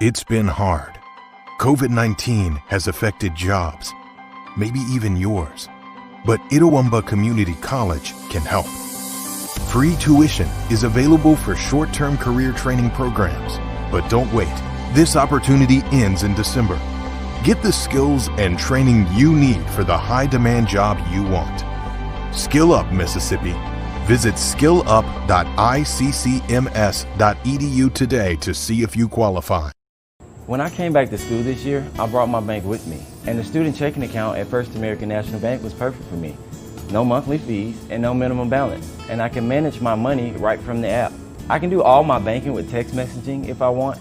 It's been hard. COVID-19 has affected jobs, maybe even yours. But Itawamba Community College can help. Free tuition is available for short-term career training programs. But don't wait. This opportunity ends in December. Get the skills and training you need for the high-demand job you want. Skill Up, Mississippi. Visit skillup.iccms.edu today to see if you qualify. When I came back to school this year, I brought my bank with me, and the student checking account at First American National Bank was perfect for me. No monthly fees and no minimum balance, and I can manage my money right from the app. I can do all my banking with text messaging if I want,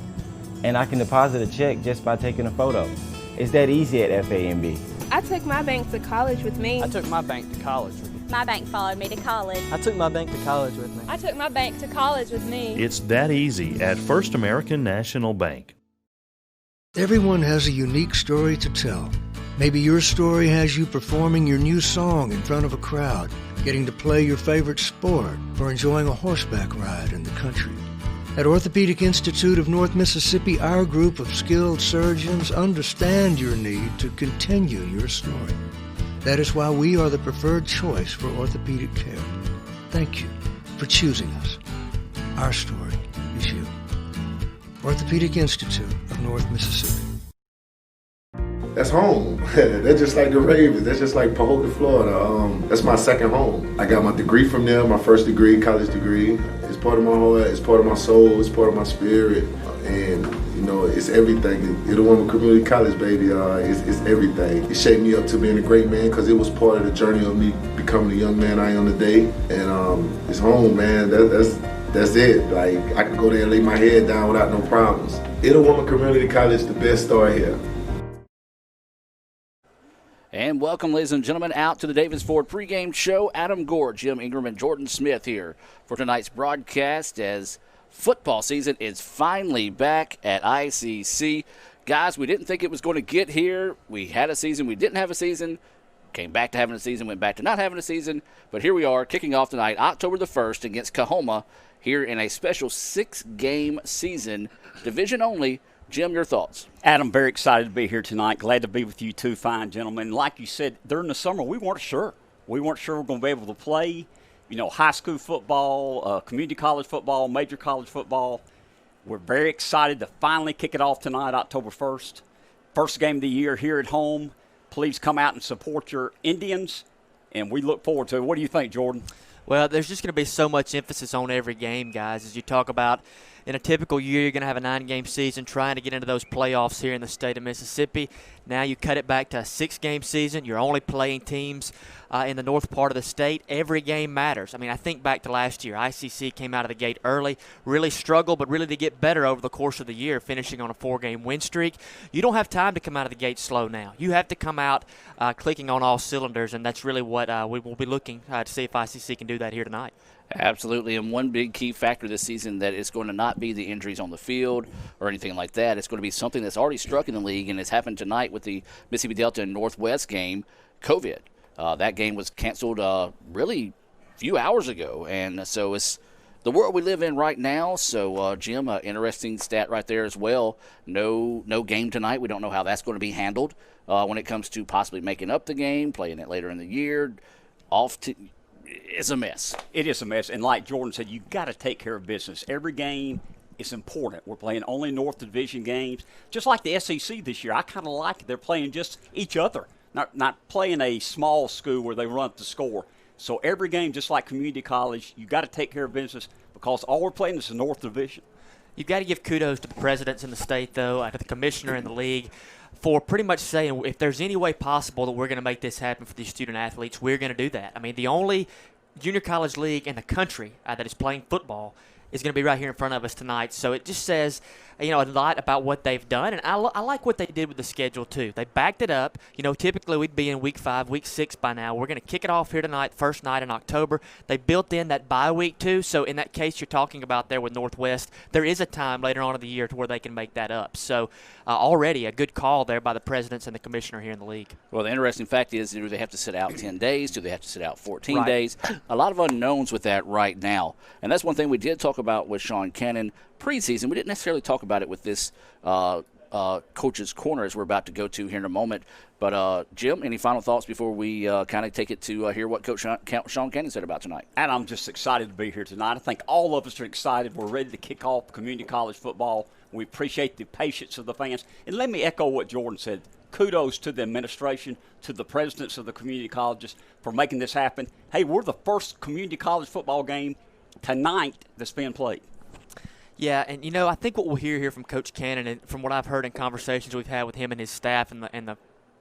and I can deposit a check just by taking a photo. It's that easy at FAMB. I took my bank to college with me. I took my bank to college with me. My bank followed me to college. I took my bank to college with me. I took my bank to college with me. It's that easy at First American National Bank. Everyone has a unique story to tell. Maybe your story has you performing your new song in front of a crowd, getting to play your favorite sport, or enjoying a horseback ride in the country. At Orthopedic Institute of North Mississippi, our group of skilled surgeons understand your need to continue your story. That is why we are the preferred choice for orthopedic care. Thank you for choosing us. Our story is you. Orthopedic Institute of North Mississippi. That's home. That's just like the Ravens. That's just like Pahokee, Florida. That's my second home. I got my degree from there, my first degree, college degree. It's part of my heart, it's part of my soul, it's part of my spirit. And, you know, it's everything. Itawamba Community College, baby, it's everything. It shaped me up to being a great man because it was part of the journey of me becoming the young man I am today. And it's home, man. That's it. Like, I can go there and lay my head down without no problems. Itawamba Community College, the best start here. And welcome, ladies and gentlemen, out to the Davis Ford pregame show. Adam Gore, Jim Ingram, and Jordan Smith here for tonight's broadcast as football season is finally back at ICC. Guys, we didn't think it was going to get here. We had a season. We didn't have a season. Came back to having a season, went back to not having a season. But here we are, kicking off tonight, October the 1st, against Kahoma here in a special 6-game season, division only. Jim, your thoughts? Adam, very excited to be here tonight. Glad to be with you two fine gentlemen. Like you said, during the summer, we weren't sure. We weren't sure we were going to be able to play, you know, high school football, community college football, major college football. We're very excited to finally kick it off tonight, October 1st. First game of the year here at home. Please come out and support your Indians, and we look forward to it. What do you think, Jordan? Well, there's just going to be so much emphasis on every game, guys, as you talk about. In a typical year, you're going to have a 9-game season trying to get into those playoffs here in the state of Mississippi. Now you cut it back to a 6-game season. You're only playing teams in the north part of the state. Every game matters. I mean, I think back to last year. ICC came out of the gate early, really struggled, but really to get better over the course of the year, finishing on a 4-game win streak. You don't have time to come out of the gate slow now. You have to come out clicking on all cylinders, and that's really what we will be looking to see if ICC can do that here tonight. Absolutely, and one big key factor this season that is going to not be the injuries on the field or anything like that. It's going to be something that's already struck in the league, and it's happened tonight with the Mississippi Delta and Northwest game, COVID. That game was canceled really a few hours ago, and so it's the world we live in right now. So, Jim, interesting stat right there as well. No game tonight. We don't know how that's going to be handled when it comes to possibly making up the game, playing it later in the year. It's a mess. It is a mess. And like Jordan said, you got to take care of business. Every game is important. We're playing only North Division games. Just like the SEC this year, I kind of like it. They're playing just each other, not playing a small school where they run up the score. So every game, just like community college, you got to take care of business because all we're playing is the North Division. You've got to give kudos to the presidents in the state, though, to the commissioner in the league, for pretty much saying if there's any way possible that we're going to make this happen for these student athletes, we're going to do that. I mean, the only junior college league in the country that is playing football is going to be right here in front of us tonight. So it just says, a lot about what they've done. And I like what they did with the schedule, too. They backed it up. Typically we'd be in week 5, week 6 by now. We're going to kick it off here tonight, first night in October. They built in that bye week, too. So in that case you're talking about there with Northwest, there is a time later on in the year to where they can make that up. So already a good call there by the presidents and the commissioner here in the league. Well, the interesting fact is, do they have to sit out 10 days? Do they have to sit out 14 right. days? A lot of unknowns with that right now. And that's one thing we did talk about with Sean Cannon preseason. We didn't necessarily talk about it with this Coach's Corner, as we're about to go to here in a moment. But, Jim, any final thoughts before we kind of take it to hear what Coach Sean Cannon said about tonight? And I'm just excited to be here tonight. I think all of us are excited. We're ready to kick off community college football. We appreciate the patience of the fans. And let me echo what Jordan said. Kudos to the administration, to the presidents of the community colleges for making this happen. Hey, we're the first community college football game tonight that's being played. Yeah, and, I think what we'll hear here from Coach Cannon and from what I've heard in conversations we've had with him and his staff in the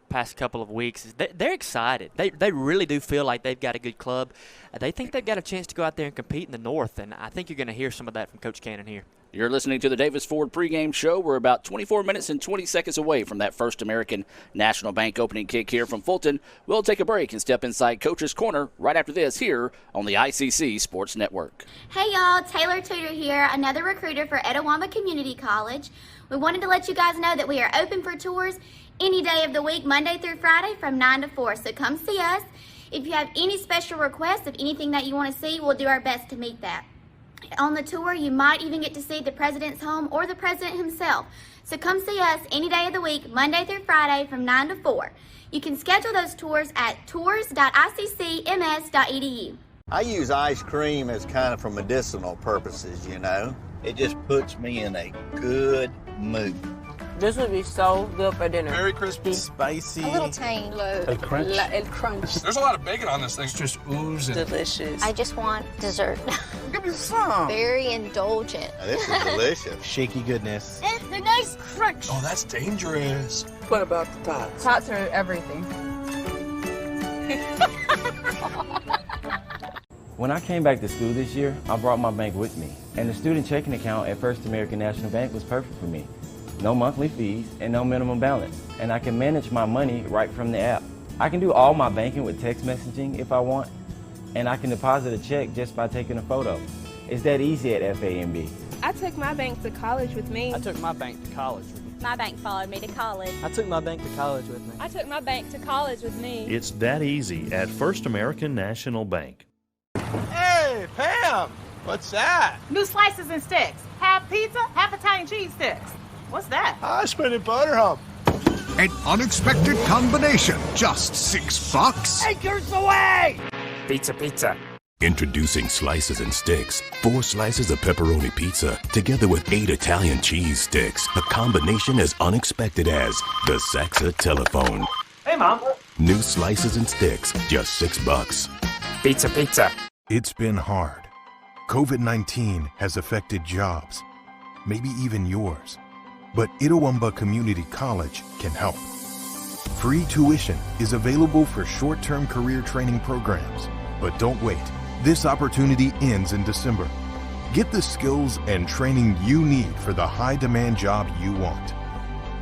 past couple of weeks is they're excited. They really do feel like they've got a good club. They think they've got a chance to go out there and compete in the North, and I think you're going to hear some of that from Coach Cannon here. You're listening to the Davis Ford pregame show. We're about 24 minutes and 20 seconds away from that First American National Bank opening kick here from Fulton. We'll take a break and step inside Coach's Corner right after this here on the ICC Sports Network. Hey y'all, Taylor Tudor here, another recruiter for Etowah Community College. We wanted to let you guys know that we are open for tours any day of the week, Monday through Friday from 9 to 4. So come see us. If you have any special requests of anything that you want to see, we'll do our best to meet that. On the tour, you might even get to see the president's home or the president himself. So come see us any day of the week, Monday through Friday from 9 to 4. You can schedule those tours at tours.iccms.edu. I use ice cream as kind of for medicinal purposes, It just puts me in a good mood. This would be so good for dinner. Very crispy. Spicy. A little tang. A crunch. El crunch. There's a lot of bacon on this thing. It's just oozing. Delicious. I just want dessert. Give me some. Very indulgent. Now, this is delicious. Shaky goodness. It's a nice crunch. Oh, that's dangerous. What about the tots? Tots are everything. When I came back to school this year, I brought my bank with me, and the student checking account at First American National Bank was perfect for me. No monthly fees and no minimum balance, and I can manage my money right from the app. I can do all my banking with text messaging if I want, and I can deposit a check just by taking a photo. It's that easy at FAMB. I took my bank to college with me. I took my bank to college with me. My bank followed me to college. I took my bank to college with me. I took my bank to college with me. It's that easy at First American National Bank. Hey, Pam! What's that? New slices and sticks. Half pizza, half Italian cheese sticks. What's that? I spent it butter hump. An unexpected combination. Just $6. Acres away! Pizza. Introducing Slices and Sticks. 4 slices of pepperoni pizza together with 8 Italian cheese sticks. A combination as unexpected as the Saxa telephone. Hey, Mom. New Slices and Sticks, just $6. Pizza. It's been hard. COVID-19 has affected jobs, maybe even yours. But Itowamba Community College can help. Free tuition is available for short-term career training programs. But don't wait. This opportunity ends in December. Get the skills and training you need for the high-demand job you want.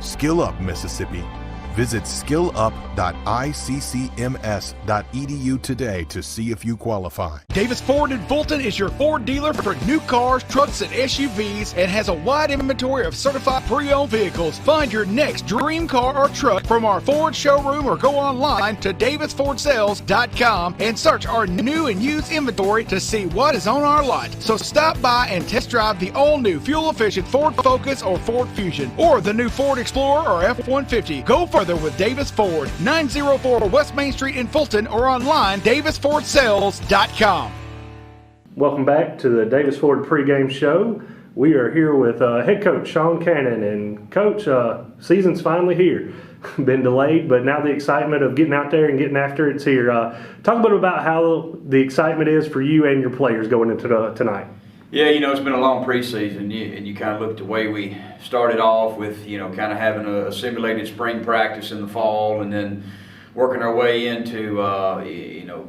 Skill Up, Mississippi. Visit skillup.iccms.edu today to see if you qualify. Davis Ford in Fulton is your Ford dealer for new cars, trucks, and SUVs and has a wide inventory of certified pre-owned vehicles. Find your next dream car or truck from our Ford showroom or go online to davisfordsales.com and search our new and used inventory to see what is on our lot. So stop by and test drive the all-new fuel-efficient Ford Focus or Ford Fusion or the new Ford Explorer or F-150. Go further with Davis Ford, 904 West Main Street in Fulton or online davisfordsales.com. Welcome back to the Davis Ford pregame show. We are here with head coach Sean Cannon, and coach, season's finally here. Been delayed, but now the excitement of getting out there and getting after it's here. Talk a bit about how the excitement is for you and your players going into tonight. Yeah, it's been a long preseason, and you kind of look at the way we started off with, kind of having a simulated spring practice in the fall and then working our way into,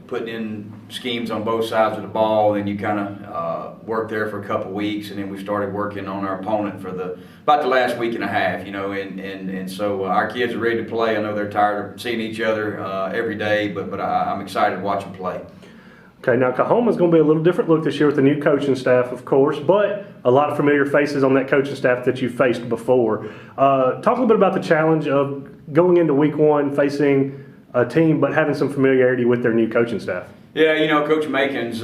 putting in schemes on both sides of the ball. And you kind of worked there for a couple of weeks, and then we started working on our opponent for about the last week and a half, and so our kids are ready to play. I know they're tired of seeing each other every day, but I'm excited to watch them play. Okay, now Kahoma is going to be a little different look this year with the new coaching staff, of course, but a lot of familiar faces on that coaching staff that you've faced before. Talk a little bit about the challenge of going into week one, facing a team, but having some familiarity with their new coaching staff. Yeah, Coach Makins,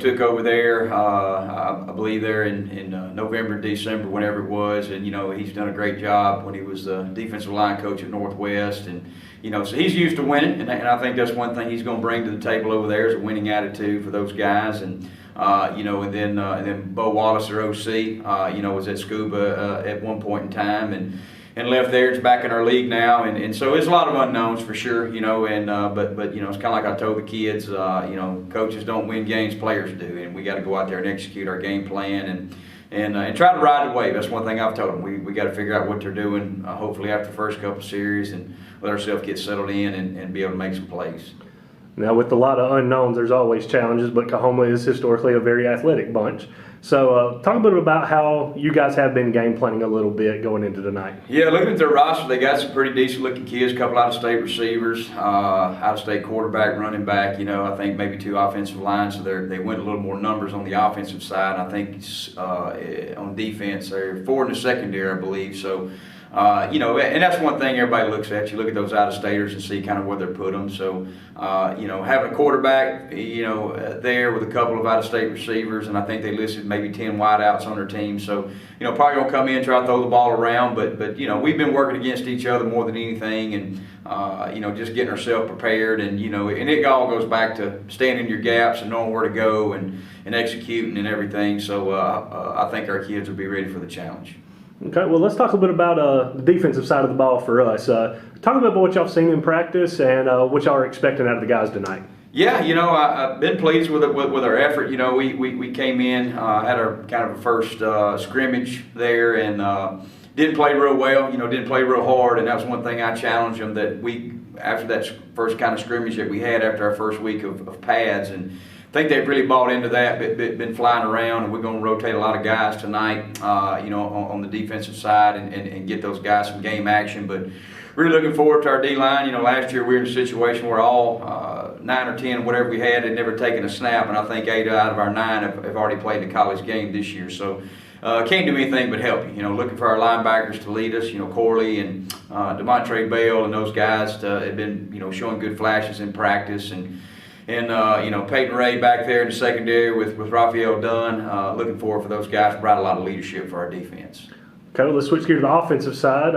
took over there, I believe there in November, December, whenever it was, and, he's done a great job when he was the defensive line coach at Northwest, and, so he's used to winning, and I think that's one thing he's going to bring to the table over there is a winning attitude for those guys, and, and then Bo Wallace, their OC, was at Scuba at one point in time, and left there. It's back in our league now, and so there's a lot of unknowns for sure, but it's kind of like I told the kids, coaches don't win games, players do, and we got to go out there and execute our game plan and try to ride the wave. That's one thing I've told them. We got to figure out what they're doing, hopefully after the first couple series, and let ourselves get settled in and be able to make some plays. Now, with a lot of unknowns, there's always challenges, but Kahoma is historically a very athletic bunch. So talk a bit about how you guys have been game planning a little bit going into tonight. Yeah, looking at their roster, they got some pretty decent looking kids, a couple out-of-state receivers, out-of-state quarterback, running back, I think maybe 2 offensive lines, so they went a little more numbers on the offensive side. I think on defense, they're 4 in the secondary, I believe. So, and that's one thing everybody looks at. You look at those out-of-staters and see kind of where they're put them. So, having a quarterback, there with a couple of out-of-state receivers, and I think they listed maybe 10 wideouts on their team. So, probably going to come in, try to throw the ball around. But we've been working against each other more than anything, and, just getting ourselves prepared. And, and it all goes back to staying in your gaps and knowing where to go and executing and everything. So, I think our kids will be ready for the challenge. Okay, well, let's talk a bit about the defensive side of the ball for us. Talk a bit about what y'all seen in practice and what y'all are expecting out of the guys tonight. Yeah, I've been pleased with our effort. We came in, had our kind of a first scrimmage there, and didn't play real well. Didn't play real hard, and that was one thing I challenged them that after that first kind of scrimmage that we had after our first week of pads, and I think they've really bought into that, been flying around, and we're going to rotate a lot of guys tonight, on the defensive side and get those guys some game action. But really looking forward to our D-line. Last year we were in a situation where all 9 or 10, whatever we had never taken a snap, and I think 8 out of our 9 have already played the college game this year. So can't do anything but help you. Looking for our linebackers to lead us. Corley and DeMontre Bell and those guys have been showing good flashes in practice, and Peyton Ray back there in the secondary with Raphael Dunn. Looking forward for those guys to provide a lot of leadership for our defense. Okay, well, let's switch gears to the offensive side.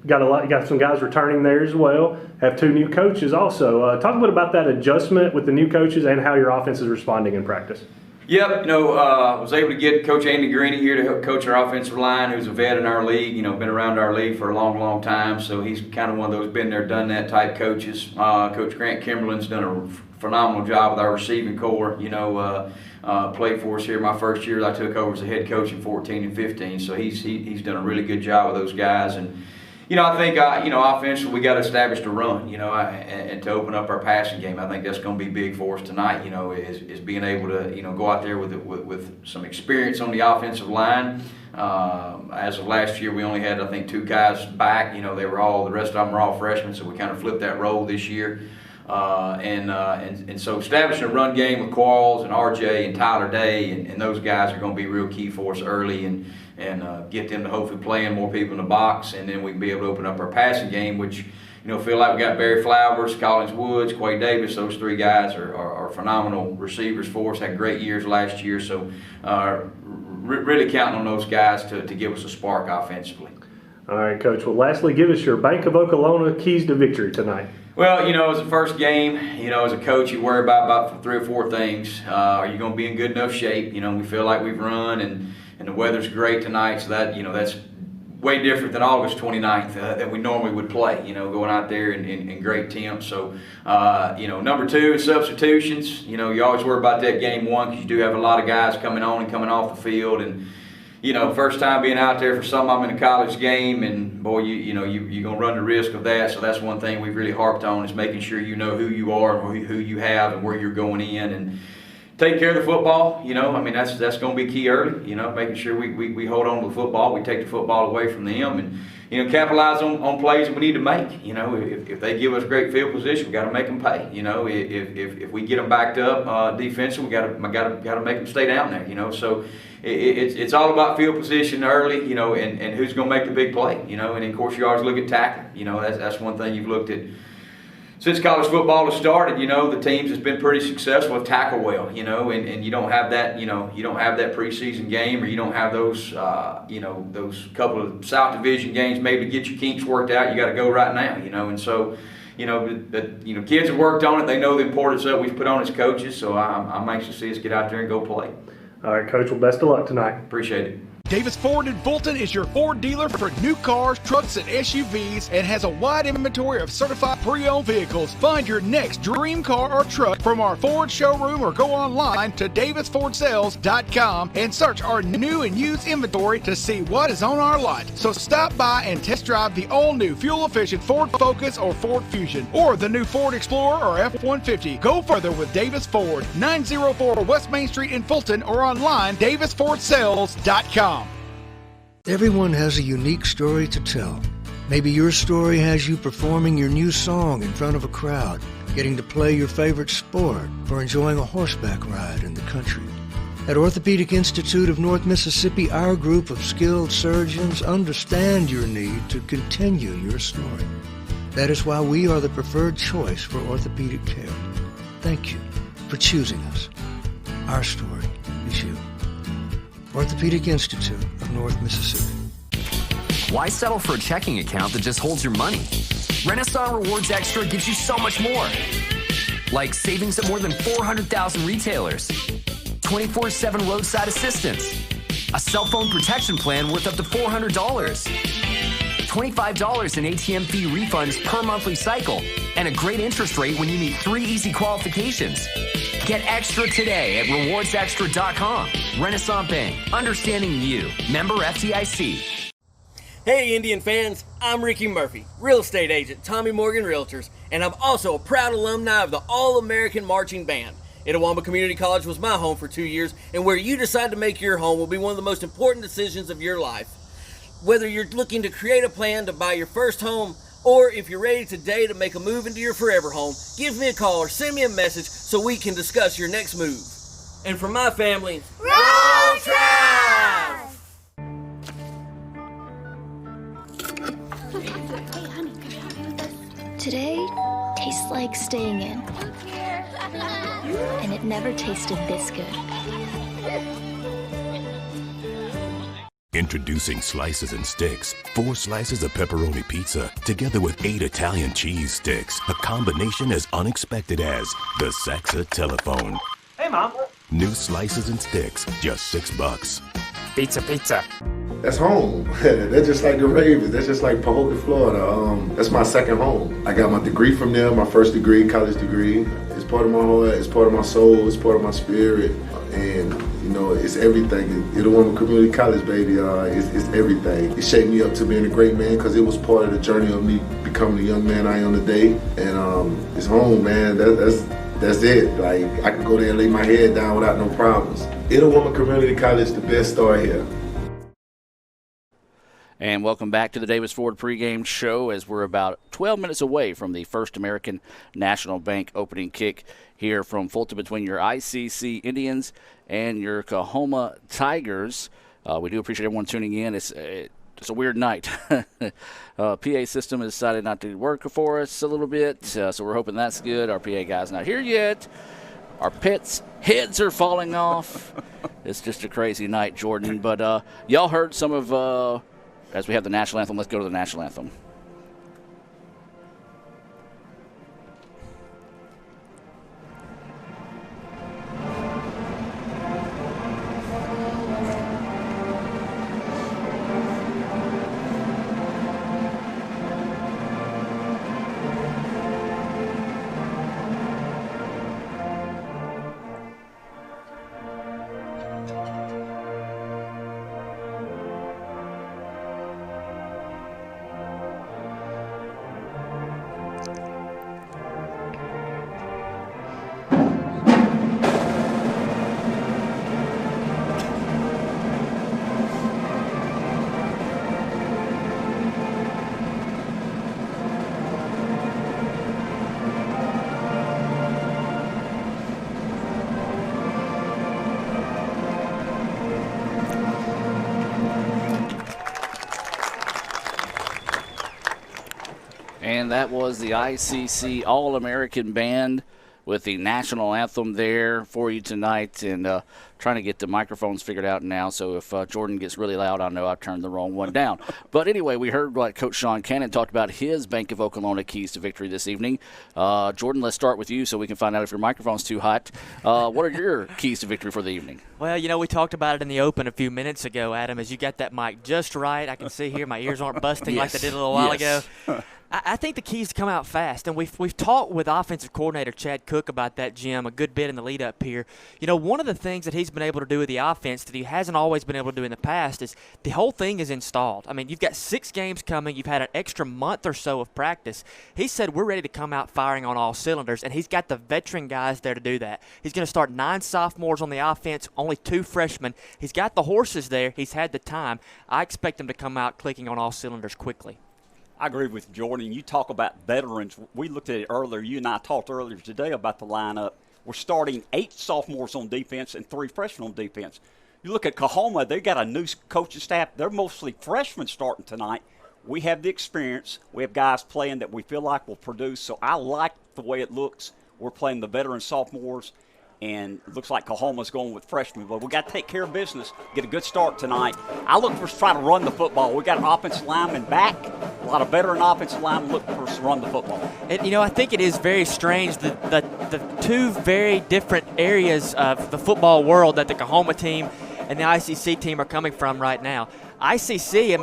Got some guys returning there as well. Have 2 new coaches also. Talk a bit about that adjustment with the new coaches and how your offense is responding in practice. Yep, was able to get Coach Andy Greeny here to help coach our offensive line, who's a vet in our league, been around our league for a long, long time. So he's kind of one of those been there, done that type coaches. Coach Grant Kimberlin's done a phenomenal job with our receiving core. Played for us here my first year that I took over as a head coach in 14 and 15. So he's done a really good job with those guys. And I think, offensively, we got to establish the run, and to open up our passing game. I think that's going to be big for us tonight, is being able to, go out there with some experience on the offensive line. As of last year, we only had, I think, 2 guys back. The rest of them were all freshmen, so we kind of flipped that role this year. And so establishing a run game with Quarles and RJ and Tyler Day and those guys are going to be real key for us early, and get them to hopefully playing more people in the box, and then we can be able to open up our passing game, which feel like we got Barry Flowers, Collins Woods, Quay Davis. Those 3 guys are phenomenal receivers for us. Had great years last year, so really counting on those guys to give us a spark offensively. All right, Coach. Well, lastly, give us your Bank of Oklahoma keys to victory tonight. Well, as a first game, as a coach, you worry about 3 or 4 things. Are you going to be in good enough shape? We feel like we've run, and the weather's great tonight, so that, that's way different than August 29th that we normally would play, going out there in great temps. So, number 2 is substitutions. You always worry about that game 1 because you do have a lot of guys coming on and coming off the field, and first time being out there for some of them in a college game, and boy, you're going to run the risk of that. So that's one thing we've really harped on, is making sure you know who you are and who you have and where you're going in, and taking care of the football. That's going to be key early. Making sure we hold on to the football, we take the football away from them, and capitalize on plays that we need to make. If they give us great field position, we got to make them pay. If we get them backed up defensively, we got to make them stay down there. So it's all about field position early, and who's going to make the big play, and of course you always look at tackling. That's one thing you've looked at since college football has started, the teams has been pretty successful with tackle well, and you don't have that, you don't have that preseason game, or you don't have those, those couple of South Division games maybe to get your kinks worked out. You got to go right now, and so, kids have worked on it. They know the importance of it. We've put on as coaches, so I'm anxious to see us get out there and go play. All right, Coach. Well, best of luck tonight. Appreciate it. Davis Ford in Fulton is your Ford dealer for new cars, trucks, and SUVs, and has a wide inventory of certified pre-owned vehicles. Find your next dream car or truck from our Ford showroom or go online to davisfordsales.com and search our new and used inventory to see what is on our lot. So stop by and test drive the all-new fuel-efficient Ford Focus or Ford Fusion, or the new Ford Explorer or F-150. Go further with Davis Ford, 904 West Main Street in Fulton, or online davisfordsales.com. Everyone has a unique story to tell. Maybe your story has you performing your new song in front of a crowd, getting to play your favorite sport, or enjoying a horseback ride in the country. At Orthopedic Institute of North Mississippi, our group of skilled surgeons understand your need to continue your story. That is why we are the preferred choice for orthopedic care. Thank you for choosing us. Our story is you. Orthopedic Institute of North Mississippi. Why settle for a checking account that just holds your money? Renaissance Rewards Extra gives you so much more. Like savings at more than 400,000 retailers, 24/7 roadside assistance, a cell phone protection plan worth up to $400, $25 in ATM fee refunds per monthly cycle, and a great interest rate when you meet 3 easy qualifications. Get extra today at rewardsextra.com. Renaissance Bank, understanding you. Member FDIC. Hey Indian fans, I'm Ricky Murphy, real estate agent, Tommy Morgan Realtors, and I'm also a proud alumni of the All-American Marching Band. Itawamba Community College was my home for 2 years, and where you decide to make your home will be one of the most important decisions of your life. Whether you're looking to create a plan to buy your first home, or if you're ready today to make a move into your forever home, give me a call or send me a message so we can discuss your next move. And for my family, roll Tribe! Today tastes like staying in. And it never tasted this good. Introducing Slices and Sticks. 4 slices of pepperoni pizza together with 8 Italian cheese sticks. A combination as unexpected as the Saxa telephone. Hey, Mom. New Slices and Sticks, just $6. Pizza, pizza. That's home. That's just like the Ravens. That's just like Pahokee, Florida. That's my second home. I got my degree from there, my first degree, college degree. It's part of my heart, it's part of my soul, it's part of my spirit. And, it's everything. Itawamba Community College, baby, it's everything. It shaped me up to being a great man because it was part of the journey of me becoming the young man I am today. And it's home, man. That's it. Like, I can go there and lay my head down without no problems. Itawamba Community College, the best start here. And welcome back to the Davis Ford pregame show as we're about 12 minutes away from the First American National Bank opening kick here from Fulton between your ICC Indians and your Kahoma Tigers. We do appreciate everyone tuning in. It's a weird night. PA system has decided not to work for us a little bit, so we're hoping that's good. Our PA guy's not here yet. Our pets' heads are falling off. It's just a crazy night, Jordan. But y'all heard some of... as we have the national anthem, let's go to the national anthem. and that was the ICC All-American Band with the national anthem there for you tonight, and trying to get the microphones figured out now, so if Jordan gets really loud, I know I've turned the wrong one down. But anyway, we heard what Coach Sean Cannon talked about his Bank of Okolona keys to victory this evening. Jordan, let's start with you so we can find out if your microphone's too hot. What are your keys to victory for the evening? Well, you know, we talked about it in the open a few minutes ago, Adam, as you got that mic just right. I can see here my ears aren't busting like they did a little while ago. I think the keys to come out fast, and we've talked with offensive coordinator Chad Cook about that, Jim, a good bit in the lead up here. You know, one of the things that he's been able to do with the offense that he hasn't always been able to do in the past is the whole thing is installed. I mean, you've got 6 games coming. You've had an extra month or so of practice. He said we're ready to come out firing on all cylinders, and he's got the veteran guys there to do that. He's going to start 9 sophomores on the offense, only 2 freshmen. He's got the horses there. He's had the time. I expect him to come out clicking on all cylinders quickly. I agree with Jordan. You talk about veterans. We looked at it earlier. You and I talked earlier today about the lineup. We're starting 8 sophomores on defense and 3 freshmen on defense. You look at Kahoma, they got a new coaching staff. They're mostly freshmen starting tonight. We have the experience. We have guys playing that we feel like will produce. So I like the way it looks. We're playing the veteran sophomores, and it looks like Cohoma's going with freshmen. But we got to take care of business, get a good start tonight. I look for us to try to run the football. We got an offensive lineman back, a lot of veteran offensive linemen looking for us to run the football. And, you know, I think it is very strange that the 2 very different areas of the football world that the Kahoma team and the ICC team are coming from right now. ICC,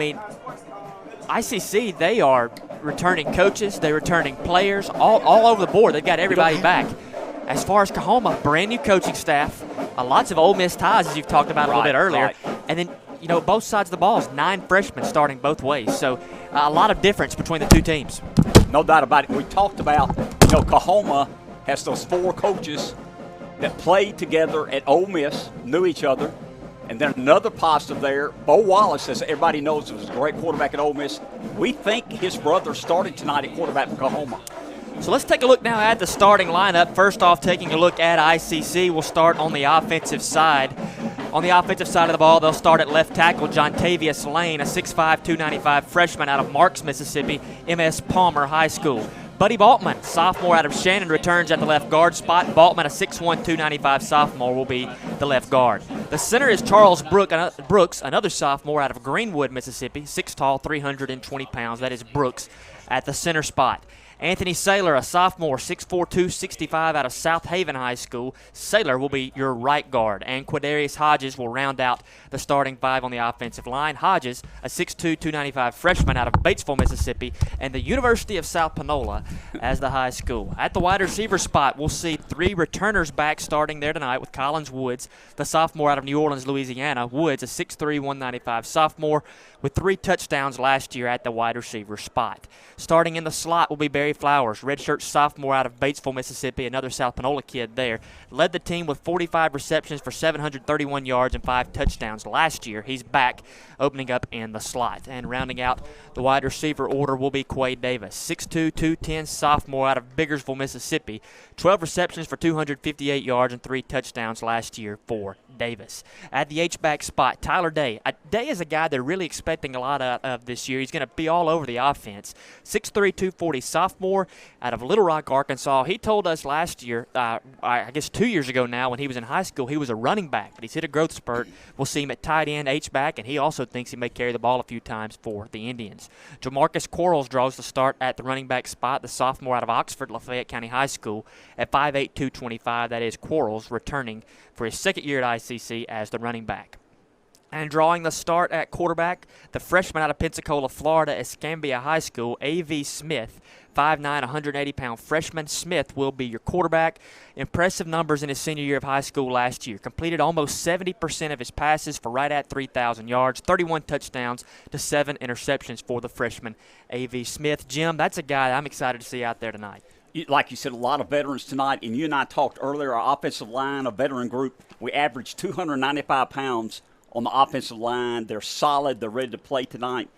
they are returning coaches, they're returning players, all over the board. They've got everybody back. As far as Kahoma, brand new coaching staff, lots of Ole Miss ties, as you've talked about a little bit earlier. And then, you know, both sides of the ball is 9 freshmen starting both ways. So a lot of difference between the 2 teams. No doubt about it. We talked about, you know, Kahoma has those 4 coaches that played together at Ole Miss, knew each other. And then another positive there, Bo Wallace, as everybody knows, was a great quarterback at Ole Miss. We think his brother started tonight at quarterback for Kahoma. So let's take a look now at the starting lineup. First off, taking a look at ICC, we'll start on the offensive side. On the offensive side of the ball, they'll start at left tackle Jontavius Lane, a 6'5", 295 freshman out of Marks, Mississippi, M.S. Palmer High School. Buddy Baltman, sophomore out of Shannon, returns at the left guard spot. Baltman, a 6'1", 295 sophomore, will be the left guard. The center is Charles Brooks, another sophomore out of Greenwood, Mississippi, 6 tall, 320 pounds. That is Brooks at the center spot. Anthony Saylor, a sophomore, 6'4", 265 out of South Haven High School. Saylor will be your right guard, and Quadarius Hodges will round out the starting 5 on the offensive line. Hodges, a 6'2", 295 freshman out of Batesville, Mississippi, and the University of South Panola as the high school. At the wide receiver spot, we'll see 3 returners back starting there tonight with Collins Woods, the sophomore out of New Orleans, Louisiana. Woods, a 6'3", 195 sophomore with 3 touchdowns last year at the wide receiver spot. Starting in the slot will be Barry Flowers, redshirt sophomore out of Batesville, Mississippi, another South Panola kid there. Led the team with 45 receptions for 731 yards and 5 touchdowns last year. He's back, opening up in the slot. And rounding out the wide receiver order will be Quade Davis, 6'2", 210 sophomore out of Biggersville, Mississippi. 12 receptions for 258 yards and 3 touchdowns last year for Davis. At the H-back spot, Tyler Day. Day is a guy they're really expecting a lot of this year. He's going to be all over the offense. 6'3", 240 sophomore out of Little Rock, Arkansas. He told us last year, I guess 2 years ago now, when he was in high school, he was a running back, but he's hit a growth spurt. We'll see him at tight end, H-back, and he also thinks he may carry the ball a few times for the Indians. Jamarcus Quarles draws the start at the running back spot, the sophomore out of Oxford, Lafayette County High School, at 5'8", 225. That is Quarles returning for his second year at ICC as the running back. And drawing the start at quarterback, the freshman out of Pensacola, Florida, Escambia High School, A.V. Smith, 5'9", 180-pound freshman. Smith will be your quarterback. Impressive numbers in his senior year of high school last year. Completed almost 70% of his passes for right at 3,000 yards, 31 touchdowns to 7 interceptions for the freshman, A.V. Smith. Jim, that's a guy I'm excited to see out there tonight. Like you said, a lot of veterans tonight, and you and I talked earlier, our offensive line, a veteran group, we averaged 295 pounds on the offensive line. They're solid. They're ready to play tonight.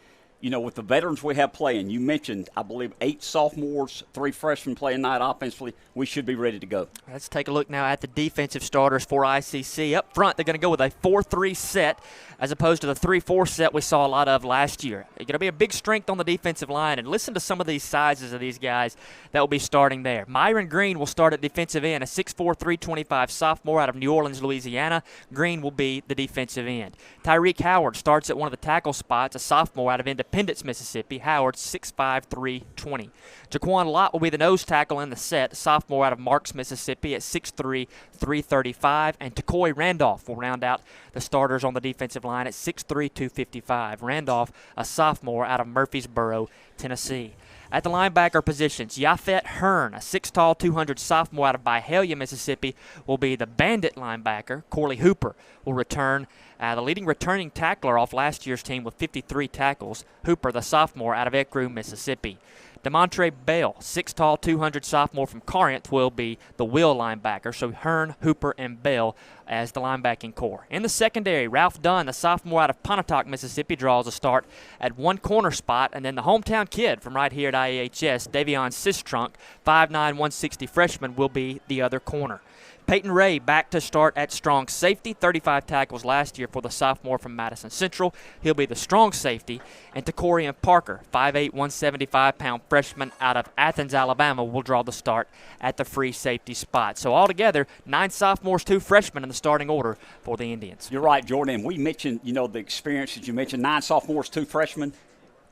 you know, with the veterans we have playing, you mentioned, I believe, 8 sophomores, 3 freshmen playing night offensively. We should be ready to go. Let's take a look now at the defensive starters for ICC. Up front, they're going to go with a 4-3 set as opposed to the 3-4 set we saw a lot of last year. It's going to be a big strength on the defensive line, and listen to some of these sizes of these guys that will be starting there. Myron Green will start at defensive end, a 6'4", 325 sophomore out of New Orleans, Louisiana. Green will be the defensive end. Tyreek Howard starts at one of the tackle spots, a sophomore out of Independence, Mississippi. Howard, 6'5", 320. Jaquan Lott will be the nose tackle in the set, sophomore out of Marks, Mississippi at 6'3", 335. And Tacoy Randolph will round out the starters on the defensive line at 6'3", 255. Randolph, a sophomore out of Murfreesboro, Tennessee. At the linebacker positions, Yafet Hearn, a 6 tall, 200 sophomore out of Byhalia, Mississippi, will be the bandit linebacker. Corley Hooper will return, the leading returning tackler off last year's team with 53 tackles. Hooper, the sophomore out of Ecru, Mississippi. Demontre Bell, 6 tall, 200 sophomore from Corinth, will be the will linebacker. So Hearn, Hooper, and Bell as the linebacking core. In the secondary, Ralph Dunn, the sophomore out of Pontotoc, Mississippi, draws a start at one corner spot. And then the hometown kid from right here at IAHS, Davion Sistrunk, 5'9", 160 freshman, will be the other corner. Peyton Ray back to start at strong safety, 35 tackles last year for the sophomore from Madison Central. He'll be the strong safety. And Takorian Parker, 5'8", 175-pound freshman out of Athens, Alabama, will draw the start at the free safety spot. So altogether, 9 sophomores, 2 freshmen in the starting order for the Indians. You're right, Jordan. And we mentioned, you know, the experience that you mentioned, 9 sophomores, 2 freshmen,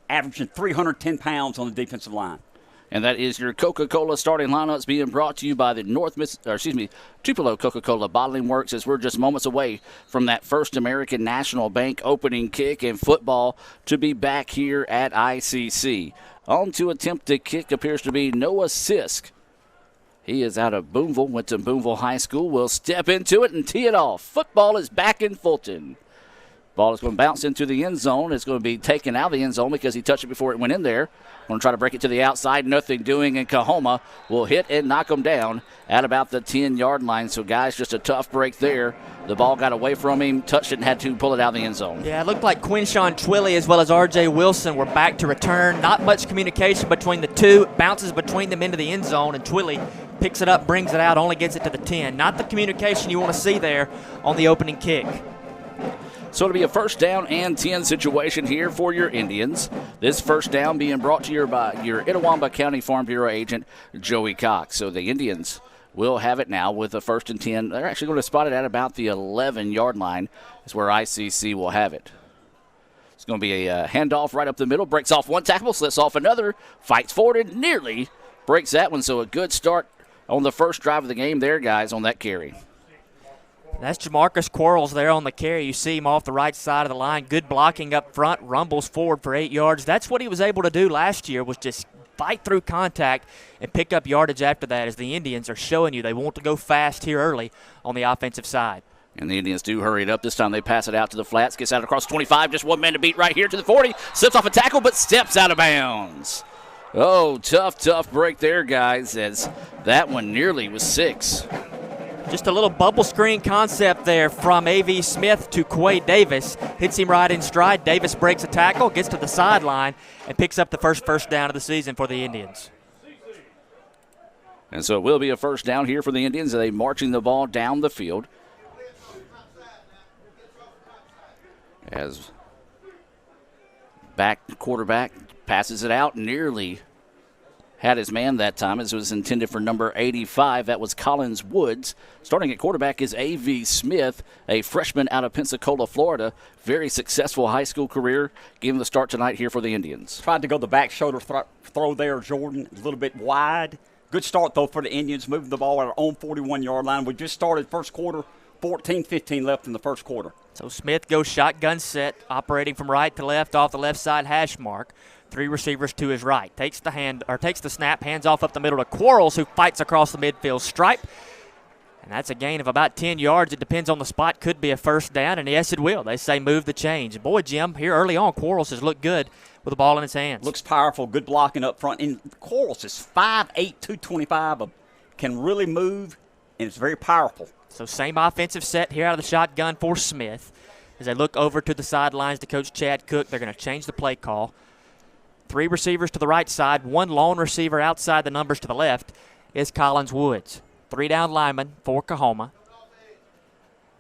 averaging 310 pounds on the defensive line. And that is your Coca-Cola starting lineups being brought to you by the Tupelo Coca-Cola Bottling Works, as we're just moments away from that First American National Bank opening kick in football to be back here at ICC. On to attempt the kick appears to be Noah Sisk. He is out of Boonville, went to Boonville High School, will step into it and tee it off. Football is back in Fulton. Ball is going to bounce into the end zone. It's going to be taken out of the end zone because he touched it before it went in there. Going to try to break it to the outside. Nothing doing, and Kahoma will hit and knock him down at about the 10-yard line. So, guys, just a tough break there. The ball got away from him, touched it, and had to pull it out of the end zone. Yeah, it looked like Quinshawn Twilley as well as R.J. Wilson were back to return. Not much communication between the two. Bounces between them into the end zone, and Twilley picks it up, brings it out, only gets it to the 10. Not the communication you want to see there on the opening kick. So it'll be a first down and 10 situation here for your Indians. This first down being brought to you by your Itawamba County Farm Bureau agent, Joey Cox. So the Indians will have it now with a 1st and 10. They're actually going to spot it at about the 11-yard line is where ICC will have it. It's going to be a handoff right up the middle. Breaks off one tackle, slips off another, fights forward and nearly breaks that one. So a good start on the first drive of the game there, guys, on that carry. That's Jamarcus Quarles there on the carry. You see him off the right side of the line. Good blocking up front, rumbles forward for 8 yards. That's what he was able to do last year, was just fight through contact and pick up yardage after that, as the Indians are showing you they want to go fast here early on the offensive side. And the Indians do hurry it up. This time they pass it out to the flats. Gets out across 25. Just one man to beat right here to the 40. Slips off a tackle, but steps out of bounds. Oh, tough break there, guys, as that one nearly was 6. Just a little bubble screen concept there from A.V. Smith to Quay Davis. Hits him right in stride. Davis breaks a tackle, gets to the sideline, and picks up the first down of the season for the Indians. And so it will be a first down here for the Indians. They marching the ball down the field. As quarterback passes it out, nearly had his man that time, as it was intended for number 85. That was Collins Woods. Starting at quarterback is A.V. Smith, a freshman out of Pensacola, Florida. Very successful high school career. Gave him the start tonight here for the Indians. Tried to go the back shoulder throw there, Jordan. A little bit wide. Good start, though, for the Indians, moving the ball at our own 41-yard line. We just started first quarter, 14-15 left in the first quarter. So Smith goes shotgun set, operating from right to left off the left side hash mark. 3 receivers to his right. Takes the snap, hands off up the middle to Quarles, who fights across the midfield stripe. And that's a gain of about 10 yards. It depends on the spot. Could be a first down, and yes, it will. They say move the change. Boy, Jim, here early on, Quarles has looked good with the ball in his hands. Looks powerful, good blocking up front. And Quarles is 5'8", 225, can really move, and it's very powerful. So same offensive set here out of the shotgun for Smith. As they look over to the sidelines to Coach Chad Cook, they're going to change the play call. 3 receivers to the right side, 1 lone receiver outside the numbers to the left is Collins Woods. 3 down linemen for Kahoma.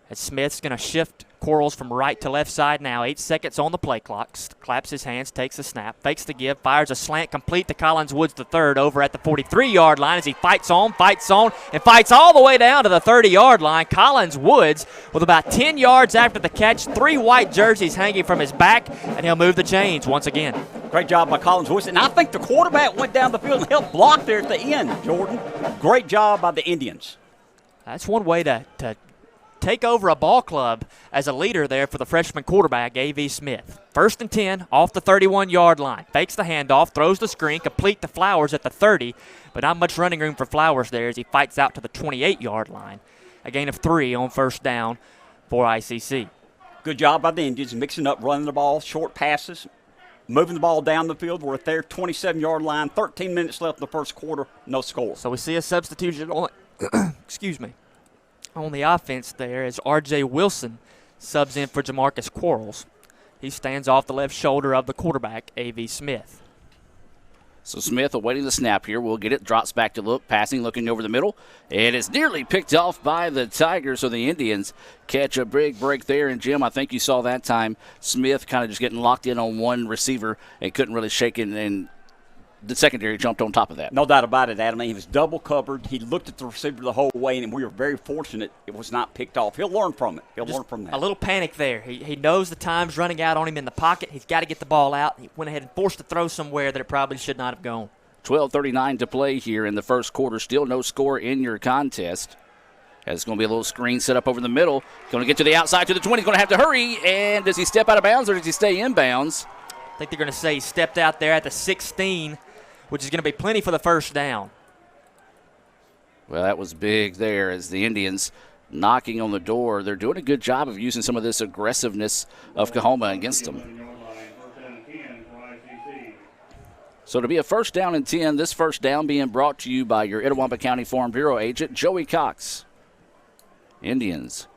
As Smith's going to shift Quarles from right to left side now. 8 seconds on the play clock. Claps his hands, takes the snap, fakes the give, fires a slant complete to Collins Woods the third over at the 43-yard line as he fights on, and fights all the way down to the 30-yard line. Collins Woods with about 10 yards after the catch, 3 white jerseys hanging from his back, and he'll move the chains once again. Great job by Collins Woods. And I think the quarterback went down the field and helped block there at the end, Jordan. Great job by the Indians. That's one way to take over a ball club as a leader there for the freshman quarterback, A.V. Smith. 1st and 10 off the 31-yard line. Fakes the handoff, throws the screen, complete to Flowers at the 30, but not much running room for Flowers there as he fights out to the 28-yard line. A gain of 3 on 1st down for ICC. Good job by the Indians, mixing up, running the ball, short passes, moving the ball down the field. We're at their 27-yard line, 13 minutes left in the first quarter, no score. So we see a substitution on excuse me, on the offense there as R.J. Wilson subs in for Jamarcus Quarles. He stands off the left shoulder of the quarterback, A.V. Smith. So Smith awaiting the snap here. We'll get it. Drops back to look. Passing, looking over the middle. And it's nearly picked off by the Tigers. So the Indians catch a big break there. And, Jim, I think you saw that time Smith kind of just getting locked in on one receiver and couldn't really shake it. And the secondary jumped on top of that. No doubt about it, Adam. He was double covered. He looked at the receiver the whole way, and we were very fortunate it was not picked off. He'll learn from it. He'll learn from that. A little panic there. He knows the time's running out on him in the pocket. He's got to get the ball out. He went ahead and forced to throw somewhere that it probably should not have gone. 12:39 to play here in the first quarter. Still no score in your contest. It's going to be a little screen set up over the middle. Going to get to the outside to the 20. He's going to have to hurry. And does he step out of bounds or does he stay in bounds? I think they're going to say he stepped out there at the 16, which is going to be plenty for the first down. Well, that was big there as the Indians knocking on the door. They're doing a good job of using some of this aggressiveness of Kahoma against them. So to be a 1st down and 10, this first down being brought to you by your Itawamba County Farm Bureau agent, Joey Cox. Indians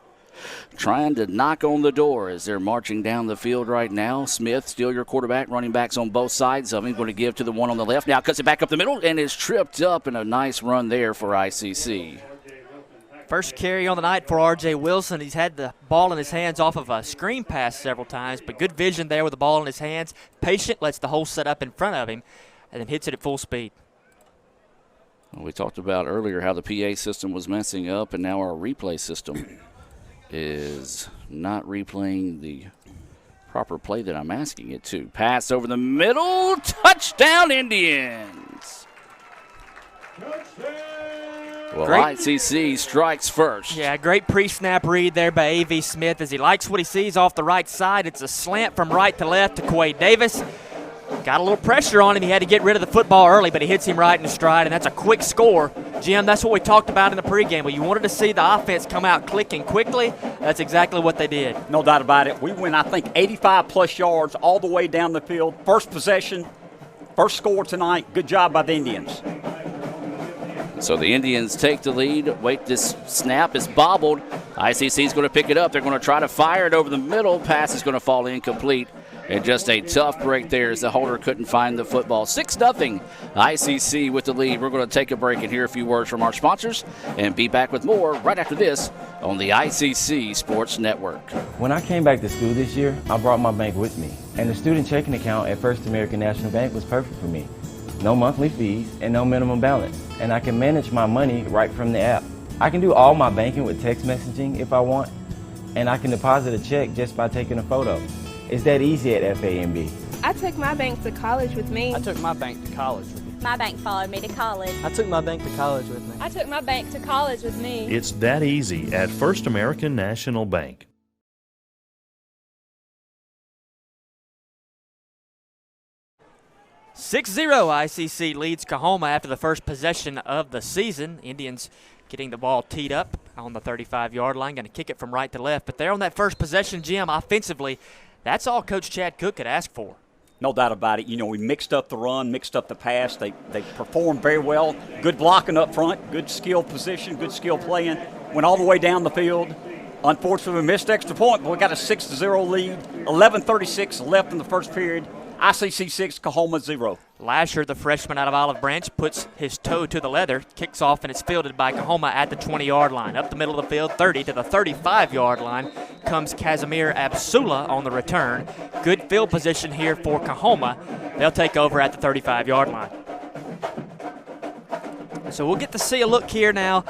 trying to knock on the door as they're marching down the field right now. Smith, still your quarterback, running backs on both sides of him. Going to give to the one on the left. Now cuts it back up the middle and is tripped up, and a nice run there for ICC. First carry on the night for R.J. Wilson. He's had the ball in his hands off of a screen pass several times, but good vision there with the ball in his hands. Patient, lets the hole set up in front of him, and then hits it at full speed. Well, we talked about earlier how the PA system was messing up, and now our replay system is not replaying the proper play that I'm asking it to. Pass over the middle. Touchdown, Indians. Well, ICC strikes first. Yeah, great pre-snap read there by A.V. Smith as he likes what he sees off the right side. It's a slant from right to left to Quay Davis. Got a little pressure on him. He had to get rid of the football early, but he hits him right in the stride, and that's a quick score. Jim, that's what we talked about in the pregame. Well, you wanted to see the offense come out clicking quickly. That's exactly what they did. No doubt about it. We went, I think, 85-plus yards all the way down the field. First possession, first score tonight. Good job by the Indians. So the Indians take the lead. Wait, this snap is bobbled. ICC is going to pick it up. They're going to try to fire it over the middle. Pass is going to fall incomplete. And just a tough break there as the holder couldn't find the football. 6-0 ICC with the lead. We're going to take a break and hear a few words from our sponsors and be back with more right after this on the ICC Sports Network. When I came back to school this year, I brought my bank with me. And the student checking account at First American National Bank was perfect for me. No monthly fees and no minimum balance. And I can manage my money right from the app. I can do all my banking with text messaging if I want. And I can deposit a check just by taking a photo. It's that easy at FAMB. I took my bank to college with me. I took my bank to college with me. My bank followed me to college. I took my bank to college with me. I took my bank to college with me. It's that easy at First American National Bank. ICC leads Kahoma after the first possession of the season. Indians getting the ball teed up on the 35-yard line, going to kick it from right to left. But there on that first possession, Jim, offensively, that's all Coach Chad Cook could ask for. No doubt about it. You know, we mixed up the run, mixed up the pass. They performed very well. Good blocking up front, good skill position, good skill playing. Went all the way down the field. Unfortunately, we missed extra point, but we got a 6-0 lead. 11:36 left in the first period. ICC 6, Kahoma 0. Lasher, the freshman out of Olive Branch, puts his toe to the leather, kicks off, and it's fielded by Kahoma at the 20-yard line. Up the middle of the field, 30 to the 35-yard line, comes Casimir Absula on the return. Good field position here for Kahoma. They'll take over at the 35-yard line. So we'll get to see a look here now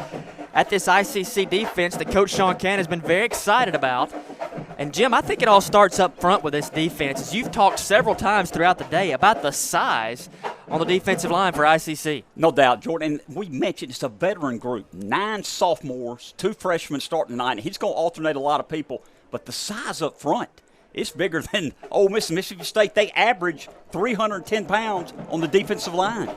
at this ICC defense that Coach Sean Cannon has been very excited about. And, Jim, I think it all starts up front with this defense. As you've talked several times throughout the day about the size on the defensive line for ICC. No doubt, Jordan. And we mentioned it's a veteran group. 9 sophomores, 2 freshmen starting tonight. He's going to alternate a lot of people. But the size up front, it's bigger than Ole Miss and Mississippi State. They average 310 pounds on the defensive line.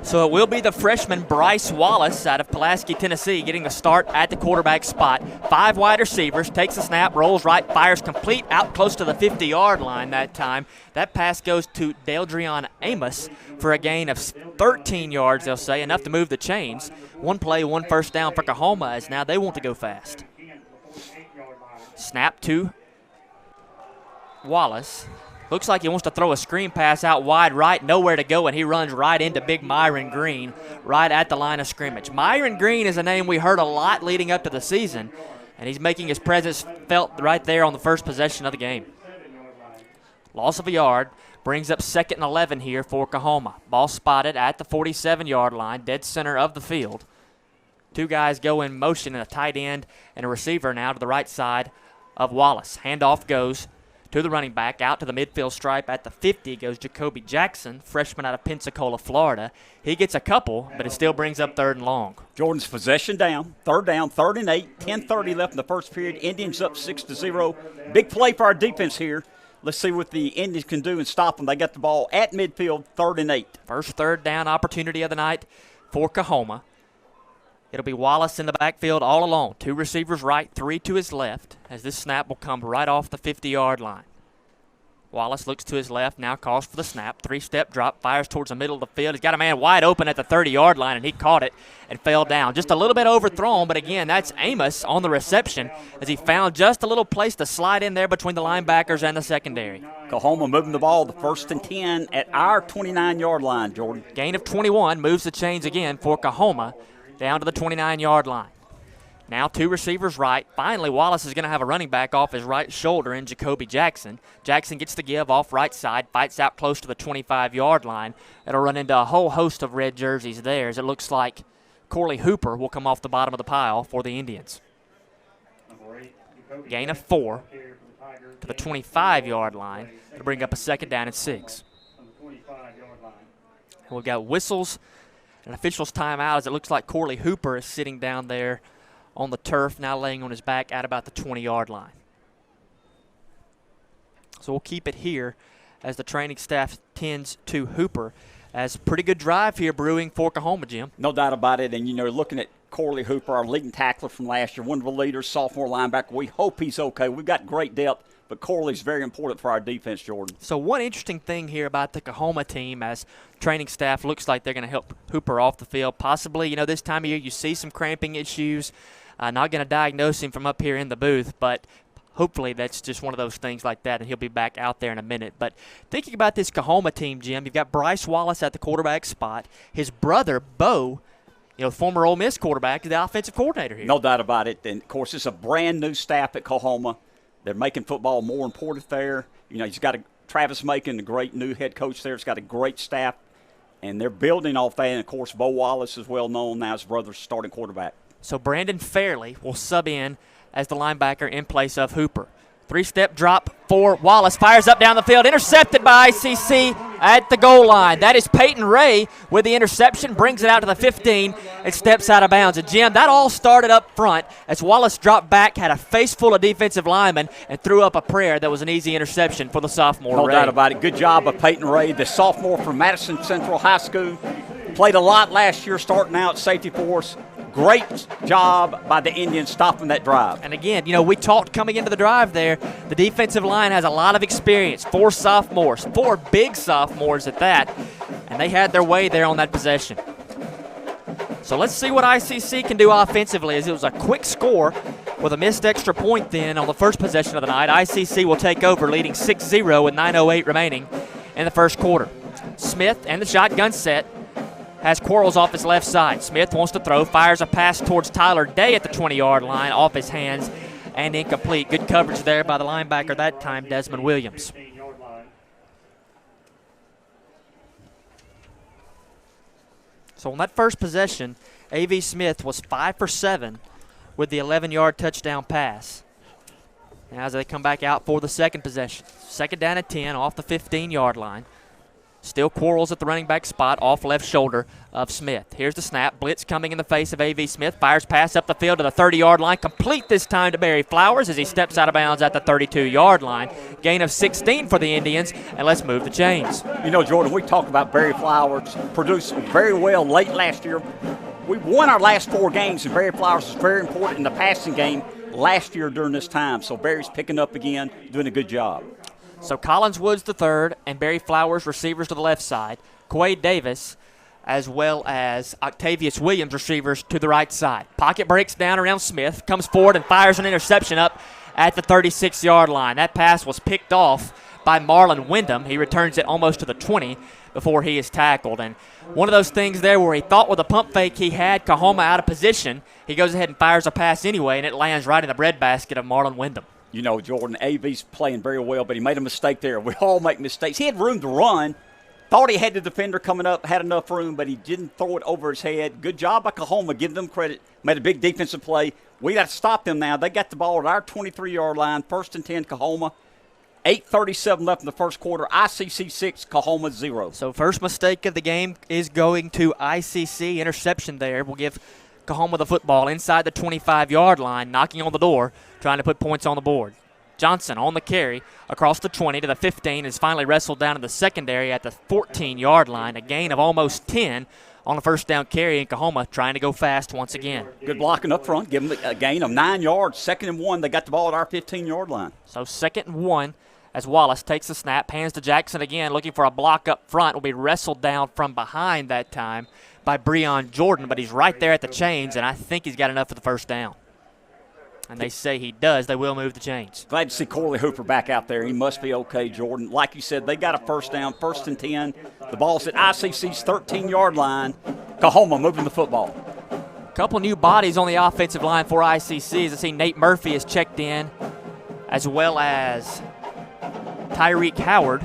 So it will be the freshman Bryce Wallace out of Pulaski, Tennessee, getting the start at the quarterback spot. 5 wide receivers, takes a snap, rolls right, fires complete out close to the 50-yard line that time. That pass goes to Deldrion Amos for a gain of 13 yards, they'll say, enough to move the chains. 1 play, 1 first down for Kahoma, as now they want to go fast. Snap to Wallace. Looks like he wants to throw a screen pass out wide right, nowhere to go, and he runs right into big Myron Green right at the line of scrimmage. Myron Green is a name we heard a lot leading up to the season, and he's making his presence felt right there on the first possession of the game. Loss of a yard brings up 2nd and 11 here for Kahoma. Ball spotted at the 47-yard line, dead center of the field. 2 guys go in motion, and a tight end and a receiver now to the right side of Wallace. Handoff goes to the running back, out to the midfield stripe at the 50 goes Jacoby Jackson, freshman out of Pensacola, Florida. He gets a couple, but it still brings up 3rd and long. Jordan's possession down, 3rd and 8, 10:30 left in the first period. Indians up 6-0. Big play for our defense here. Let's see what the Indians can do and stop them. They got the ball at midfield, 3rd and 8. First 3rd down opportunity of the night for Kahoma. It'll be Wallace in the backfield all alone. 2 receivers right, 3 to his left, as this snap will come right off the 50-yard line. Wallace looks to his left, now calls for the snap. 3-step drop, fires towards the middle of the field. He's got a man wide open at the 30-yard line, and he caught it and fell down. Just a little bit overthrown, but again, that's Amos on the reception as he found just a little place to slide in there between the linebackers and the secondary. Kahoma moving the ball, the 1st and 10 at our 29-yard line, Jordan. Gain of 21, moves the chains again for Kahoma down to the 29-yard line. Now 2 receivers right. Finally, Wallace is going to have a running back off his right shoulder in Jacoby Jackson. Jackson gets the give off right side, fights out close to the 25-yard line. It'll run into a whole host of red jerseys there, as it looks like Corley Hooper will come off the bottom of the pile for the Indians. Gain of 4 to the 25-yard line to bring up a 2nd down and 6. We've got whistles and officials timeout, as it looks like Corley Hooper is sitting down there on the turf, now laying on his back at about the 20-yard line. So we'll keep it here as the training staff tends to Hooper, as a pretty good drive here brewing for Kahoma, Jim. No doubt about it. And, looking at Corley Hooper, our leading tackler from last year, one of the leaders, sophomore linebacker, we hope he's okay. We've got great depth, but Corley's very important for our defense, Jordan. So one interesting thing here about the Kahoma team, as training staff looks like they're going to help Hooper off the field. Possibly, this time of year you see some cramping issues. Not going to diagnose him from up here in the booth, but hopefully that's just one of those things like that, and he'll be back out there in a minute. But thinking about this Kahoma team, Jim, you've got Bryce Wallace at the quarterback spot. His brother, Bo, former Ole Miss quarterback, is the offensive coordinator here. No doubt about it. And, of course, it's a brand-new staff at Coahoma. They're making football more important there. He's got Travis Macon, the great new head coach there. He's got a great staff, and they're building off that. And, of course, Bo Wallace is well known now as his brother's starting quarterback. So Brandon Fairley will sub in as the linebacker in place of Hooper. 3-step drop for Wallace. Fires up down the field. Intercepted by ICC at the goal line. That is Peyton Ray with the interception. Brings it out to the 15 and steps out of bounds. And, Jim, that all started up front as Wallace dropped back, had a face full of defensive linemen, and threw up a prayer that was an easy interception for the sophomore No Ray. doubt about it. Good job of Peyton Ray, the sophomore from Madison Central High School. Played a lot last year, starting out safety for us. Great job by the Indians stopping that drive. And again, we talked coming into the drive there, the defensive line has a lot of experience. 4 sophomores, 4 big sophomores at that, and they had their way there on that possession. So let's see what ICC can do offensively, as it was a quick score with a missed extra point then on the first possession of the night. ICC will take over, leading 6-0 with 9:08 remaining in the first quarter. Smith and the shotgun set has Quarles off his left side. Smith wants to throw, fires a pass towards Tyler Day at the 20-yard line, off his hands and incomplete. Good coverage there by the linebacker that time, Desmond Williams. So on that first possession, A.V. Smith was 5 for 7 with the 11-yard touchdown pass. Now as they come back out for the second possession. Second down and 10 off the 15-yard line. Still Quarles at the running back spot off left shoulder of Smith. Here's the snap. Blitz coming in the face of A.V. Smith. Fires pass up the field to the 30-yard line. Complete this time to Barry Flowers as he steps out of bounds at the 32-yard line. Gain of 16 for the Indians, and let's move the chains. You know, Jordan, we talked about Barry Flowers produced very well late last year. We won our last 4 games, and Barry Flowers was very important in the passing game last year during this time. So Barry's picking up again, doing a good job. So Collins Woods the third and Barry Flowers receivers to the left side. Quade Davis as well as Octavius Williams receivers to the right side. Pocket breaks down around Smith, comes forward and fires an interception up at the 36-yard line. That pass was picked off by Marlon Wyndham. He returns it almost to the 20 before he is tackled. And one of those things there where he thought with a pump fake he had Kahoma out of position, he goes ahead and fires a pass anyway, and it lands right in the breadbasket of Marlon Wyndham. You know, Jordan, A.V.'s playing very well, but he made a mistake there. We all make mistakes. He had room to run. Thought he had the defender coming up, had enough room, but he didn't throw it over his head. Good job by Kahoma. Give them credit. Made a big defensive play. We got to stop them now. They got the ball at our 23-yard line. 1st and 10, Kahoma. 8:37 left in the first quarter. ICC 6, Kahoma 0. So first mistake of the game is going to ICC. Interception there will give Kahoma the football inside the 25-yard line, knocking on the door, trying to put points on the board. Johnson on the carry across the 20 to the 15 is finally wrestled down in the secondary at the 14-yard line. A gain of almost 10 on the first down carry, in Kahoma trying to go fast once again. Good blocking up front. Give them a gain of 9 yards. 2nd and 1. They got the ball at our 15-yard line. So 2nd and 1 as Wallace takes the snap, hands to Jackson again, looking for a block up front. Will be wrestled down from behind that time by Breon Jordan, but he's right there at the chains, and I think he's got enough for the first down. And they say he does. They will move the chains. Glad to see Corley Hooper back out there. He must be okay, Jordan. Like you said, they got a first down, 1st and 10. The ball's at ICC's 13-yard line. Kahoma moving the football. A couple new bodies on the offensive line for ICC. As I see Nate Murphy is checked in, as well as Tyreek Howard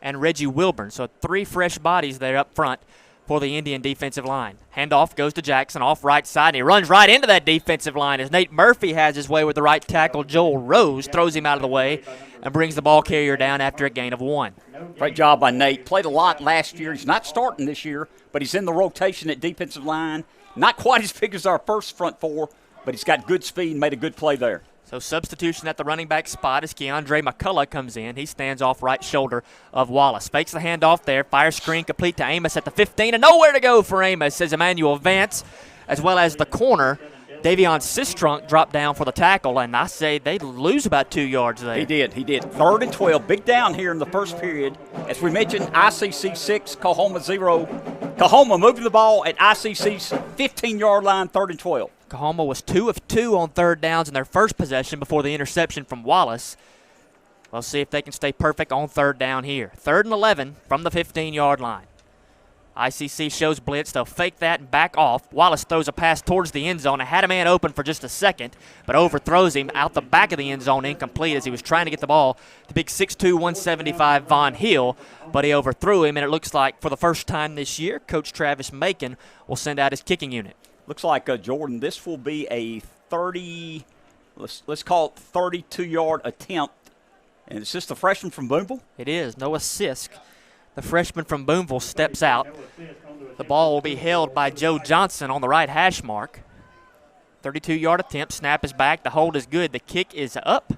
and Reggie Wilburn. So 3 fresh bodies there up front for the Indian defensive line. Handoff goes to Jackson off right side, and he runs right into that defensive line as Nate Murphy has his way with the right tackle. Joel Rose throws him out of the way and brings the ball carrier down after a gain of 1. Great job by Nate. Played a lot last year. He's not starting this year, but he's in the rotation at defensive line. Not quite as big as our first front 4, but he's got good speed and made a good play there. So substitution at the running back spot as Keandre McCullough comes in. He stands off right shoulder of Wallace. Fakes the handoff there. Fire screen complete to Amos at the 15. And nowhere to go for Amos as Emmanuel Vance, as well as the corner, Davion Sistrunk, dropped down for the tackle. And I say they lose about 2 yards there. He did. 3rd and 12. Big down here in the first period. As we mentioned, ICC 6, Kahoma 0. Kahoma moving the ball at ICC's 15-yard line, 3rd and 12. Kahoma was 2 of 2 on 3rd downs in their first possession before the interception from Wallace. We'll see if they can stay perfect on 3rd down here. 3rd and 11 from the 15-yard line. ICC shows blitz. They'll fake that and back off. Wallace throws a pass towards the end zone. I had a man open for just a second, but overthrows him out the back of the end zone, incomplete as he was trying to get the ball. The big 6'2", 175 Von Hill, but he overthrew him, and it looks like for the first time this year, Coach Travis Macon will send out his kicking unit. Looks like, Jordan, this will be a 30, let's call it 32-yard attempt. And it's just a freshman from Boonville? It is. Noah Sisk, the freshman from Boonville, steps out. The ball will be held by Joe Johnson on the right hash mark. 32-yard attempt. Snap is back. The hold is good. The kick is up.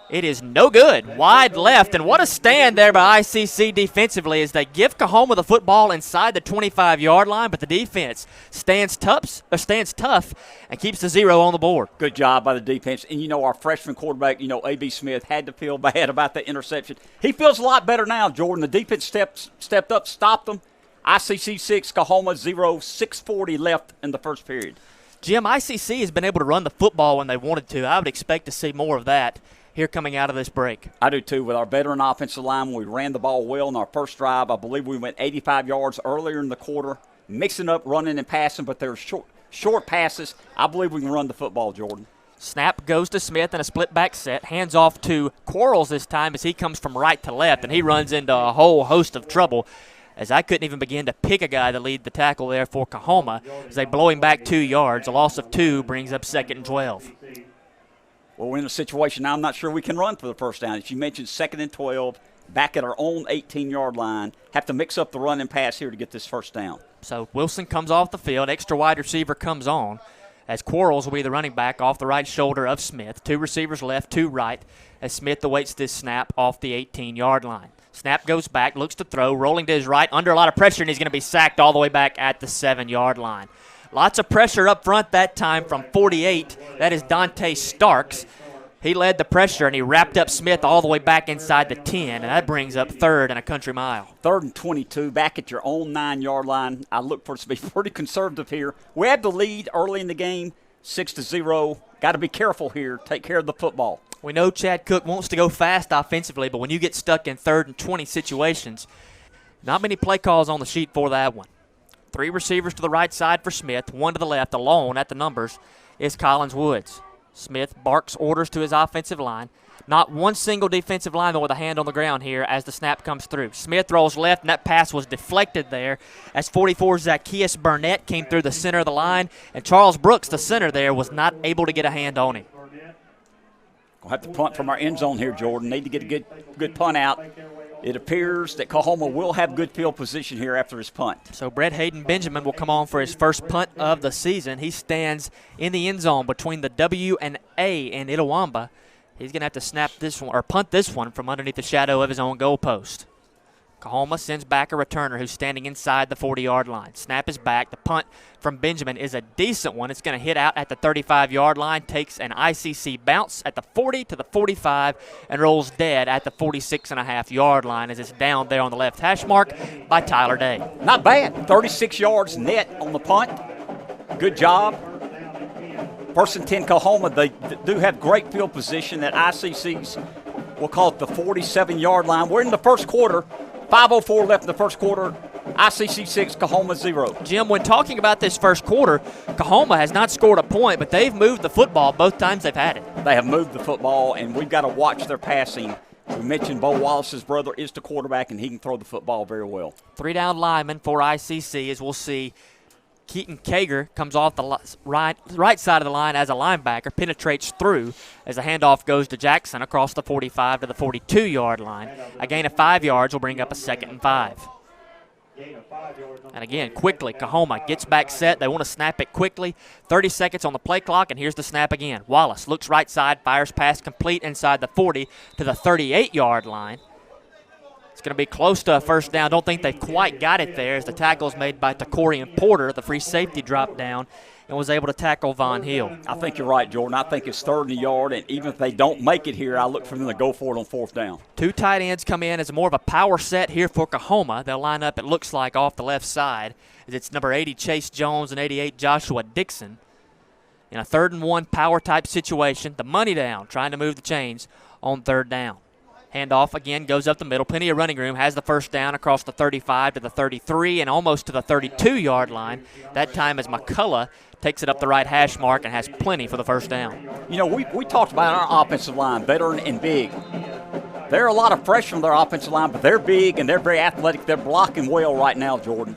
It is no good. Wide left, and what a stand there by ICC defensively as they give Kahoma the football inside the 25-yard line, but the defense stands tough and keeps the 0 on the board. Good job by the defense. And, our freshman quarterback, A.B. Smith, had to feel bad about the interception. He feels a lot better now, Jordan. The defense stepped up, stopped them. ICC 6, Kahoma 0, 6:40 left in the first period. Jim, ICC has been able to run the football when they wanted to. I would expect to see more of that here coming out of this break. I do too. With our veteran offensive line, we ran the ball well in our first drive. I believe we went 85 yards earlier in the quarter, mixing up running and passing, but they're short passes. I believe we can run the football, Jordan. Snap goes to Smith in a split back set. Hands off to Quarles this time as he comes from right to left, and he runs into a whole host of trouble, as I couldn't even begin to pick a guy to lead the tackle there for Kahoma as they blow him back 2 yards. A loss of 2 brings up 2nd and 12. Well, we're in a situation now I'm not sure we can run for the first down. As you mentioned, 2nd and 12, back at our own 18-yard line. Have to mix up the run and pass here to get this first down. So Wilson comes off the field. Extra wide receiver comes on as Quarles will be the running back off the right shoulder of Smith. 2 receivers left, 2 right as Smith awaits this snap off the 18-yard line. Snap goes back, looks to throw, rolling to his right, under a lot of pressure, and he's going to be sacked all the way back at the 7-yard line. Lots of pressure up front that time from 48. That is Dante Starks. He led the pressure, and he wrapped up Smith all the way back inside the 10, and that brings up 3rd and a country mile. 3rd and 22, back at your own 9-yard line. I look for us to be pretty conservative here. We had the lead early in the game, 6-0. Got to be careful here. Take care of the football. We know Chad Cook wants to go fast offensively, but when you get stuck in 3rd and 20 situations, not many play calls on the sheet for that one. 3 receivers to the right side for Smith, 1 to the left. Alone at the numbers is Collins Woods. Smith barks orders to his offensive line. Not one single defensive lineman with a hand on the ground here as the snap comes through. Smith rolls left, and that pass was deflected there as 44 Zacchaeus Burnett came through the center of the line, and Charles Brooks, the center there, was not able to get a hand on him. We'll have to punt from our end zone here, Jordan. Need to get a good punt out. It appears that Coahoma will have good field position here after his punt. So Brett Hayden Benjamin will come on for his first punt of the season. He stands in the end zone between the W and A in Itawamba. He's going to have to snap this one or punt this one from underneath the shadow of his own goalpost. Kahoma sends back a returner who's standing inside the 40-yard line. Snap is back. The punt from Benjamin is a decent one. It's going to hit out at the 35-yard line, takes an ICC bounce at the 40 to the 45, and rolls dead at the 46.5-yard line as it's down there on the left hash mark by Tyler Day. Not bad. 36 yards net on the punt. Good job. 1st and 10 Kahoma. They do have great field position at ICC's, we'll call it the 47-yard line. We're in the first quarter. 5:04 left in the first quarter. ICC 6, Kahoma 0. Jim, when talking about this first quarter, Kahoma has not scored a point, but they've moved the football both times they've had it. They have moved the football, and we've got to watch their passing. We mentioned Bo Wallace's brother is the quarterback, and he can throw the football very well. 3-down lineman for ICC, as we'll see. Keaton Kager comes off the right side of the line as a linebacker, penetrates through as the handoff goes to Jackson across the 45 to the 42-yard line. A gain of 5 yards will bring up a 2nd and 5. And again, quickly, Kahoma gets back set. They want to snap it quickly. 30 seconds on the play clock, and here's the snap again. Wallace looks right side, fires pass complete inside the 40 to the 38-yard line. It's going to be close to a first down. Don't think they've quite got it there as the tackle is made by Takorian Porter. The free safety dropped down and was able to tackle Von Hill. I think you're right, Jordan. I think it's 3rd and a yard, and even if they don't make it here, I look for them to go for it on 4th down. 2 tight ends come in as more of a power set here for Kahoma. They'll line up, it looks like, off the left side as it's number 80 Chase Jones and 88 Joshua Dixon. In a 3rd and 1 power type situation, the money down, trying to move the chains on 3rd down. Handoff again goes up the middle. Plenty of running room. Has the first down across the 35 to the 33 and almost to the 32-yard line. That time as McCullough takes it up the right hash mark and has plenty for the first down. You know, we talked about our offensive line, veteran and big. There are a lot of freshmen on their offensive line, but they're big and they're very athletic. They're blocking well right now, Jordan.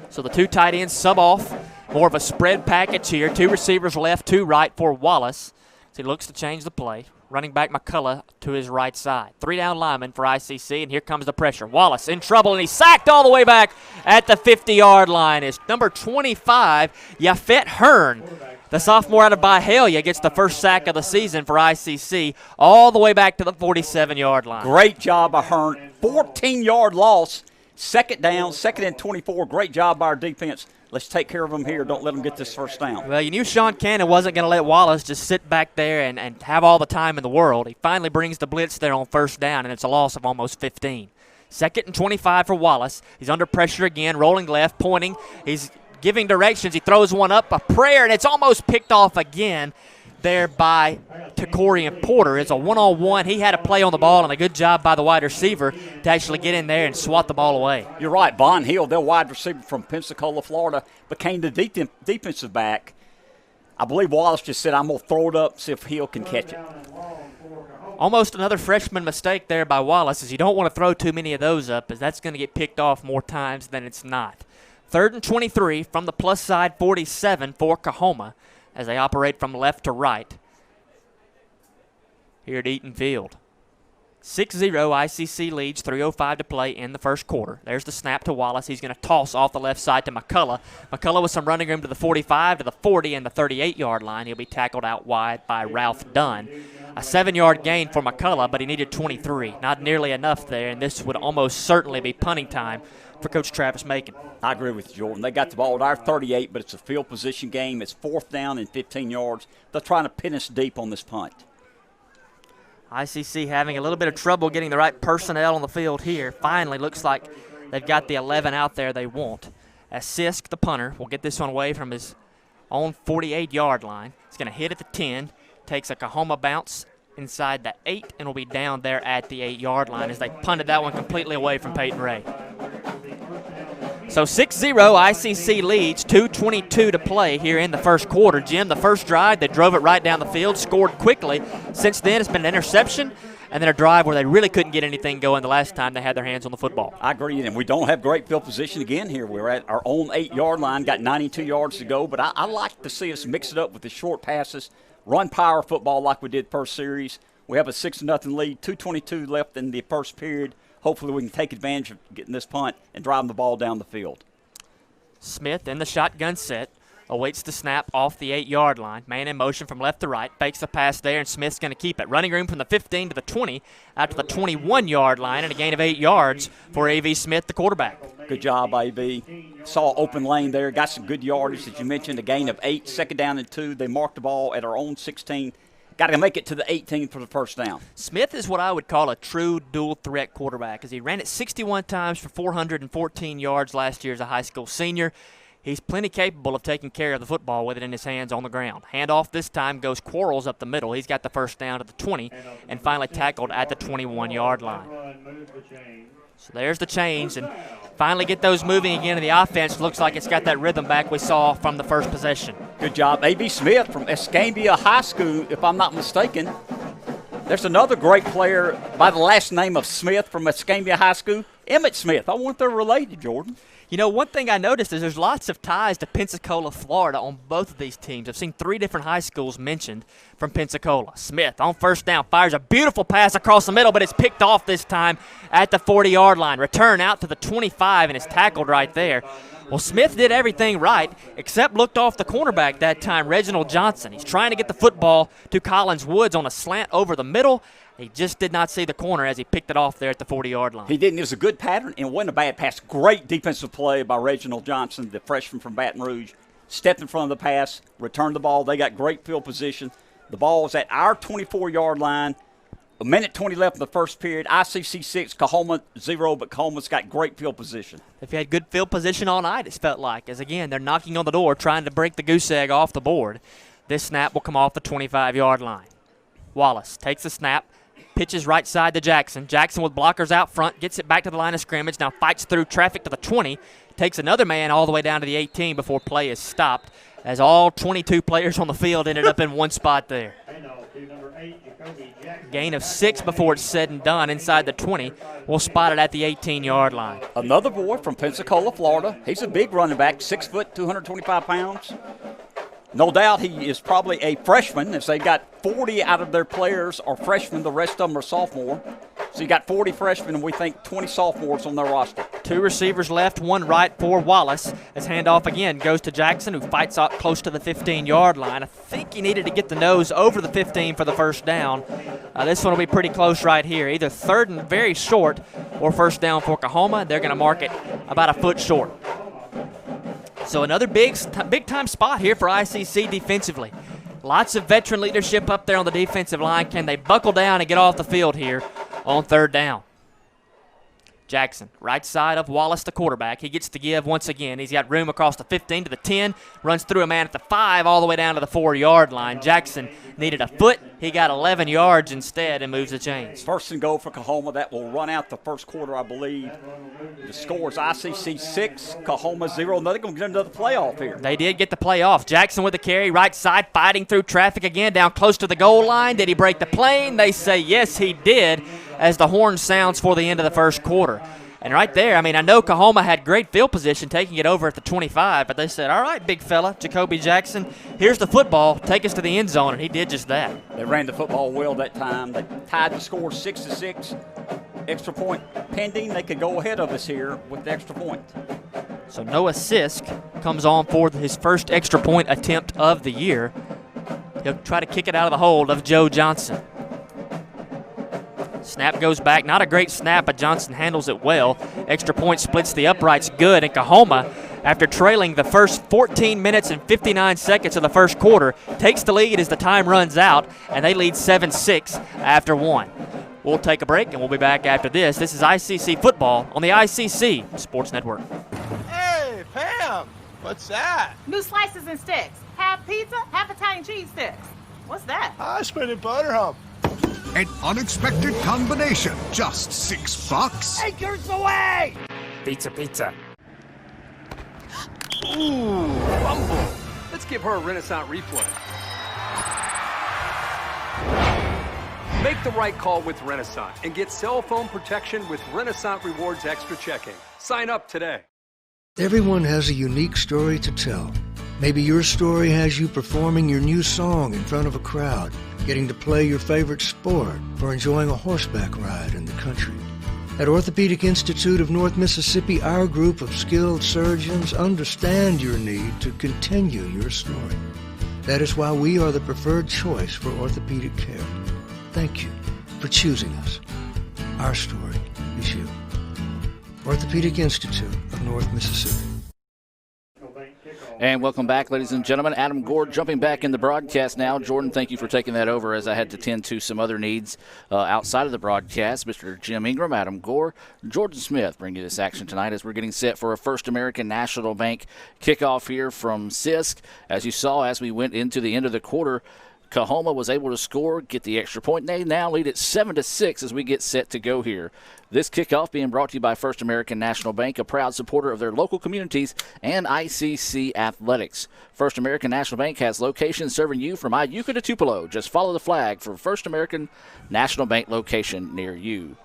So the 2 tight ends sub off. More of a spread package here. 2 receivers left, 2 right for Wallace. So he looks to change the play. Running back McCullough to his right side. 3-down lineman for ICC, and here comes the pressure. Wallace in trouble, and he's sacked all the way back at the 50-yard line. It's number 25, Yafet Hearn. The sophomore out of Byhalia gets the first sack of the season for ICC, all the way back to the 47-yard line. Great job by Hearn. 14-yard loss. 2nd down, 2nd and 24. Great job by our defense. Let's take care of them here. Don't let them get this first down. Well, you knew Sean Cannon wasn't going to let Wallace just sit back there and have all the time in the world. He finally brings the blitz there on 1st down, and it's a loss of almost 15. 2nd and 25 for Wallace. He's under pressure again, rolling left, pointing. He's giving directions. He throws one up, a prayer, and it's almost picked off again. there by Takorian Porter. It's a one-on-one. He had a play on the ball and a good job by the wide receiver to actually get in there and swat the ball away. You're right. Von Hill, their wide receiver from Pensacola, Florida, became the defensive back. I believe Wallace just said, I'm going to throw it up, see if Hill can catch it. Almost another freshman mistake there by Wallace, is you don't want to throw too many of those up, as that's going to get picked off more times than it's not. 3rd and 23 from the plus side 47 for Kahoma as they operate from left to right here at Eaton Field. 6-0 ICC leads, 3:05 to play in the first quarter. There's the snap to Wallace. He's going to toss off the left side to McCullough. McCullough with some running room to the 45, to the 40, and the 38-yard line. He'll be tackled out wide by Ralph Dunn. A 7-yard gain for McCullough, but he needed 23. Not nearly enough there, and this would almost certainly be punting time for Coach Travis Macon. I agree with Jordan. They got the ball at our 38, but it's a field position game. It's 4th down and 15 yards. They're trying to pin us deep on this punt. ICC having a little bit of trouble getting the right personnel on the field here. Finally, looks like they've got the 11 out there they want. As Sisk, the punter, will get this one away from his own 48-yard line. He's going to hit at the 10, takes a Kahoma bounce inside the 8, and will be down there at the 8-yard line as they punted that one completely away from Peyton Ray. So 6-0, ICC leads, 2:22 to play here in the first quarter. Jim, the first drive, they drove it right down the field, scored quickly. Since then, it's been an interception and then a drive where they really couldn't get anything going the last time they had their hands on the football. I agree, and we don't have great field position again here. We're at our own 8-yard line, got 92 yards to go, but I like to see us mix it up with the short passes, run power football like we did first series. We have a 6-0 lead, 2:22 left in the first period. Hopefully we can take advantage of getting this punt and driving the ball down the field. Smith in the shotgun set, awaits the snap off the 8-yard line. Man in motion from left to right, fakes the pass there, and Smith's going to keep it. Running room from the 15 to the 20, out to the 21-yard line, and a gain of 8 yards for A.V. Smith, the quarterback. Good job, A.V. Saw open lane there, got some good yardage, as you mentioned, a gain of 8, 2nd down and 2. They marked the ball at our own 16. Got to make it to the 18 for the first down. Smith is what I would call a true dual-threat quarterback, as he ran it 61 times for 414 yards last year as a high school senior. He's plenty capable of taking care of the football with it in his hands on the ground. Handoff this time goes Quarles up the middle. He's got the first down at the 20 and finally tackled at the 21-yard line. So there's the change, and finally get those moving again, and the offense looks like it's got that rhythm back we saw from the first possession. Good job. A.B. Smith from Escambia High School, if I'm not mistaken. There's another great player by the last name of Smith from Escambia High School, Emmett Smith. I wonder if they're related, Jordan. You know, one thing I noticed is there's lots of ties to Pensacola, Florida on both of these teams. I've seen 3 different high schools mentioned from Pensacola. Smith on first down fires a beautiful pass across the middle, but it's picked off this time at the 40-yard line. Return out to the 25 and is tackled right there. Well, Smith did everything right except looked off the cornerback that time, Reginald Johnson. He's trying to get the football to Collins Woods on a slant over the middle. He just did not see the corner as he picked it off there at the 40-yard line. He didn't. It was a good pattern and wasn't a bad pass. Great defensive play by Reginald Johnson, the freshman from Baton Rouge. Stepped in front of the pass, returned the ball. They got great field position. The ball was at our 24-yard line. 1:20 left in the first period. ICC 6, Coahoma 0, but Coahoma's got great field position. If you had good field position all night, it's felt like, as again, they're knocking on the door, trying to break the goose egg off the board. This snap will come off the 25-yard line. Wallace takes the snap, pitches right side to Jackson. Jackson with blockers out front, gets it back to the line of scrimmage, now fights through traffic to the 20, takes another man all the way down to the 18 before play is stopped, as all 22 players on the field ended up in one spot there. Gain of 6 before it's said and done inside the 20. We'll spot it at the 18-yard line. Another boy from Pensacola, Florida. He's a big running back, 6 foot, 225 pounds. No doubt he is probably a freshman, as they've got 40 out of their players are freshmen. The rest of them are sophomore. So you got 40 freshmen, and we think 20 sophomores on their roster. 2 receivers left, 1 right for Wallace. As handoff again goes to Jackson, who fights out close to the 15-yard line. I think he needed to get the nose over the 15 for the first down. This one will be pretty close right here. Either 3rd and very short or first down for Kahoma. They're going to mark it about a foot short. So another big-time spot here for ICC defensively. Lots of veteran leadership up there on the defensive line. Can they buckle down and get off the field here on 3rd down? Jackson, right side of Wallace, the quarterback. He gets the give once again. He's got room across the 15 to the 10, runs through a man at the 5 all the way down to the 4-yard line. Jackson needed a foot. He got 11 yards instead and moves the chains. First and goal for Kahoma. That will run out the first quarter, I believe. The score is ICC 6, Kahoma 0. They're going to get another playoff here. They did get the playoff. Jackson with the carry, right side, fighting through traffic again, down close to the goal line. Did he break the plane? They say yes, he did, as the horn sounds for the end of the first quarter. And right there, I know Kahoma had great field position taking it over at the 25, but they said, all right, big fella, Jacoby Jackson, here's the football. Take us to the end zone, and he did just that. They ran the football well that time. They tied the score 6-6. Extra point pending. They could go ahead of us here with the extra point. So Noah Sisk comes on for his first extra point attempt of the year. He'll try to kick it out of the hold of Joe Johnson. Snap goes back. Not a great snap, but Johnson handles it well. Extra point splits the uprights good, and Kahoma, after trailing the first 14 minutes and 59 seconds of the first quarter, takes the lead as the time runs out, and they lead 7-6 after 1. We'll take a break, and we'll be back after this. This is ICC football on the ICC Sports Network. Hey, Pam, what's that? New slices and sticks. Half pizza, half Italian cheese sticks. What's that? Spinning butter hump. An unexpected combination, just $6. Acres away! Pizza. Ooh, fumble. Let's give her a Renaissance replay. Make the right call with Renaissance and get cell phone protection with Renaissance Rewards Extra Checking. Sign up today. Everyone has a unique story to tell. Maybe your story has you performing your new song in front of a crowd, getting to play your favorite sport, or enjoying a horseback ride in the country. At Orthopedic Institute of North Mississippi, our group of skilled surgeons understand your need to continue your story. That is why we are the preferred choice for orthopedic care. Thank you for choosing us. Our story is you. Orthopedic Institute of North Mississippi. And welcome back, ladies and gentlemen. Adam Gore jumping back in the broadcast now. Jordan, thank you for taking that over as I had to tend to some other needs outside of the broadcast. Mr. Jim Ingram, Adam Gore, Jordan Smith bring you this action tonight as we're getting set for a First American National Bank kickoff here from Sisk. As you saw, as we went into the end of the quarter, Kahoma was able to score, get the extra point. They now lead it 7-6 as we get set to go here. This kickoff being brought to you by First American National Bank, a proud supporter of their local communities and ICC athletics. First American National Bank has locations serving you from Iuka to Tupelo. Just follow the flag for First American National Bank location near you.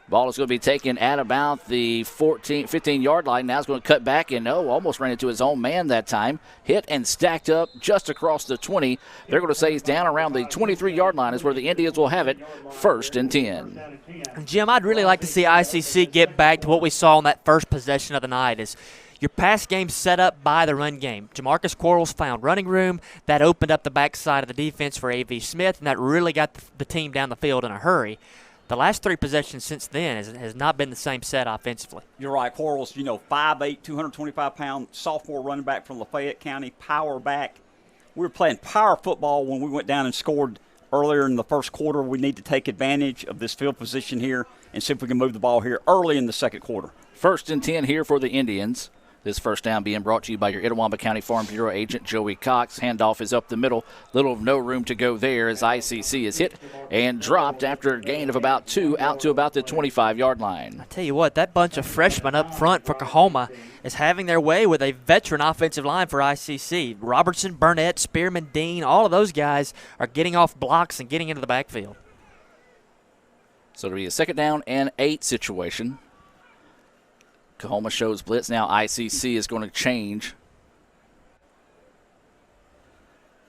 Ball is going to be taken at about the 15-yard line. Now it's going to cut back and almost ran into his own man that time. Hit and stacked up just across the 20. They're going to say he's down around the 23-yard line is where the Indians will have it, 1st and 10. Jim, I'd really like to see ICC get back to what we saw on that first possession of the night is your pass game set up by the run game. Jamarcus Quarles found running room. That opened up the backside of the defense for A.V. Smith, and that really got the team down the field in a hurry. The last 3 possessions since then has not been the same set offensively. You're right. Quarles, 5'8", 225-pound sophomore running back from Lafayette County, power back. We were playing power football when we went down and scored earlier in the first quarter. We need to take advantage of this field position here and see if we can move the ball here early in the second quarter. 1st and 10 here for the Indians. This first down being brought to you by your Itawamba County Farm Bureau agent, Joey Cox. Handoff is up the middle. Little of no room to go there as ICC is hit and dropped after a gain of about 2 out to about the 25-yard line. I tell you what, that bunch of freshmen up front for Kahoma is having their way with a veteran offensive line for ICC. Robertson, Burnett, Spearman, Dean, all of those guys are getting off blocks and getting into the backfield. So it'll be a 2nd down and 8 situation. Kahoma shows blitz. Now ICC is going to change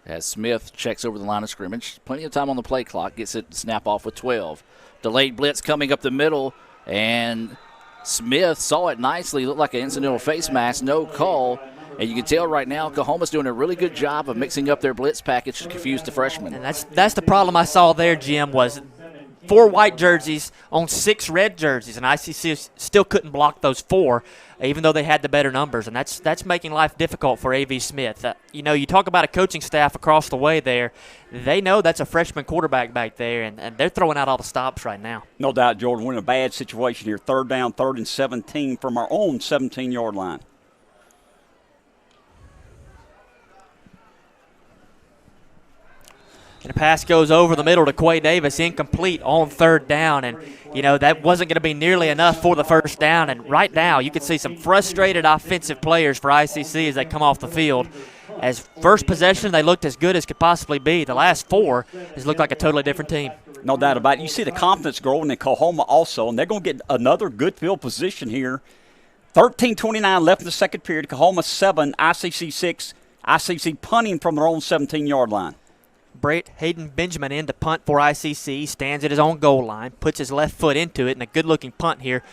as Smith checks over the line of scrimmage. Plenty of time on the play clock. Gets it snap off with 12. Delayed blitz coming up the middle, and Smith saw it nicely. Looked like an incidental face mask. No call. And you can tell right now Kahoma's doing a really good job of mixing up their blitz package to confuse the freshman. And that's the problem I saw there, Jim, was 4 white jerseys on 6 red jerseys, and ICC still couldn't block those 4, even though they had the better numbers, and that's making life difficult for A.V. Smith. You know, you talk about a coaching staff across the way there. They know that's a freshman quarterback back there, and they're throwing out all the stops right now. No doubt, Jordan. We're in a bad situation here. 3rd down, 3rd and 17 from our own 17-yard line. And the pass goes over the middle to Quay Davis, incomplete on 3rd down. And, you know, that wasn't going to be nearly enough for the 1st down. And right now you can see some frustrated offensive players for ICC as they come off the field. As first possession, they looked as good as could possibly be. The last 4 has looked like a totally different team. No doubt about it. You see the confidence growing in Coahoma also, and they're going to get another good field position here. 13:29 left in the second period. Coahoma 7, ICC 6. ICC punting from their own 17-yard line. Brett Hayden Benjamin in to punt for ICC, stands at his own goal line, puts his left foot into it, and a good-looking punt here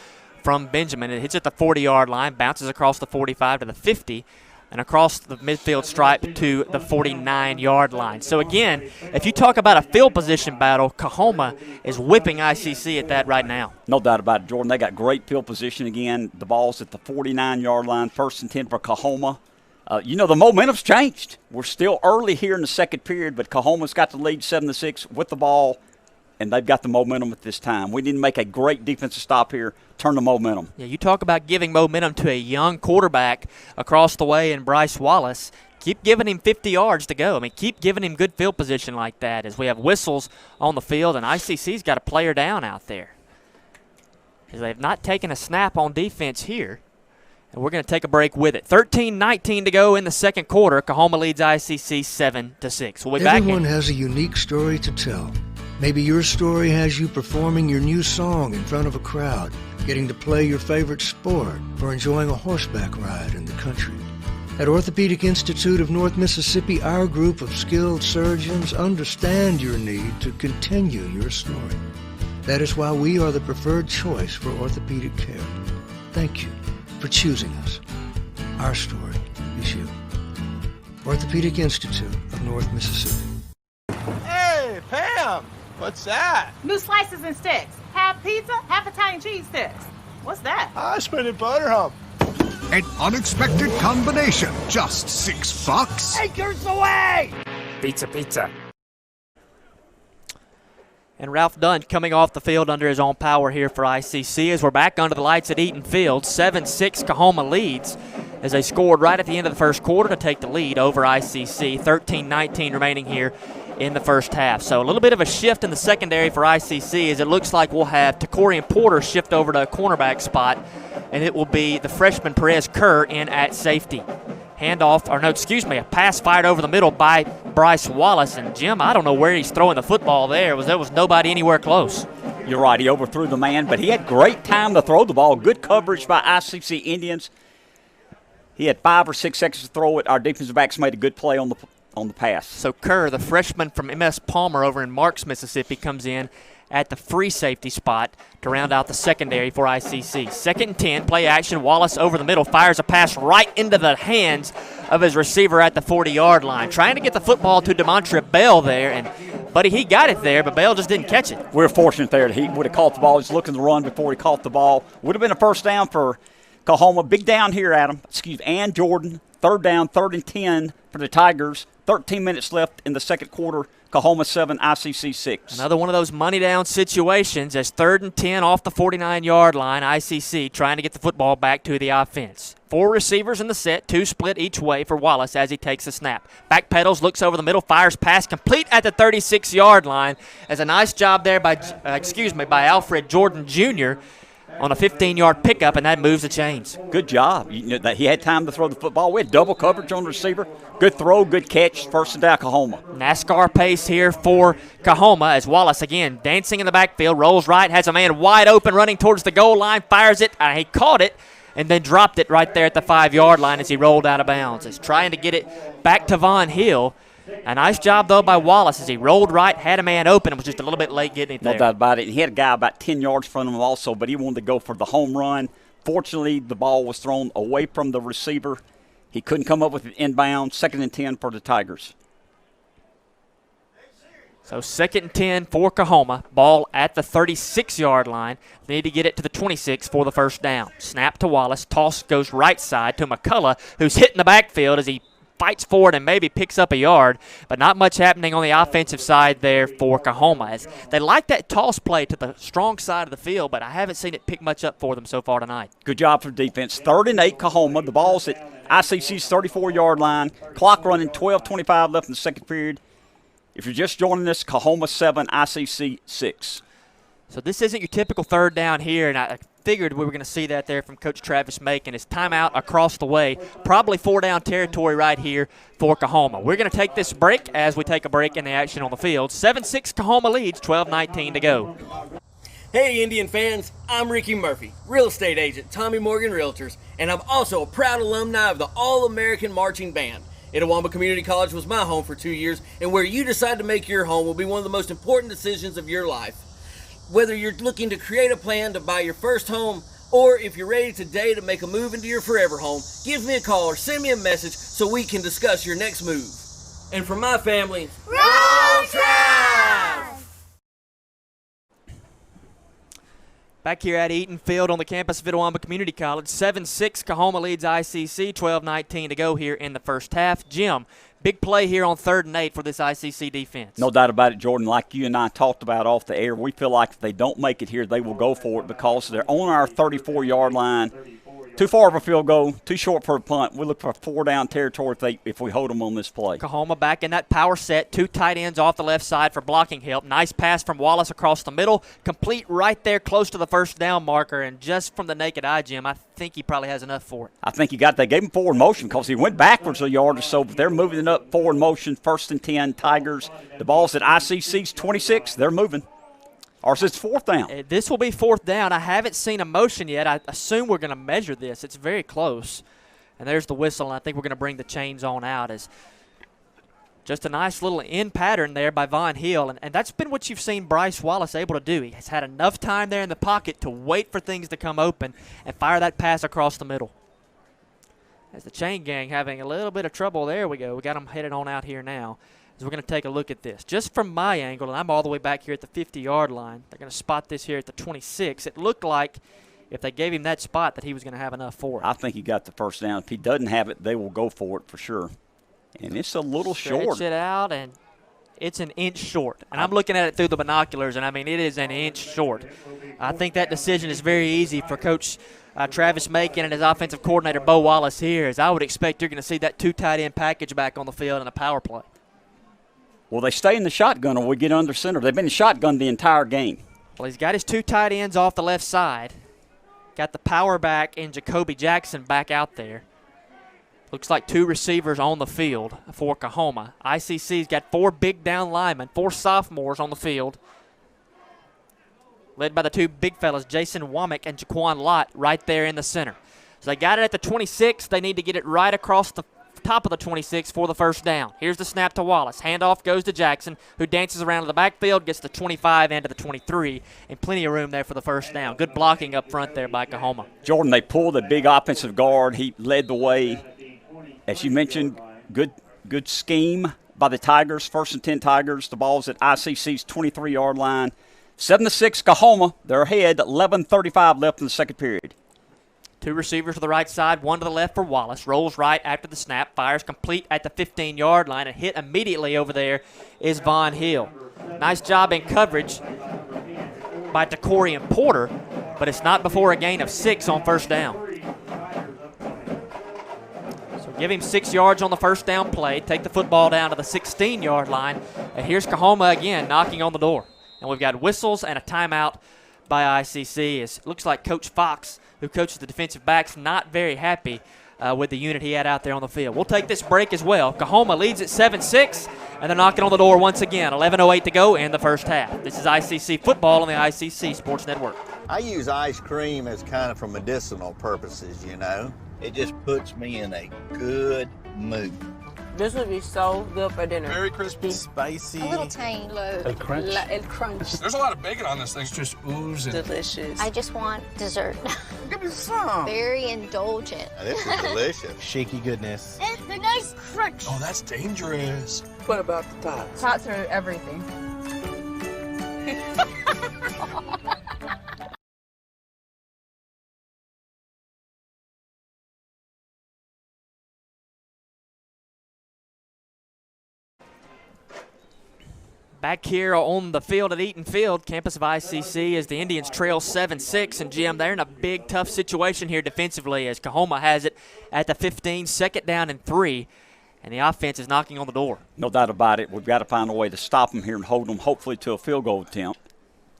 from Benjamin. It hits at the 40-yard line, bounces across the 45 to the 50, and across the midfield stripe to the 49-yard line. So, again, if you talk about a field position battle, Kahoma is whipping ICC at that right now. No doubt about it, Jordan. They got great field position again. The ball's at the 49-yard line, 1st and 10 for Kahoma. You know, the momentum's changed. We're still early here in the second period, but Cohoma's got the lead 7-6 with the ball, and they've got the momentum at this time. We didn't make a great defensive stop here, turn the momentum. Yeah, you talk about giving momentum to a young quarterback across the way in Bryce Wallace. Keep giving him 50 yards to go. I mean, keep giving him good field position like that as we have whistles on the field, and ICC's got a player down out there. As they have not taken a snap on defense here. And we're going to take a break with it. 13:19 to go in the second quarter. Kahoma leads ICC 7-6. We'll be back. Everyone has a unique story to tell. Maybe your story has you performing your new song in front of a crowd, getting to play your favorite sport, or enjoying a horseback ride in the country. At Orthopedic Institute of North Mississippi, our group of skilled surgeons understand your need to continue your story. That is why we are the preferred choice for orthopedic care. Thank you for choosing us. Our story is you. Orthopedic Institute of North Mississippi. Hey, Pam! What's that? New slices and sticks. Half pizza, half Italian cheese sticks. What's that? I spent it butter hump. An unexpected combination. Just $6. Acres away! Pizza, pizza. And Ralph Dunn coming off the field under his own power here for ICC as we're back under the lights at Eaton Field. 7-6 Kahoma leads as they scored right at the end of the first quarter to take the lead over ICC. 13-19 remaining here in the first half. So a little bit of a shift in the secondary for ICC as it looks like we'll have Takorian Porter shift over to a cornerback spot, and it will be the freshman Perez Kerr in at safety. Handoff, or no, excuse me, a pass fired over the middle by Bryce Wallace. And, Jim, I don't know where he's throwing the football there. There was nobody anywhere close. You're right. He overthrew the man, but he had great time to throw the ball. Good coverage by ICC Indians. He had 5 or 6 seconds to throw it. Our defensive backs made a good play on the pass. So Kerr, the freshman from MS Palmer over in Marks, Mississippi, comes in at the free safety spot to round out the secondary for ICC. 2nd and 10, play action. Wallace over the middle, fires a pass right into the hands of his receiver at the 40-yard line. Trying to get the football to DeMontre Bell there, and buddy, he got it there, but Bell just didn't catch it. We're fortunate there that he would have caught the ball. He's looking to run before he caught the ball. Would have been a first down for Kahoma. Big down here, Adam. And Jordan. 3rd down, 3rd and 10 for the Tigers. 13 minutes left in the second quarter. Kahoma 7, ICC 6. Another one of those money down situations as 3rd and 10 off the 49-yard line. ICC trying to get the football back to the offense. 4 receivers in the set, 2 split each way for Wallace as he takes the snap. Backpedals, looks over the middle, fires pass complete at the 36-yard line. As a nice job there by Alfred Jordan Jr. on a 15-yard pickup, and that moves the chains. Good job. You know, that he had time to throw the football. We had double coverage on the receiver. Good throw, good catch. 1st and down, Kahoma. NASCAR pace here for Kahoma as Wallace, again, dancing in the backfield, rolls right, has a man wide open running towards the goal line, fires it. He caught it and then dropped it right there at the 5-yard line as he rolled out of bounds. He's trying to get it back to Von Hill. A nice job, though, by Wallace as he rolled right, had a man open, and was just a little bit late getting it there. No doubt about it. He had a guy about 10 yards from him also, but he wanted to go for the home run. Fortunately, the ball was thrown away from the receiver. He couldn't come up with an inbound. 2nd and 10 for the Tigers. So 2nd and 10 for Kahoma. Ball at the 36-yard line. They need to get it to the 26 for the first down. Snap to Wallace. Toss goes right side to McCullough, who's hitting the backfield as he fights forward and maybe picks up a yard, but not much happening on the offensive side there for Coahoma. As they like that toss play to the strong side of the field, but I haven't seen it pick much up for them so far tonight. Good job for defense. 3rd and 8 Coahoma. The ball's at ICC's 34-yard line. Clock running, 12:25 left in the second period. If you're just joining us, Coahoma 7, ICC 6. So this isn't your typical 3rd down here, and I figured we were going to see that there from Coach Travis Macon. His timeout across the way. Probably 4-down territory right here for Kahoma. We're going to take this break as we take a break in the action on the field. 7-6 Kahoma leads, 12:19 to go. Hey Indian fans, I'm Ricky Murphy, real estate agent, Tommy Morgan Realtors, and I'm also a proud alumni of the All-American Marching Band. Itawamba Community College was my home for 2 years, and where you decide to make your home will be one of the most important decisions of your life. Whether you're looking to create a plan to buy your first home, or if you're ready today to make a move into your forever home, give me a call or send me a message so we can discuss your next move. And for my family, roll Tribe! Back here at Eaton Field on the campus of Itawamba Community College, 7-6 Kahoma leads ICC, 12:19 to go here in the first half. Jim, big play here on 3rd and 8 for this ICC defense. No doubt about it, Jordan. Like you and I talked about off the air, we feel like if they don't make it here, they will go for it because they're on our 34-yard line. Too far of a field goal, too short for a punt. We look for 4-down territory if we hold them on this play. Kahoma back in that power set. 2 tight ends off the left side for blocking help. Nice pass from Wallace across the middle. Complete right there close to the first down marker. And just from the naked eye, Jim, I think he probably has enough for it. I think he got that. Gave him forward motion because he went backwards a yard or so, but they're moving it up forward motion. 1st and 10, Tigers. The ball's at ICC's 26. They're moving. Or is this 4th down? This will be 4th down. I haven't seen a motion yet. I assume we're going to measure this. It's very close. And there's the whistle, and I think we're going to bring the chains on out. As just a nice little in pattern there by Von Hill. And that's been what you've seen Bryce Wallace able to do. He has had enough time there in the pocket to wait for things to come open and fire that pass across the middle. As the chain gang having a little bit of trouble. There we go. We got them headed on out here now. As we're going to take a look at this. Just from my angle, and I'm all the way back here at the 50-yard line, they're going to spot this here at the 26. It looked like if they gave him that spot that he was going to have enough for it. I think he got the first down. If he doesn't have it, they will go for it for sure. And it's a little short. Stretch it out, and it's an inch short. And I'm looking at it through the binoculars, and, I mean, it is an inch short. I think that decision is very easy for Coach Travis Macon and his offensive coordinator, Bo Wallace, here, as I would expect you're going to see that 2 tight end package back on the field in a power play. Will they stay in the shotgun or we get under center? They've been in shotgun the entire game. Well, he's got his 2 tight ends off the left side. Got the power back and Jacoby Jackson back out there. Looks like 2 receivers on the field for Kahoma. ICC's got 4 big down linemen, 4 sophomores on the field. Led by the 2 big fellas, Jason Womack and Jaquan Lott, right there in the center. So they got it at the 26. They need to get it right across the top of the 26 for the first down. Here's the snap to Wallace. Handoff goes to Jackson, who dances around to the backfield, gets the 25 and to the 23, and plenty of room there for the first down. Good blocking up front there by Kahoma. Jordan, they pulled a big offensive guard. He led the way. As you mentioned, good scheme by the Tigers. 1st and 10 Tigers. The ball's at ICC's 23-yard line. 7-6 Kahoma. They're ahead. 11:35 left in the second period. 2 receivers to the right side, 1 to the left for Wallace. Rolls right after the snap, fires complete at the 15-yard line, and hit immediately over there is Von Hill. Nice job in coverage by DeCorian Porter, but it's not before a gain of 6 on first down. So give him 6 yards on the first down play, take the football down to the 16-yard line, and here's Kahoma again knocking on the door. And we've got whistles and a timeout by ICC. It looks like Coach Fox, who coaches the defensive backs, not very happy with the unit he had out there on the field. We'll take this break as well. Kahoma leads at 7-6, and they're knocking on the door once again. 11:08 to go in the first half. This is ICC football on the ICC Sports Network. I use ice cream as kind of for medicinal purposes, you know. It just puts me in a good mood. This would be so good for dinner. Very crispy. Spicy. A little tang. A crunch. El crunch. There's a lot of bacon on this thing. It's just oozing. Delicious. I just want dessert. Give me some. Very indulgent. This is delicious. Shaky goodness. It's a nice crunch. Oh, that's dangerous. What about the tots? Tots are everything. Back here on the field at Eaton Field, campus of ICC, as the Indians trail 7-6. And, Jim, they're in a big, tough situation here defensively as Kahoma has it at the 15, 2nd down and 3, and the offense is knocking on the door. No doubt about it. We've got to find a way to stop them here and hold them, hopefully, to a field goal attempt.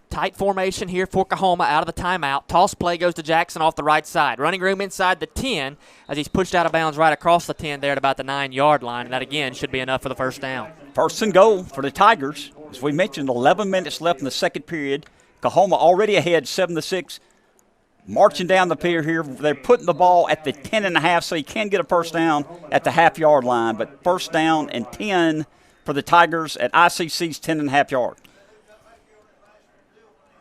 Tight formation here for Kahoma out of the timeout. Toss play goes to Jackson off the right side. Running room inside the 10 as he's pushed out of bounds right across the 10 there at about the 9-yard line. And that, again, should be enough for the first down. First and goal for the Tigers. As we mentioned, 11 minutes left in the second period. Kahoma already ahead 7-6. Marching down the pier here. They're putting the ball at the 10.5, so you can get a first down at the half-yard line. But first down and 10 for the Tigers at ICC's 10.5 yard.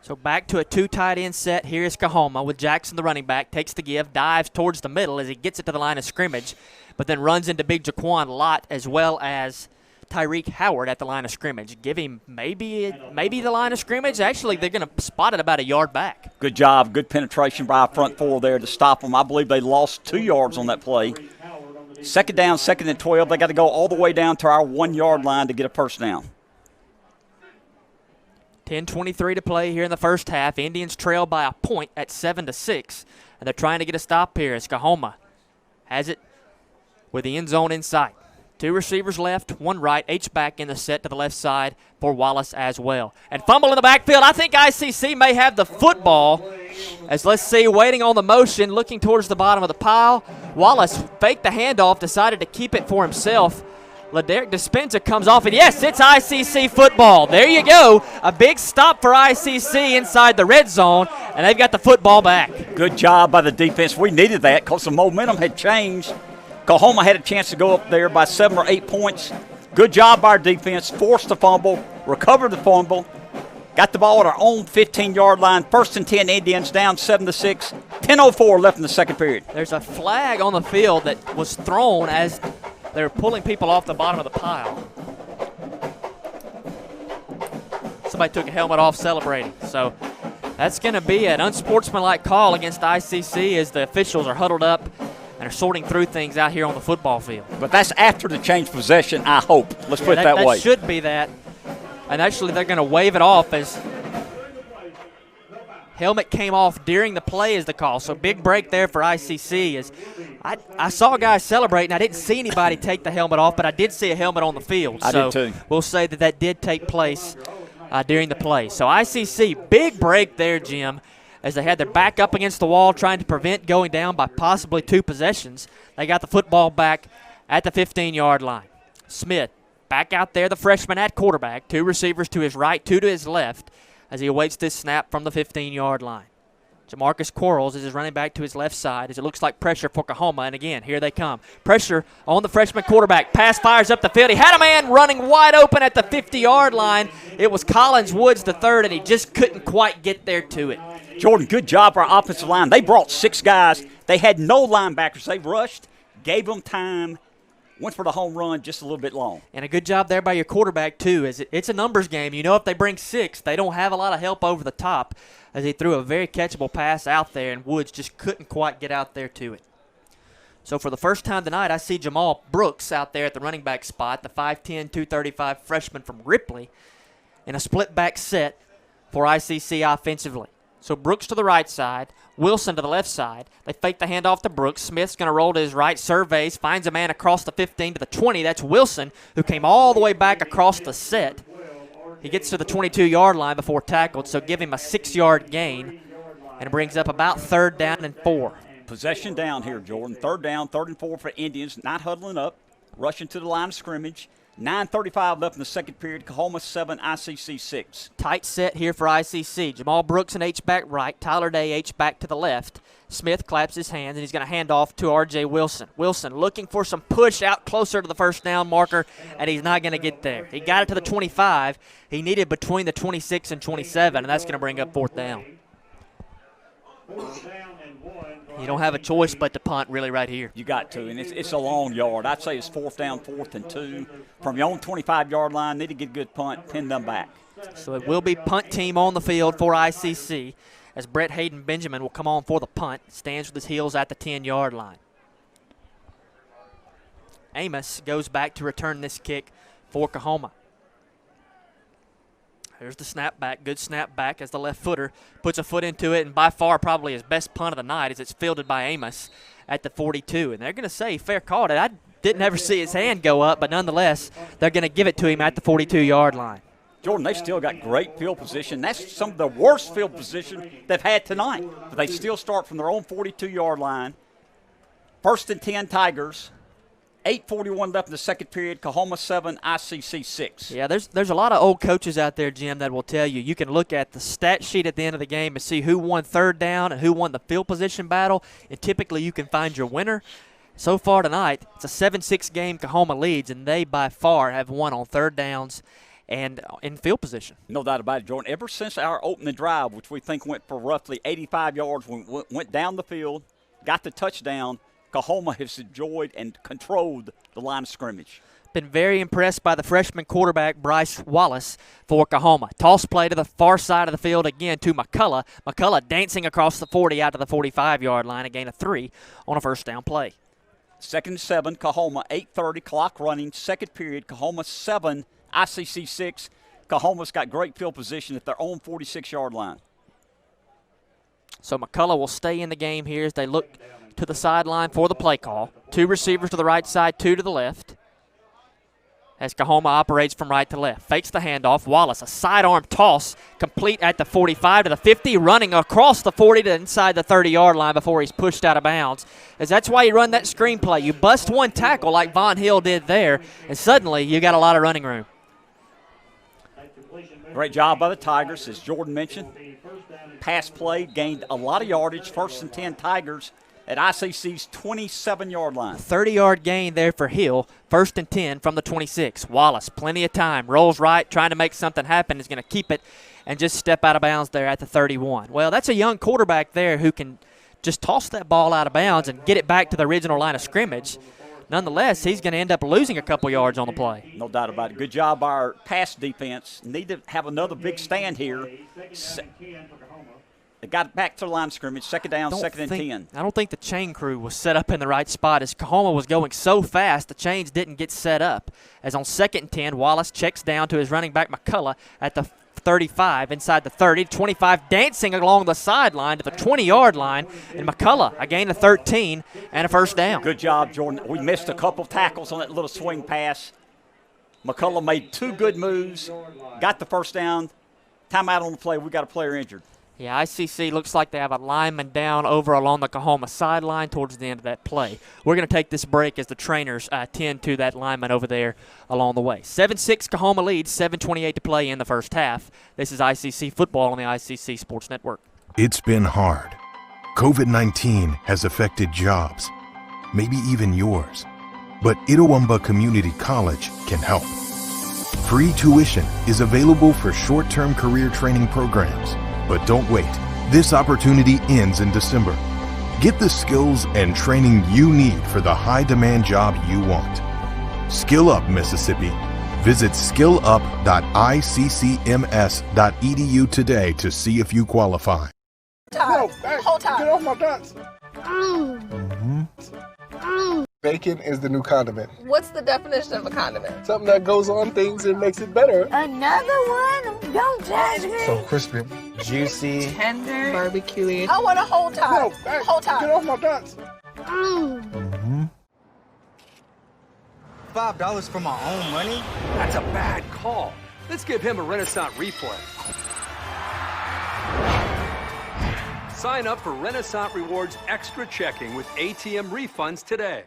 So back to a 2 tight end set. Here is Kahoma with Jackson, the running back, takes the give, dives towards the middle as he gets it to the line of scrimmage, but then runs into big Jaquan Lott as well as Tyreek Howard at the line of scrimmage. Give him maybe the line of scrimmage. Actually, they're going to spot it about a yard back. Good job. Good penetration by front four there to stop them. I believe they lost 2 yards on that play. Second down, 2nd and 12. They got to go all the way down to our 1-yard line to get a first down. 10:23 to play here in the first half. Indians trail by a point at 7-6, and they're trying to get a stop here as Kahoma has it with the end zone in sight. 2 receivers left, 1 right, H-back in the set to the left side for Wallace as well. And fumble in the backfield. I think ICC may have the football as, let's see, waiting on the motion, looking towards the bottom of the pile. Wallace faked the handoff, decided to keep it for himself. LaDerek Dispenza comes off, and yes, it's ICC football. There you go. A big stop for ICC inside the red zone, and they've got the football back. Good job by the defense. We needed that because the momentum had changed. Coahoma had a chance to go up there by 7 or 8 points. Good job by our defense. Forced the fumble, recovered the fumble, got the ball at our own 15-yard line. 1st and 10 Indians down 7-6. 10:04 left in the second period. There's a flag on the field that was thrown as they're pulling people off the bottom of the pile. Somebody took a helmet off celebrating. So that's going to be an unsportsmanlike call against ICC as the officials are huddled up and are sorting through things out here on the football field. But that's after the change possession, I hope. Let's put it that way. That should be that. And actually they're going to wave it off as helmet came off during the play is the call. So big break there for ICC. As I saw guys celebrating. I didn't see anybody take the helmet off, but I did see a helmet on the field. I did too. We'll say that did take place during the play. So ICC, big break there, Jim, as they had their back up against the wall trying to prevent going down by possibly 2 possessions. They got the football back at the 15-yard line. Smith back out there, the freshman at quarterback. 2 receivers to his right, 2 to his left as he awaits this snap from the 15-yard line. Jamarcus Quarles is his running back to his left side as it looks like pressure for Kahoma. And again, here they come. Pressure on the freshman quarterback. Pass fires up the field. He had a man running wide open at the 50-yard line. It was Collins Woods III, and he just couldn't quite get there to it. Jordan, good job for our offensive line. They brought 6 guys. They had no linebackers. They rushed, gave them time, went for the home run just a little bit long. And a good job there by your quarterback, too. As it's a numbers game. You know if they bring 6, they don't have a lot of help over the top, as he threw a very catchable pass out there, and Woods just couldn't quite get out there to it. So for the first time tonight, I see Jamal Brooks out there at the running back spot, the 5'10", 235 freshman from Ripley, in a split back set for ICC offensively. So Brooks to the right side, Wilson to the left side. They fake the handoff to Brooks. Smith's going to roll to his right, surveys, finds a man across the 15 to the 20. That's Wilson, who came all the way back across the set. He gets to the 22-yard line before tackled, so give him a 6-yard gain, and it brings up about 3rd down and 4. Possession down here, Jordan. 3rd down, 3rd and 4 for Indians, not huddling up, rushing to the line of scrimmage. 9:35 left in the second period. Kahoma 7, ICC 6. Tight set here for ICC. Jamal Brooks and H-back right. Tyler Day H-back to the left. Smith claps his hands, and he's going to hand off to R.J. Wilson. Wilson looking for some push out closer to the first down marker, and he's not going to get there. He got it to the 25. He needed between the 26 and 27, and that's going to bring up 4th down. You don't have a choice but to punt really right here. You got to, and it's a long yard. I'd say it's 4th down, 4th and 2. From your own 25-yard line, need to get a good punt, pin them back. So it will be punt team on the field for ICC as Brett Hayden Benjamin will come on for the punt. Stands with his heels at the 10-yard line. Amos goes back to return this kick for Kahoma. Here's the snap back. Good snap back as the left footer puts a foot into it, and by far probably his best punt of the night as it's fielded by Amos at the 42. And they're going to say fair call. I didn't ever see his hand go up, but nonetheless, they're going to give it to him at the 42-yard line. Jordan, they've still got great field position. That's some of the worst field position they've had tonight. But they still start from their own 42-yard line. 1st and 10 Tigers. 8:41 left in the second period. Kahoma 7, ICC 6. Yeah, there's a lot of old coaches out there, Jim, that will tell you. You can look at the stat sheet at the end of the game and see who won third down and who won the field position battle, and typically you can find your winner. So far tonight, it's a 7-6 game Kahoma leads, and they by far have won on third downs and in field position. No doubt about it, Jordan. Ever since our opening drive, which we think went for roughly 85 yards, we went down the field, got the touchdown, Kahoma has enjoyed and controlled the line of scrimmage. Been very impressed by the freshman quarterback Bryce Wallace for Kahoma. Toss play to the far side of the field again to McCullough. McCullough dancing across the 40 out to the 45-yard line, a gain of 3 on a first down play. 2nd and 7, Kahoma, 8:30, clock running, second period, Kahoma 7, ICC 6. Kahoma's got great field position at their own 46-yard line. So McCullough will stay in the game here as they look to the sideline for the play call. 2 receivers to the right side, 2 to the left. As Kahoma operates from right to left. Fakes the handoff. Wallace, a sidearm toss, complete at the 45 to the 50, running across the 40 to inside the 30-yard line before he's pushed out of bounds. As that's why you run that screen play. You bust one tackle like Von Hill did there, and suddenly you got a lot of running room. Great job by the Tigers, as Jordan mentioned. Pass play, gained a lot of yardage. 1st and 10 Tigers at ICC's 27-yard line. 30-yard gain there for Hill. 1st and 10 from the 26. Wallace, plenty of time. Rolls right, trying to make something happen. Is going to keep it and just step out of bounds there at the 31. Well, that's a young quarterback there who can just toss that ball out of bounds and get it back to the original line of scrimmage. Nonetheless, he's going to end up losing a couple yards on the play. No doubt about it. Good job by our pass defense. Need to have another big stand here. They got back to the line of scrimmage, 2nd down, 2nd and 10. I don't think the chain crew was set up in the right spot as Kahoma was going so fast, the chains didn't get set up. As on 2nd and 10, Wallace checks down to his running back McCullough at the 35, inside the 30, 25, dancing along the sideline to the 20-yard line, and McCullough, a gain of 13 and a first down. Good job, Jordan. We missed a couple tackles on that little swing pass. McCullough made 2 good moves, got the first down. Timeout on the play. We got a player injured. Yeah, ICC looks like they have a lineman down over along the Kahoma sideline towards the end of that play. We're going to take this break as the trainers tend to that lineman over there along the way. 7-6 Kahoma leads, 7:28 to play in the first half. This is ICC football on the ICC Sports Network. It's been hard. COVID-19 has affected jobs, maybe even yours. But Itawamba Community College can help. Free tuition is available for short-term career training programs. But don't wait. This opportunity ends in December. Get the skills and training you need for the high-demand job you want. Skill Up Mississippi. Visit skillup.iccms.edu today to see if you qualify. No, hold time. Get off my nuts. Bacon is the new condiment. What's the definition of a condiment? Something that goes on things and makes it better. Another one? Don't judge me. So crispy, juicy, Tender, barbecue. I want a whole time. No, whole time. Get off my nuts. $5 for my own money? That's a bad call. Let's give him a Renaissance replay. Sign up for Renaissance Rewards Extra Checking with ATM refunds today.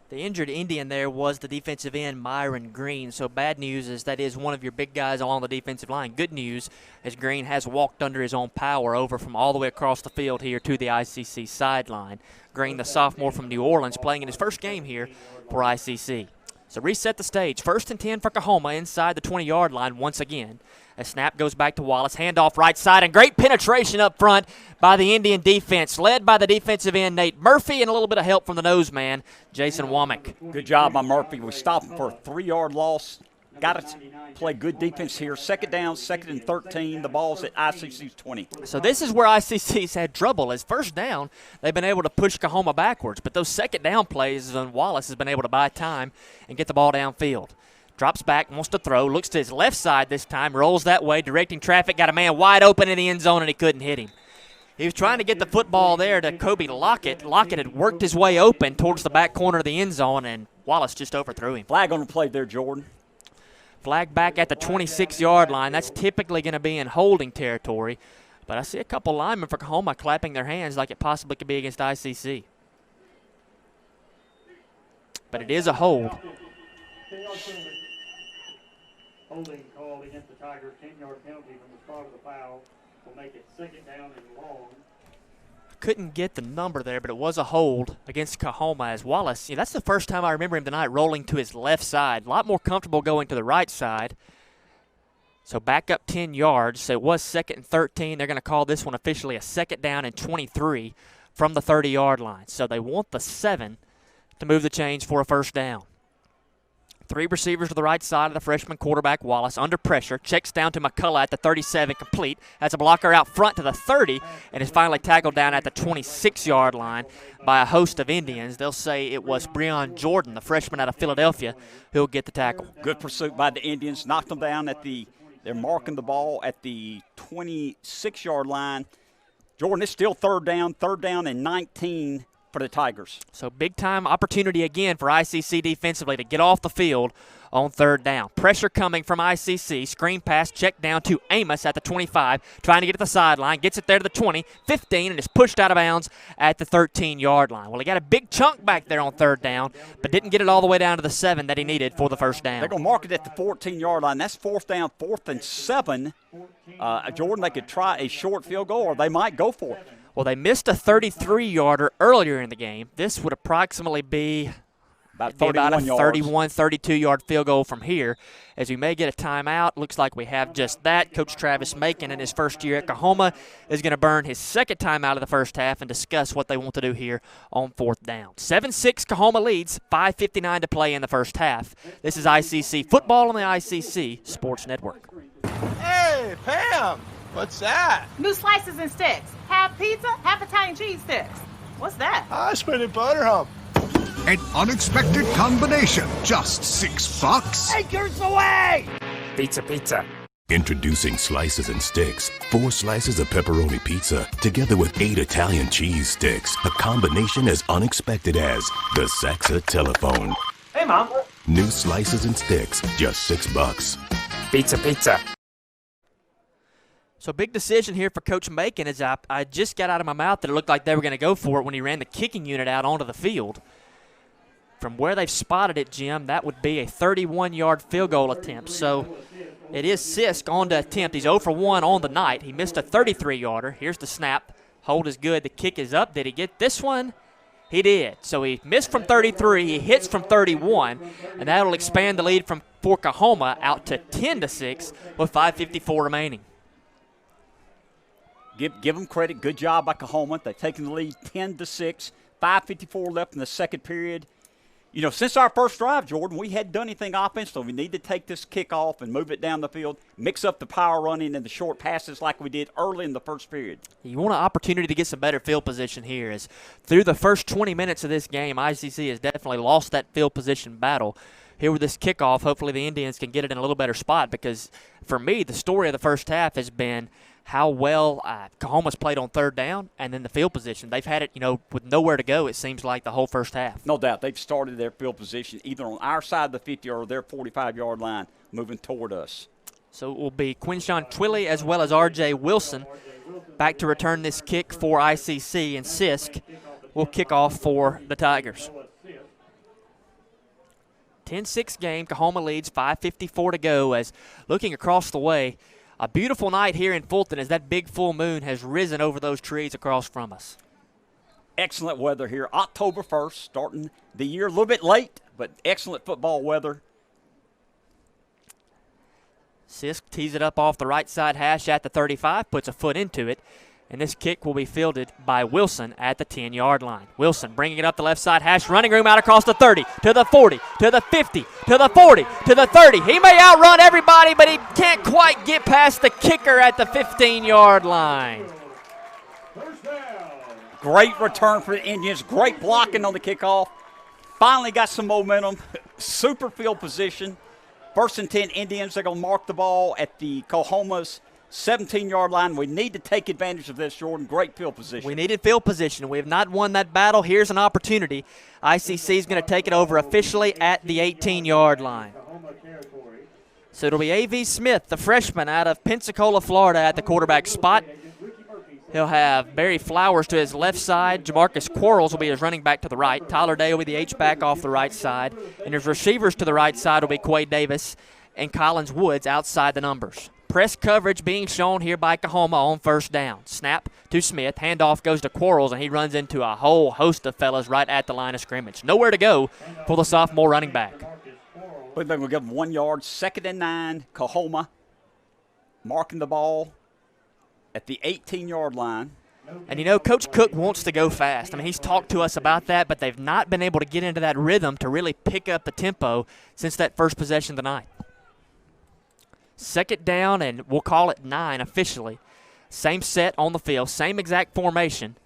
The injured Indian there was the defensive end, Myron Green. So bad news is that is one of your big guys along the defensive line. Good news is Green has walked under his own power over from all the way across the field here to the ICC sideline. Green, the sophomore from New Orleans, playing in his first game here for ICC. So reset the stage. 1st and 10 for Kahoma inside the 20-yard line once again. A snap goes back to Wallace. Handoff right side, and great penetration up front by the Indian defense, led by the defensive end, Nate Murphy, and a little bit of help from the nose man, Jason Womack. Good job by Murphy. We stopped him for a 3-yard loss. Got to play good defense here. 2nd down, 2nd and 13. The ball's at ICC's 20. So this is where ICC's had trouble. As 1st down, they've been able to push Kahoma backwards. But those 2nd down plays, and Wallace has been able to buy time and get the ball downfield. Drops back, wants to throw, looks to his left side this time, rolls that way, directing traffic, got a man wide open in the end zone, and he couldn't hit him. He was trying to get the football there to Kobe Lockett. Lockett had worked his way open towards the back corner of the end zone, and Wallace just overthrew him. Flag on the play there, Jordan. Flag back at the 26-yard line. That's typically going to be in holding territory. But I see a couple linemen for Kahoma clapping their hands like it possibly could be against ICC. But it is a hold. Holding called against the Tigers, 10-yard penalty from the start of the foul will make it 2nd down and long. Couldn't get the number there, but it was a hold against Kahoma as Wallace. That's the first time I remember him tonight rolling to his left side. A lot more comfortable going to the right side. So back up 10 yards. So it was 2nd and 13. They're going to call this one officially a 2nd down and 23 from the 30-yard line. So they want the 7 to move the chains for a 1st down. 3 receivers to the right side of the freshman quarterback, Wallace, under pressure. Checks down to McCullough at the 37, complete. Has a blocker out front to the 30, and is finally tackled down at the 26-yard line by a host of Indians. They'll say it was Breon Jordan, the freshman out of Philadelphia, who'll get the tackle. Good pursuit by the Indians. Knocked them down at they're marking the ball at the 26-yard line. Jordan, it's still 3rd down and 19 for the Tigers. So big-time opportunity again for ICC defensively to get off the field on 3rd down. Pressure coming from ICC. Screen pass, check down to Amos at the 25, trying to get to the sideline. Gets it there to the 20, 15, and is pushed out of bounds at the 13-yard line. Well, he got a big chunk back there on 3rd down, but didn't get it all the way down to the 7 that he needed for the 1st down. They're going to mark it at the 14-yard line. That's 4th down, 4th and 7. Jordan, they could try a short field goal, or they might go for it. Well, they missed a 33-yarder earlier in the game. This would approximately be about a 31, 32-yard field goal from here, as we may get a timeout. Looks like we have just that. Coach Travis Macon, in his first year at Kahoma, is going to burn his 2nd timeout of the 1st half and discuss what they want to do here on 4th down. 7-6, Kahoma leads, 5:59 to play in the 1st half. This is ICC football on the ICC Sports Network. Hey, Pam! What's that? New slices and sticks. Half pizza, half Italian cheese sticks. What's that? I spent a butter hump. An unexpected combination. Just $6. Acres away! Pizza, pizza. Introducing Slices and Sticks. 4 slices of pepperoni pizza together with 8 Italian cheese sticks. A combination as unexpected as the Saxa telephone. Hey, Mom. New Slices and Sticks, just $6. Pizza, pizza. So big decision here for Coach Macon, as I just got out of my mouth that it looked like they were going to go for it when he ran the kicking unit out onto the field. From where they've spotted it, Jim, that would be a 31-yard field goal attempt. So it is Sisk on to attempt. He's 0 for 1 on the night. He missed a 33-yarder. Here's the snap. Hold is good. The kick is up. Did he get this one? He did. So he missed from 33. He hits from 31, and that will expand the lead for Kahoma out to 10-6 with 5:54 remaining. Give them credit. Good job by Kahoma. They've taken the lead 10-6. 5:54 left in the 2nd period. You know, since our first drive, Jordan, we hadn't done anything offensively. We need to take this kickoff and move it down the field, mix up the power running and the short passes like we did early in the 1st period. You want an opportunity to get some better field position here. As through the first 20 minutes of this game, ICC has definitely lost that field position battle. Here with this kickoff, hopefully the Indians can get it in a little better spot, because for me, the story of the 1st half has been how well Kahoma's played on 3rd down, and then the field position. They've had it, with nowhere to go, it seems like, the whole 1st half. No doubt. They've started their field position either on our side of the 50 or their 45-yard line moving toward us. So it will be Quinshawn Twilley as well as R.J. Wilson back to return this kick for ICC, and Sisk will kick off for the Tigers. 10-6 game. Kahoma leads, 5:54 to go, as looking across the way, a beautiful night here in Fulton as that big full moon has risen over those trees across from us. excellent weather here. October 1st, starting the year a little bit late, but excellent football weather. Sisk tees it up off the right side hash at the 35, puts a foot into it, and this kick will be fielded by Wilson at the 10-yard line. Wilson bringing it up the left side hash, running room out across the 30, to the 40, to the 50, to the 40, to the 30. He may outrun everybody, but he can't quite get past the kicker at the 15-yard line. Great return for the Indians. Great blocking on the kickoff. Finally got some momentum. Super field position. 1st and 10 Indians. They're going to mark the ball at the Coahoma's 17-yard line. We need to take advantage of this, Jordan. Great field position. We needed field position. We have not won that battle. Here's an opportunity. ICC is going to take it over officially at the 18-yard line. So it'll be A.V. Smith, the freshman out of Pensacola, Florida, at the quarterback spot. He'll have Barry Flowers to his left side. Jamarcus Quarles will be his running back to the right. Tyler Day will be the H-back off the right side. And his receivers to the right side will be Quay Davis and Collins Woods outside the numbers. Press coverage being shown here by Kahoma on 1st down. Snap to Smith. Handoff goes to Quarles, and he runs into a whole host of fellas right at the line of scrimmage. Nowhere to go for the sophomore running back. We're going to give him 1 yard. 2nd and 9. Kahoma marking the ball at the 18-yard line. And, you know, Coach Cook wants to go fast. I mean, he's talked to us about that, but they've not been able to get into that rhythm to really pick up the tempo since that first possession tonight. 2nd down, and we'll call it 9 officially. Same set on the field, same exact formation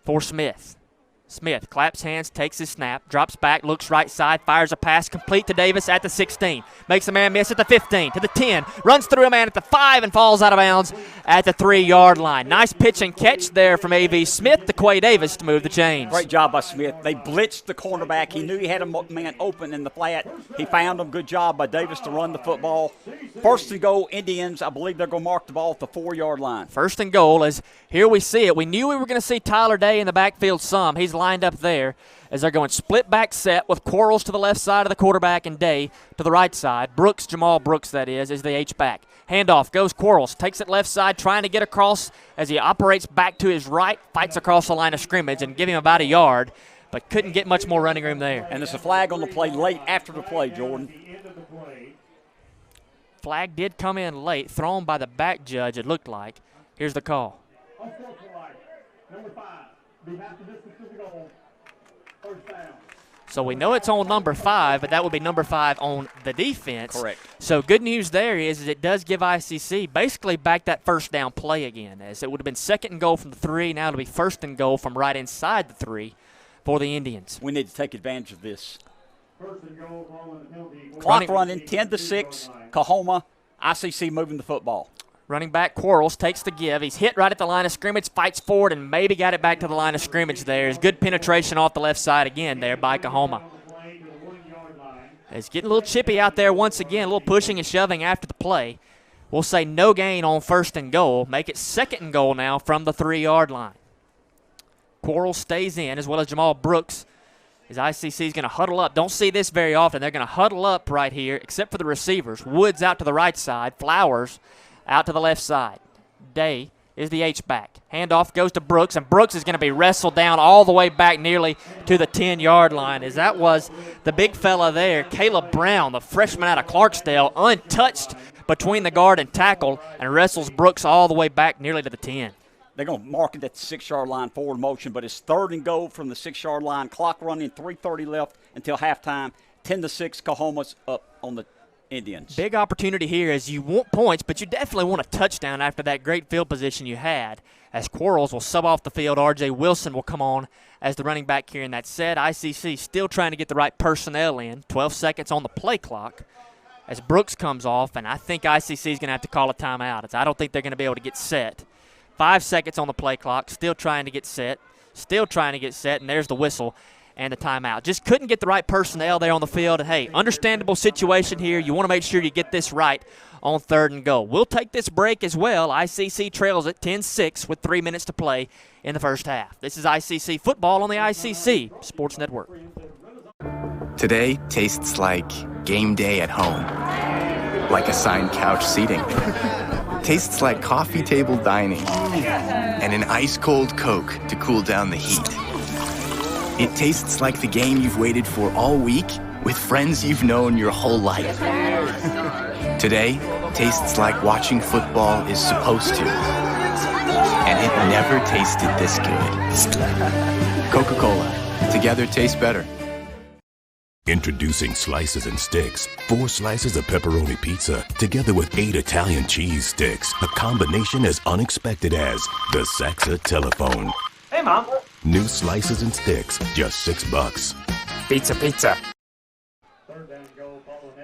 for Smith. Smith claps hands, takes his snap, drops back, looks right side, fires a pass complete to Davis at the 16. Makes a man miss at the 15, to the 10, runs through a man at the 5 and falls out of bounds at the 3-yard line. Nice pitch and catch there from A.V. Smith to Quay Davis to move the chains. Great job by Smith. They blitzed the cornerback. He knew he had a man open in the flat. He found him. Good job by Davis to run the football. 1st and goal, Indians. I believe they're going to mark the ball at the 4-yard line. 1st and goal, as here we see it. We knew we were going to see Tyler Day in the backfield some. He's lined up there as they're going split back set with Quarles to the left side of the quarterback and Day to the right side. Brooks, Jamal Brooks that is the H-back. Handoff goes Quarles, takes it left side, trying to get across as he operates back to his right, fights across the line of scrimmage and give him about a yard, but couldn't get much more running room there. And there's a flag on the play late after the play, Jordan. Flag did come in late, thrown by the back judge, it looked like. Here's the call. Number 5, be half the distance to the goal. 1st down. So we know it's on number 5, but that would be number 5 on the defense. Correct. So good news there is it does give ICC basically back that 1st down play again, as it would have been 2nd and goal from the 3. Now it'll be 1st and goal from right inside the 3 for the Indians. We need to take advantage of this. 1st and goal, ball in the penalty. Clock running, 10-6. Kahoma, ICC moving the football. Running back Quarles takes the give. He's hit right at the line of scrimmage, fights forward, and maybe got it back to the line of scrimmage there. It's good penetration off the left side again there by Kahoma. It's getting a little chippy out there once again, a little pushing and shoving after the play. We'll say no gain on 1st and goal. Make it 2nd and goal now from the 3-yard line. Quarles stays in, as well as Jamal Brooks, as ICC is going to huddle up. Don't see this very often. They're going to huddle up right here, except for the receivers. Woods out to the right side. Flowers out to the left side. Day is the H-back. Handoff goes to Brooks, and Brooks is going to be wrestled down all the way back nearly to the 10-yard line, as that was the big fella there, Caleb Brown, the freshman out of Clarksdale, untouched between the guard and tackle, and wrestles Brooks all the way back nearly to the 10. They're going to mark it at the 6-yard line forward motion, but it's 3rd and goal from the 6-yard line. Clock running, 3:30 left until halftime. 10-6, Coahoma's up on the Indians. Big opportunity here as you want points, but you definitely want a touchdown after that great field position you had. As Quarles will sub off the field, R.J. Wilson will come on as the running back here in that set. ICC still trying to get the right personnel in. 12 seconds on the play clock as Brooks comes off, and I think ICC is going to have to call a timeout. I don't think they're going to be able to get set. 5 seconds on the play clock, still trying to get set, and there's the whistle and the timeout. Just couldn't get the right personnel there on the field. And, hey, understandable situation here. You want to make sure you get this right on 3rd and goal. We'll take this break as well. ICC trails at 10-6 with 3 minutes to play in the first half. This is ICC football on the ICC Sports Network. Today tastes like game day at home, like assigned couch seating. Tastes like coffee table dining and an ice-cold Coke to cool down the heat. It tastes like the game you've waited for all week with friends you've known your whole life. Today tastes like watching football is supposed to. And it never tasted this good. Coca-Cola. Together tastes better. Introducing Slices and Sticks. 4 slices of pepperoni pizza together with 8 Italian cheese sticks. A combination as unexpected as the Saxa telephone. Hey, Mom. New Slices and Sticks, just $6. Pizza, pizza.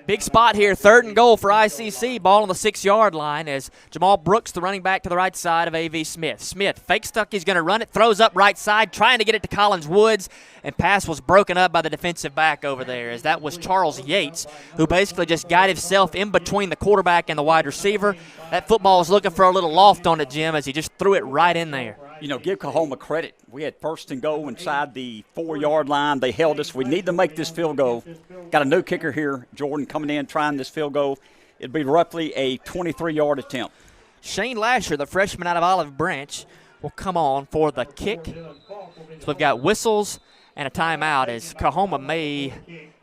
Big spot here, 3rd and goal for ICC. Ball on the 6-yard line as Jamal Brooks, the running back to the right side of A.V. Smith. Smith fake stuck, he's going to run it, throws up right side, trying to get it to Collins Woods, and pass was broken up by the defensive back over there, as that was Charles Yates, who basically just got himself in between the quarterback and the wide receiver. That football was looking for a little loft on it, Jim, as he just threw it right in there. You know, give Kahoma credit. We had 1st and goal inside the 4-yard line. They held us. We need to make this field goal. Got a new kicker here, Jordan, coming in trying this field goal. It'd be roughly a 23-yard attempt. Shane Lasher, the freshman out of Olive Branch, will come on for the kick. So we've got whistles and a timeout, as Kahoma may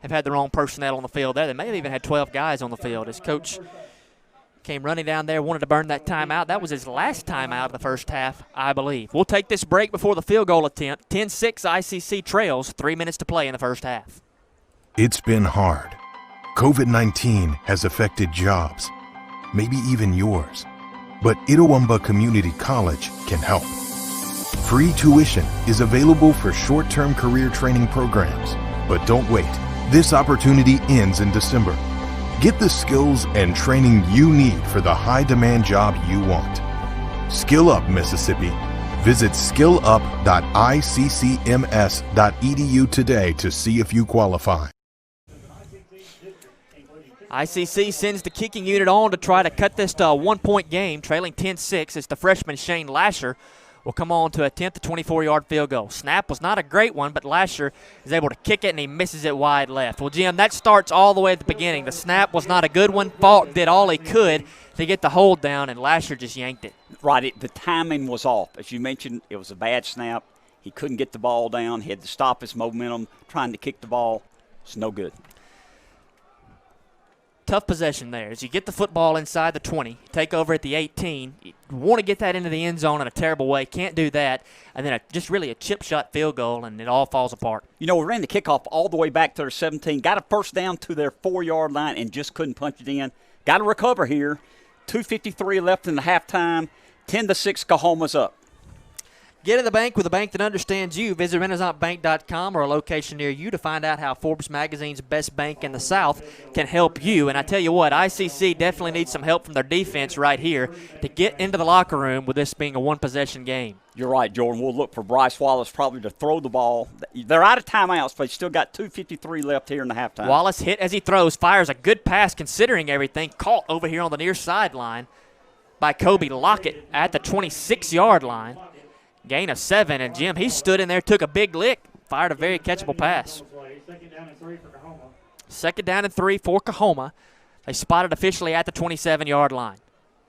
have had the wrong personnel on the field there. They may have even had 12 guys on the field, as Coach came running down there, wanted to burn that timeout. That was his last timeout of the first half, I believe. We'll take this break before the field goal attempt. 10-6 ICC trails, 3 minutes to play in the first half. It's been hard. COVID-19 has affected jobs, maybe even yours. But Itawamba Community College can help. Free tuition is available for short-term career training programs. But don't wait. This opportunity ends in December. Get the skills and training you need for the high-demand job you want. Skill Up, Mississippi. Visit skillup.iccms.edu today to see if you qualify. ICC sends the kicking unit on to try to cut this to a 1-point game, trailing 10-6 as the freshman Shane Lasher will come on to attempt the 24-yard field goal. Snap was not a great one, but Lasher is able to kick it, and he misses it wide left. Well, Jim, that starts all the way at the beginning. The snap was not a good one. Falk did all he could to get the hold down, and Lasher just yanked it. Right, the timing was off. As you mentioned, it was a bad snap. He couldn't get the ball down. He had to stop his momentum trying to kick the ball. It's no good. Tough possession there. As you get the football inside the 20, take over at the 18, you want to get that into the end zone in a terrible way. Can't do that. And then just really a chip shot field goal, and it all falls apart. You know, we ran the kickoff all the way back to their 17, got a first down to their 4-yard line and just couldn't punch it in. Got to recover here. 2:53 left in the halftime. 10-6, Kahoma's up. Get to the bank with a bank that understands you. Visit RenaissanceBank.com or a location near you to find out how Forbes Magazine's Best Bank in the South can help you. And I tell you what, ICC definitely needs some help from their defense right here to get into the locker room with this being a one-possession game. You're right, Jordan. We'll look for Bryce Wallace probably to throw the ball. They're out of timeouts, but they still got 2:53 left here in the halftime. Wallace hit as he throws, fires a good pass considering everything. Caught over here on the near sideline by Kobe Lockett at the 26-yard line. Gain of 7, and Jim, he stood in there, took a big lick, fired a very catchable pass. 2nd down and 3 for Kahoma. They spotted officially at the 27-yard line.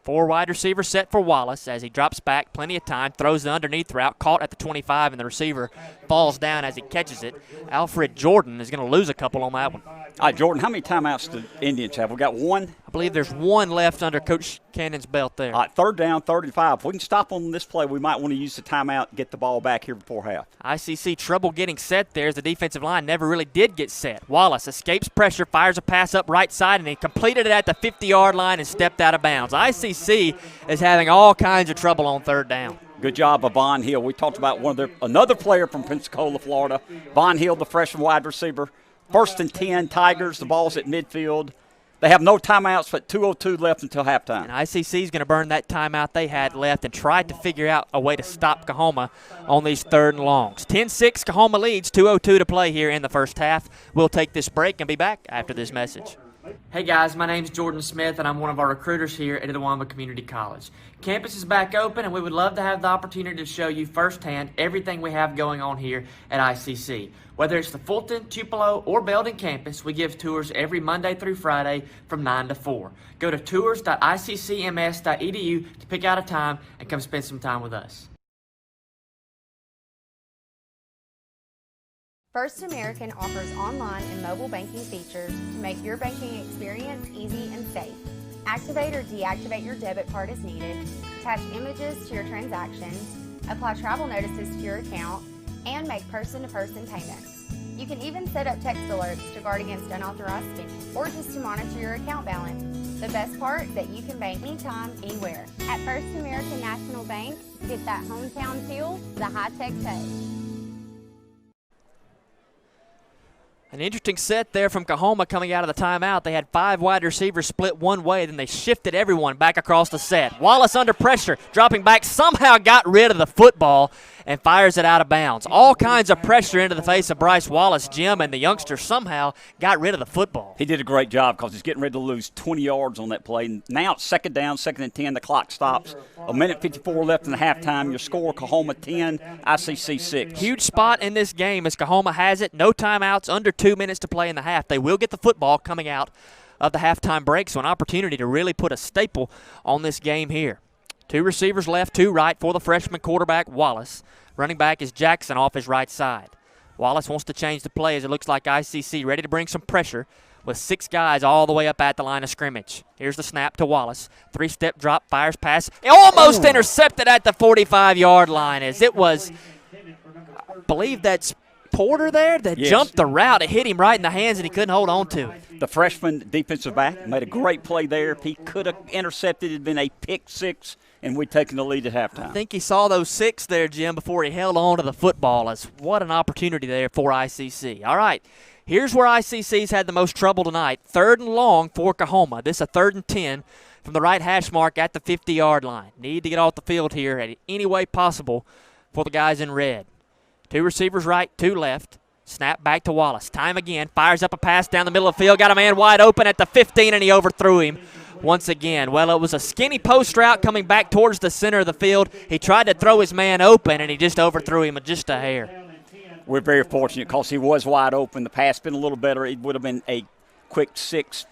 4 wide receivers set for Wallace as he drops back, plenty of time, throws the underneath route, caught at the 25, and the receiver falls down as he catches it. Alfred Jordan is going to lose a couple on that one. All right, Jordan, how many timeouts do Indians have? We got 1? I believe there's 1 left under Coach Cannon's belt there. All right, 3rd down, 35. If we can stop on this play, we might want to use the timeout and get the ball back here before half. ICC trouble getting set there as the defensive line never really did get set. Wallace escapes pressure, fires a pass up right side, and he completed it at the 50-yard line and stepped out of bounds. ICC is having all kinds of trouble on 3rd down. Good job of Von Hill. We talked about another player from Pensacola, Florida. Von Hill, the freshman wide receiver. 1st and 10, Tigers. The ball's at midfield. They have no timeouts, but 2:02 left until halftime. And ICC is going to burn that timeout they had left and try to figure out a way to stop Kahoma on these 3rd and longs. 10-6, Kahoma leads, 2:02 to play here in the first half. We'll take this break and be back after this message. Hey guys, my name's Jordan Smith and I'm one of our recruiters here at Itawamba Community College. Campus is back open and we would love to have the opportunity to show you firsthand everything we have going on here at ICC. Whether it's the Fulton, Tupelo, or Belden campus, we give tours every Monday through Friday from 9 to 4. Go to tours.iccms.edu to pick out a time and come spend some time with us. First American offers online and mobile banking features to make your banking experience easy and safe. Activate or deactivate your debit card as needed, attach images to your transactions, apply travel notices to your account, and make person-to-person payments. You can even set up text alerts to guard against unauthorized spending or just to monitor your account balance. The best part is that you can bank anytime, anywhere. At First American National Bank, get that hometown feel the high-tech pay. An interesting set there from Kahoma coming out of the timeout. They had 5 wide receivers split one way, then they shifted everyone back across the set. Wallace under pressure, dropping back, somehow got rid of the football and fires it out of bounds. All kinds of pressure into the face of Bryce Wallace, Jim, and the youngster somehow got rid of the football. He did a great job because he's getting ready to lose 20 yards on that play. Now it's second down, second and 10. The clock stops. A minute 54 left in the halftime. Your score, Coahoma 10, ICC 6. Huge spot in this game as Kahoma has it. No timeouts, under 2 minutes to play in the half. They will get the football coming out of the halftime break, so an opportunity to really put a staple on this game here. 2 receivers left, 2 right for the freshman quarterback, Wallace. Running back is Jackson off his right side. Wallace wants to change the play as it looks like ICC ready to bring some pressure with 6 guys all the way up at the line of scrimmage. Here's the snap to Wallace. 3-step drop, fires pass. Almost intercepted at the 45-yard line as it was, I believe that's Porter there that jumped the route. It hit him right in the hands and he couldn't hold on to it. The freshman defensive back made a great play there. If he could have intercepted, it had been a pick 6, and we'd taken the lead at halftime. I think he saw those 6 there, Jim, before he held on to the football. As what an opportunity there for ICC. All right, here's where ICC's had the most trouble tonight. 3rd and long for Kahoma. This is a 3rd and 10 from the right hash mark at the 50-yard line. Need to get off the field here at any way possible for the guys in red. 2 receivers right, 2 left. Snap back to Wallace. Time again. Fires up a pass down the middle of the field. Got a man wide open at the 15, and he overthrew him once again. Well, it was a skinny post route coming back towards the center of the field. He tried to throw his man open, and he just overthrew him just a hair. We're very fortunate because he was wide open. The pass been a little better. It would have been a quick 6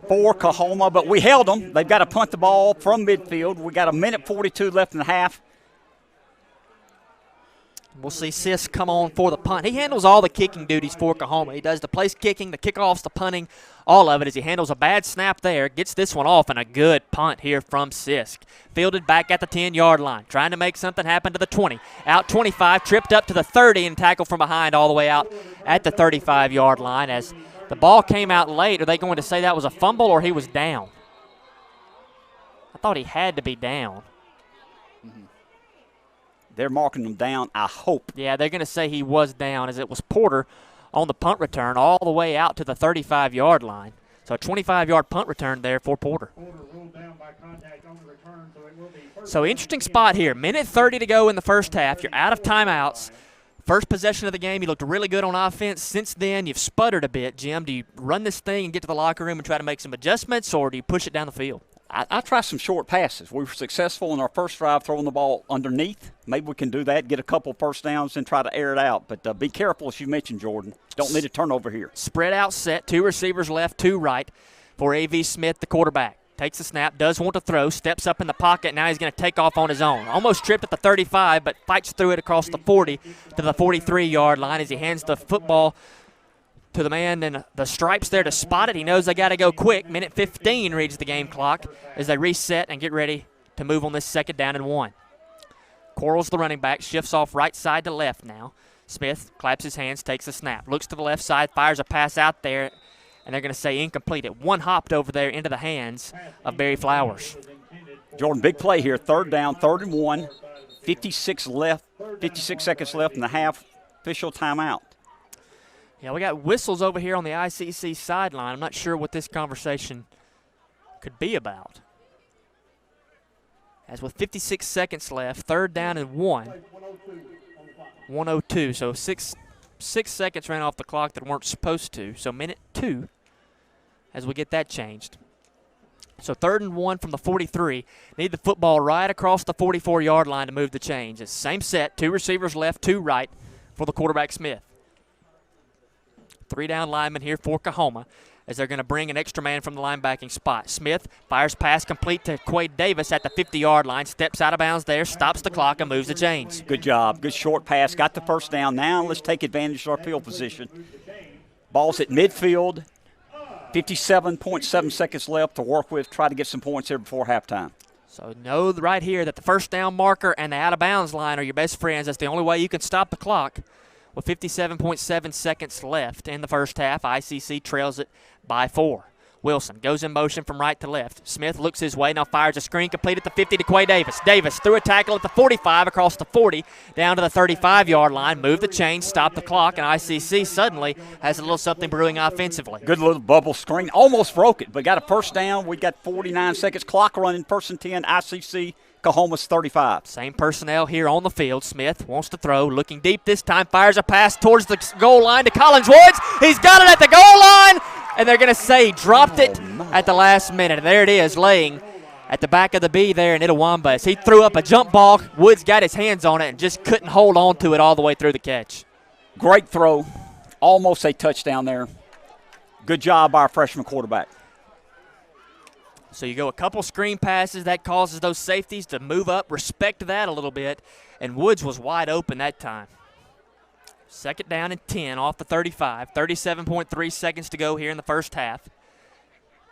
for Kahoma, but we held them. They've got to punt the ball from midfield. We got a minute 42 left in the half. We'll see Sis come on for the punt. He handles all the kicking duties for Kahoma. He does the place kicking, the kickoffs, the punting, all of it as he handles a bad snap there, gets this one off, and a good punt here from Sisk. Fielded back at the 10-yard line, trying to make something happen to the 20. Out 25, tripped up to the 30, and tackled from behind all the way out at the 35-yard line. As the ball came out late, are they going to say that was a fumble or he was down? I thought he had to be down. They're marking him down, I hope. Yeah, they're going to say he was down as it was Porter on the punt return all the way out to the 35-yard line. So a 25-yard punt return there for Porter. So interesting spot here. Minute 30 to go in the first half. You're out of timeouts. First possession of the game, you looked really good on offense. Since then, you've sputtered a bit. Jim, do you run this thing and get to the locker room and try to make some adjustments, or do you push it down the field? I try some short passes. We were successful in our first drive throwing the ball underneath. Maybe we can do that, get a couple first downs, and try to air it out. But be careful, as you mentioned, Jordan. Don't need a turnover here. Spread out set, 2 receivers left, 2 right for A.V. Smith, the quarterback. Takes the snap, does want to throw, steps up in the pocket. Now he's going to take off on his own. Almost tripped at the 35, but fights through it across the 40 to the 43-yard line as he hands the football to the man in the stripes there to spot it. He knows they got to go quick. Minute 15 reads the game clock as they reset and get ready to move on this 2nd down and 1. Quarles, the running back, shifts off right side to left now. Smith claps his hands, takes a snap, looks to the left side, fires a pass out there, and they're going to say incomplete. It one hopped over there into the hands of Barry Flowers. Jordan, big play here. 3rd down, 3rd and 1. 56 seconds left in the half. Official timeout. Yeah, we got whistles over here on the ICC sideline. I'm not sure what this conversation could be about. As with 56 seconds left, 3rd down and 1. 1:02, so 6 seconds ran off the clock that weren't supposed to. So minute 2 as we get that changed. So 3rd and 1 from the 43. Need the football right across the 44-yard line to move the change. It's same set, 2 receivers left, 2 right for the quarterback Smith. 3 down linemen here for Kahoma as they're going to bring an extra man from the linebacking spot. Smith fires pass complete to Quade Davis at the 50-yard line, steps out of bounds there, stops the clock, and moves the chains. Good job. Good short pass. Got the first down. Now let's take advantage of our field position. Ball's at midfield. 57.7 seconds left to work with. Try to get some points here before halftime. So know right here that the first down marker and the out-of-bounds line are your best friends. That's the only way you can stop the clock. With 57.7 seconds left in the first half, ICC trails it by 4. Wilson goes in motion from right to left. Smith looks his way, now fires a screen complete at the 50 to Quay Davis. Davis threw a tackle at the 45 across the 40, down to the 35-yard line, moved the chains, stopped the clock, and ICC suddenly has a little something brewing offensively. Good little bubble screen. Almost broke it, but got a first down. We got 49 seconds. Clock running, 1st and 10, ICC. Kahoma's 35. Same personnel here on the field. Smith wants to throw, looking deep this time, fires a pass towards the goal line to Collins Woods. He's got it at the goal line, and they're going to say he dropped it at the last minute. And there it is, laying at the back of the B there in Itawamba. As he threw up a jump ball, Woods got his hands on it and just couldn't hold on to it all the way through the catch. Great throw. Almost a touchdown there. Good job by our freshman quarterback. So you go a couple screen passes. That causes those safeties to move up, respect that a little bit, and Woods was wide open that time. 2nd down and 10 off the 35. 37.3 seconds to go here in the first half.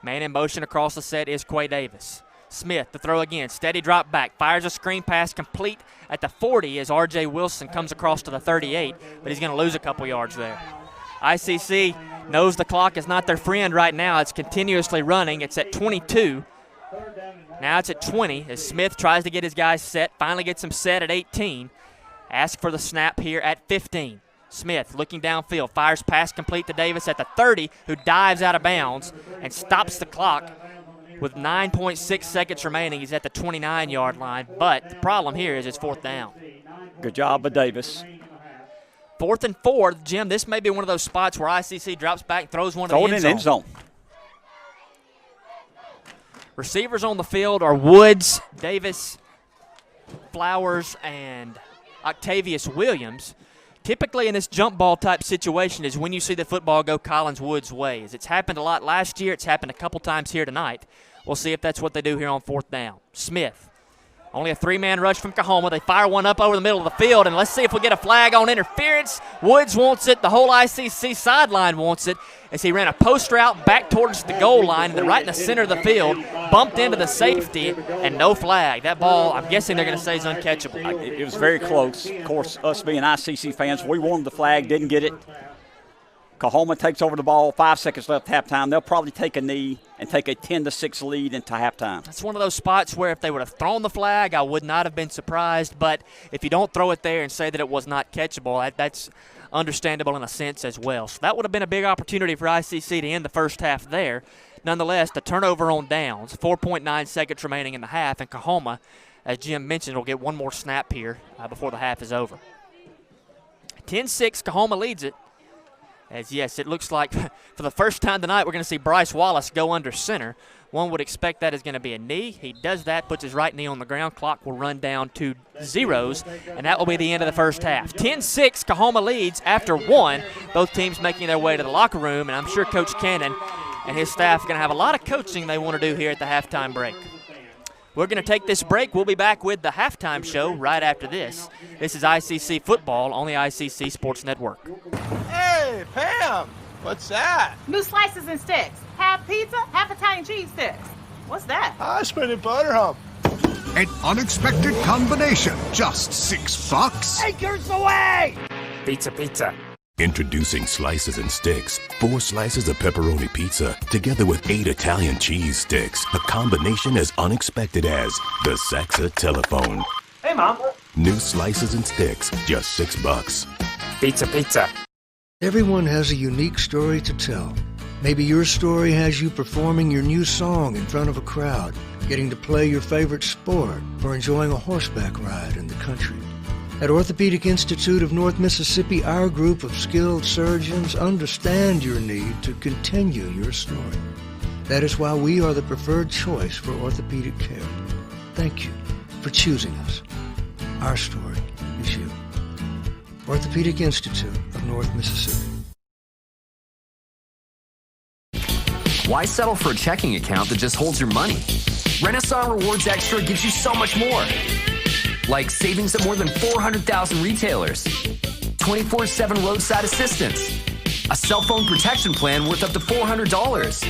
Man in motion across the set is Quay Davis. Smith, the throw again. Steady drop back. Fires a screen pass complete at the 40 as R.J. Wilson comes across to the 38, but he's going to lose a couple yards there. ICC knows the clock is not their friend right now. It's continuously running. It's at 22. Now it's at 20 as Smith tries to get his guys set. Finally gets him set at 18. Ask for the snap here at 15. Smith looking downfield. Fires pass complete to Davis at the 30, who dives out of bounds and stops the clock with 9.6 seconds remaining. He's at the 29-yard line, but the problem here is it's 4th down. Good job by Davis. 4th and 4, Jim, this may be one of those spots where ICC drops back and throws one to the end zone. Receivers on the field are Woods, Davis, Flowers, and Octavius Williams. Typically in this jump ball type situation is when you see the football go Collins Woods' way. It's happened a lot last year. It's happened a couple times here tonight. We'll see if that's what they do here on 4th down. Smith. Only a 3-man rush from Kahoma. They fire one up over the middle of the field, and let's see if we get a flag on interference. Woods wants it. The whole ICC sideline wants it as he ran a post route back towards the goal line, and right in the center of the field, bumped into the safety, and no flag. That ball, I'm guessing they're going to say is uncatchable. It was very close. Of course, us being ICC fans, we wanted the flag, didn't get it. Kahoma takes over the ball, 5 seconds left halftime. They'll probably take a knee and take a 10-6 lead into halftime. That's one of those spots where if they would have thrown the flag, I would not have been surprised. But if you don't throw it there and say that it was not catchable, that's understandable in a sense as well. So that would have been a big opportunity for ICC to end the first half there. Nonetheless, the turnover on downs, 4.9 seconds remaining in the half, and Kahoma, as Jim mentioned, will get one more snap here before the half is over. 10-6, Kahoma leads it. As, yes, it looks like for the first time tonight we're going to see Bryce Wallace go under center. One would expect that is going to be a knee. He does that, puts his right knee on the ground. Clock will run down to zeros, and that will be the end of the first half. 10-6, Kahoma leads after 1. Both teams making their way to the locker room, and I'm sure Coach Cannon and his staff are going to have a lot of coaching they want to do here at the halftime break. We're going to take this break. We'll be back with the halftime show right after this. This is ICC football on the ICC Sports Network. Hey, Pam, what's that? New slices and sticks. Half pizza, half Italian cheese sticks. What's that? I spread it butter hump. An unexpected combination. Just $6. Acres away! Pizza, pizza. Introducing Slices and Sticks. 4 slices of pepperoni pizza together with 8 Italian cheese sticks. A combination as unexpected as the Saxa telephone. Hey, Mom. New Slices and Sticks, just $6. Pizza, pizza. Everyone has a unique story to tell. Maybe your story has you performing your new song in front of a crowd, getting to play your favorite sport, or enjoying a horseback ride in the country. At Orthopedic Institute of North Mississippi, our group of skilled surgeons understand your need to continue your story. That is why we are the preferred choice for orthopedic care. Thank you for choosing us. Our story is you. Orthopedic Institute of North Mississippi. Why settle for a checking account that just holds your money? Renaissance Rewards Extra gives you so much more. Like savings at more than 400,000 retailers, 24/7 roadside assistance, a cell phone protection plan worth up to $400,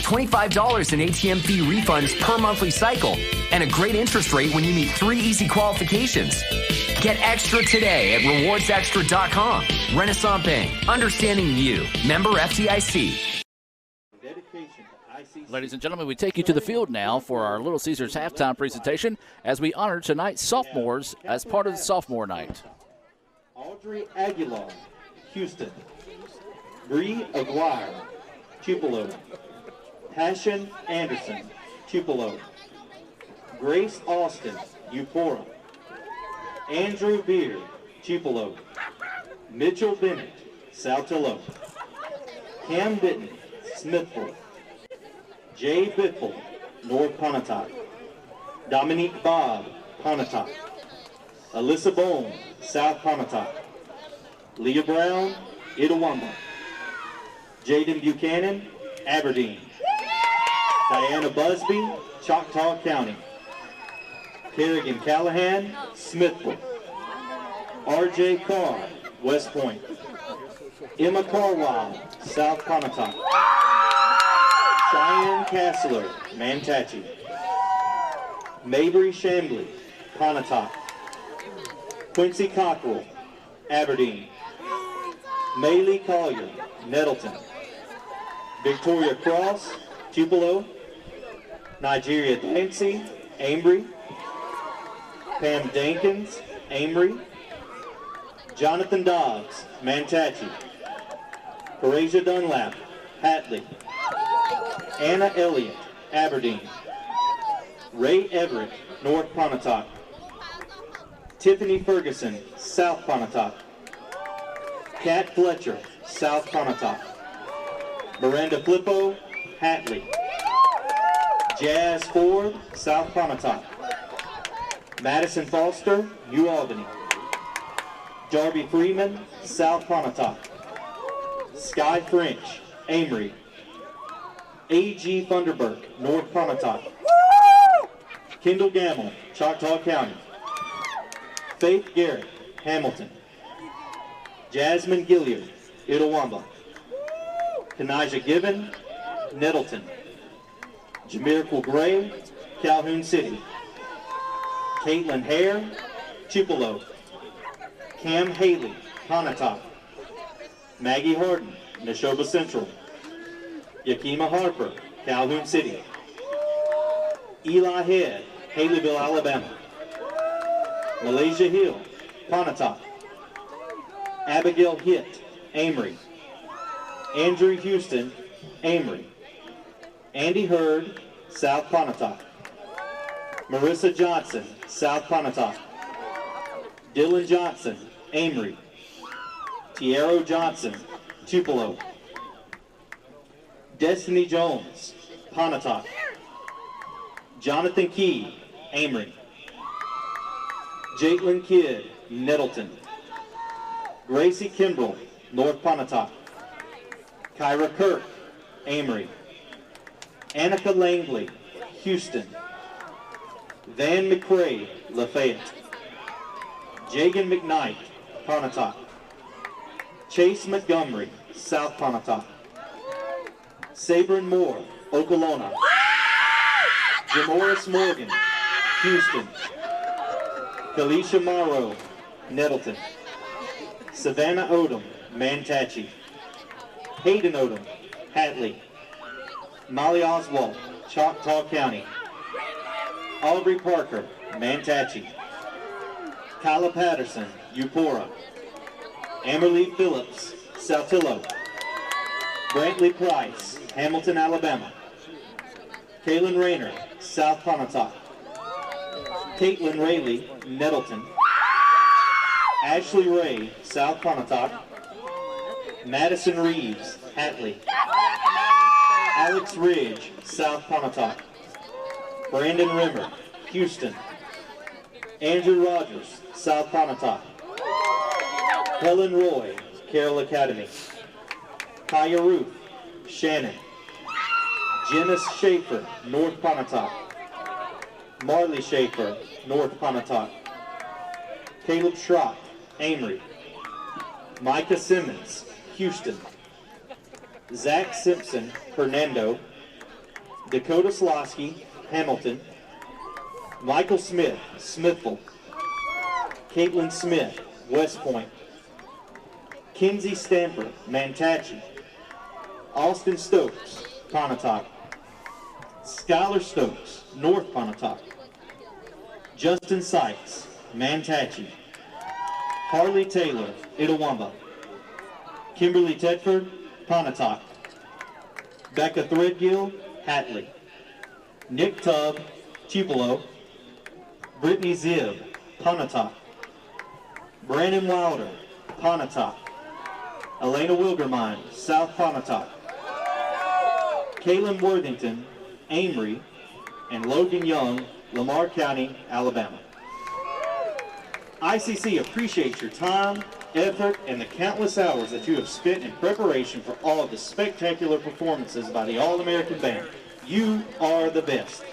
$25 in ATM fee refunds per monthly cycle, and a great interest rate when you meet 3 easy qualifications. Get extra today at rewardsextra.com. Renaissance Bank, understanding you. Member FDIC. Ladies and gentlemen, we take you to the field now for our Little Caesars halftime presentation as we honor tonight's sophomores as part of the sophomore night. Audrey Aguilar, Houston. Bree Aguirre, Tupelo. Passion Anderson, Tupelo. Grace Austin, Eupora. Andrew Beard, Tupelo. Mitchell Bennett, Saltillo. Cam Bitton, Smithville. Jay Biffle, North Pontotoc. Dominique Bob, Pontotoc. Alyssa Bone, South Pontotoc. Leah Brown, Itawamba. Jaden Buchanan, Aberdeen. Diana Busby, Choctaw County. Kerrigan Callahan, Smithville. R.J. Carr, West Point. Emma Carwile, South Pontotoc. Cheyenne Castler, Manatee. Mabry Chambly, Pontotoc. Quincy Cockrell, Aberdeen. Maylee Collier, Nettleton. Victoria Cross, Tupelo. Nigeria Dancy, Ambry. Pam Dankins, Amory. Jonathan Dobbs, Manatee. Corasia Dunlap, Hatley. Anna Elliott, Aberdeen. Ray Everett, North Pontotoc. Tiffany Ferguson, South Pontotoc. Kat Fletcher, South Pontotoc. Miranda Flippo, Hatley. Jazz Ford, South Pontotoc. Madison Foster, New Albany. Darby Freeman, South Pontotoc. Sky French, Amory. A.G. Funderburk, North Pontotoc. Kendall Gamble, Choctaw County. Faith Garrett, Hamilton. Jasmine Gilliard, Itawamba. Kanijah Gibbon, Nettleton. Jamirical Gray, Calhoun City. Caitlin Hare, Tupelo. Cam Haley, Pontotoc. Maggie Harden, Neshoba Central. Yakima Harper, Calhoun City. Eli Head, Haleyville, Alabama. Malaysia Hill, Pontotoc. Abigail Hitt, Amory. Andrew Houston, Amory. Andy Hurd, South Pontotoc. Marissa Johnson, South Pontotoc. Dylan Johnson, Amory. Tiero Johnson, Tupelo. Destiny Jones, Pontotoc. Jonathan Key, Amory. Jaitlin Kidd, Nettleton. Gracie Kimbrell, North Pontotoc. Kyra Kirk, Amory. Annika Langley, Houston. Van McCrae, Lafayette. Jagan McKnight, Pontotoc. Chase Montgomery, South Pontotoc. Sabrin Moore, Okolona. Jamoris Morgan, Houston. Kalisha Morrow, Nettleton. Savannah Odom, Manatee. Hayden Odom, Hatley. Molly Oswald, Choctaw County. Aubrey Parker, Manatee. Kyla Patterson, Eupora. Amerlee Phillips, Saltillo. Brantley Price, Hamilton, Alabama. Kaylin Rayner, South Pontotoc. Caitlin Rayleigh, Nettleton. Ashley Ray, South Pontotoc. Madison Reeves, Hatley. Alex Ridge, South Pontotoc. Brandon Rimmer, Houston. Andrew Rogers, South Pontotoc. Helen Roy, Carroll Academy. Kaya Ruth, Shannon. Janice Schaefer, North Pontotoc. Marley Schaefer, North Pontotoc. Caleb Schrock, Amory. Micah Simmons, Houston. Zach Simpson, Hernando. Dakota Slosky, Hamilton. Michael Smith, Smithville. Caitlin Smith, West Point. Kinsey Stamper, Manatee. Austin Stokes, Pontotoc. Skylar Stokes, North Pontotoc. Justin Sykes, Manatee. Harley Taylor, Itawamba. Kimberly Tedford, Pontotoc. Becca Threadgill, Hatley. Nick Tubb, Tupelo. Brittany Zib, Pontotoc. Brandon Wilder, Pontotoc. Elena Wilgermine, South Pontotoc. Kaylin Worthington, Amory. And Logan Young, Lamar County, Alabama. ICC appreciates your time, effort, and the countless hours that you have spent in preparation for all of the spectacular performances by the All-American Band. You are the best.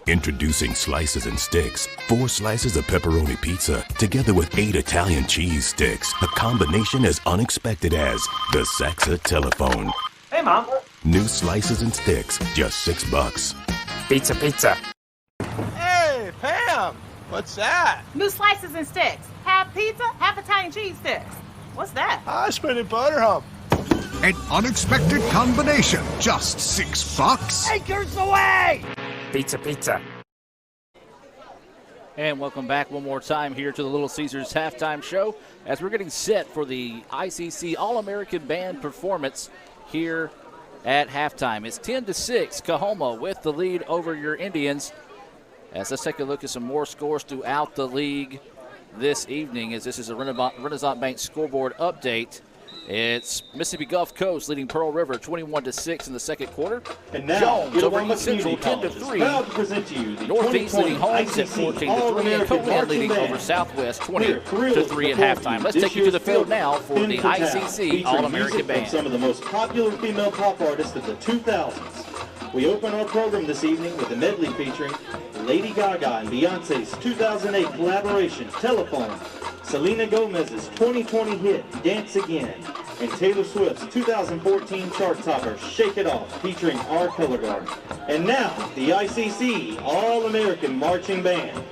Introducing Slices and Sticks. 4 slices of pepperoni pizza together with 8 Italian cheese sticks. A combination as unexpected as the Saxa telephone. Hey, Mom. New Slices and Sticks, just $6. Pizza, pizza. Hey, Pam. What's that? New slices and sticks. Half pizza, half Italian cheese sticks. What's that? I spent it butter hump. An unexpected combination, just $6. Acres away! Pizza, pizza. And welcome back one more time here to the Little Caesars halftime show as we're getting set for the ICC All-American Band performance here at halftime. It's 10-6, Kahoma with the lead over your Indians. As let's take a look at some more scores throughout the league this evening, as this is a Renaissance Bank scoreboard update. It's Mississippi Gulf Coast leading Pearl River 21-6 in the second quarter. And now, Jones over East Central 10-3. Northeast leading Holmes at 14-3, and Coahoma leading over Southwest 20-3 at halftime. Let's take you to the field now for the ICC All-American Band. Some of the most popular female pop artists of the 2000s. We open our program this evening with a medley featuring Lady Gaga and Beyonce's 2008 collaboration, Telephone, Selena Gomez's 2020 hit, Dance Again, and Taylor Swift's 2014 chart topper, Shake It Off, featuring our color guard. And now, the ICC All-American Marching Band.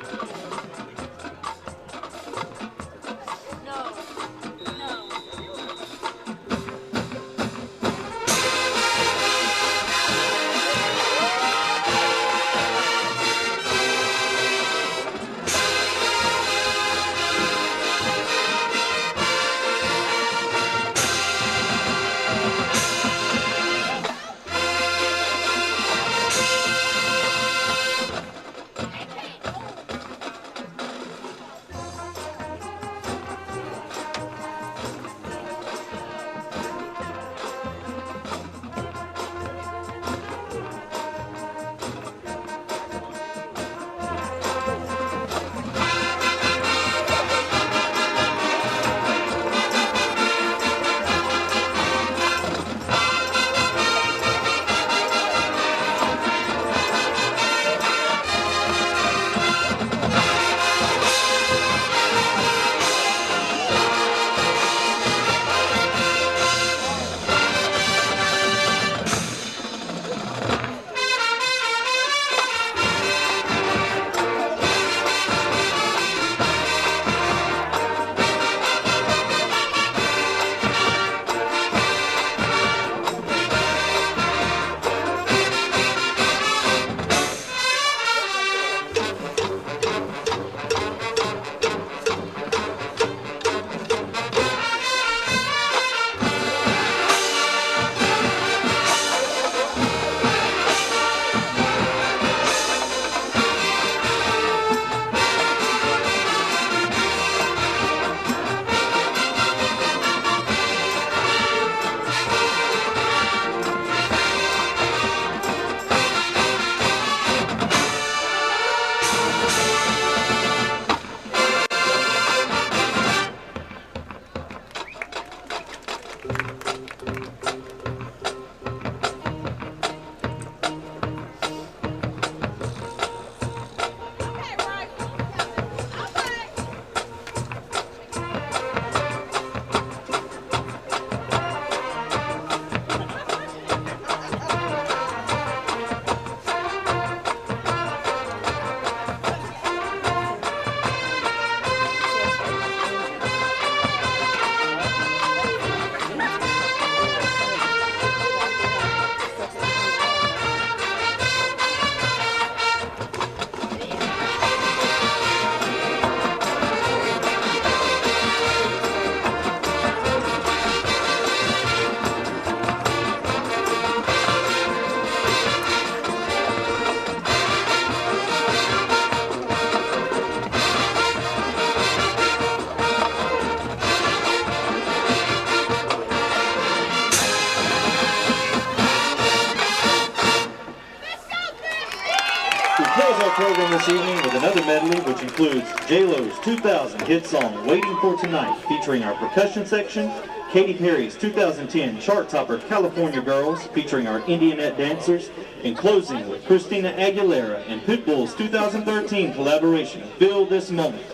program this evening with another medley, which includes J-Lo's 2000 hit song, Waiting for Tonight, featuring our percussion section, Katy Perry's 2010 chart topper, California Girls, featuring our Indianette dancers, and closing with Christina Aguilera and Pitbull's 2013 collaboration, Feel This Moment.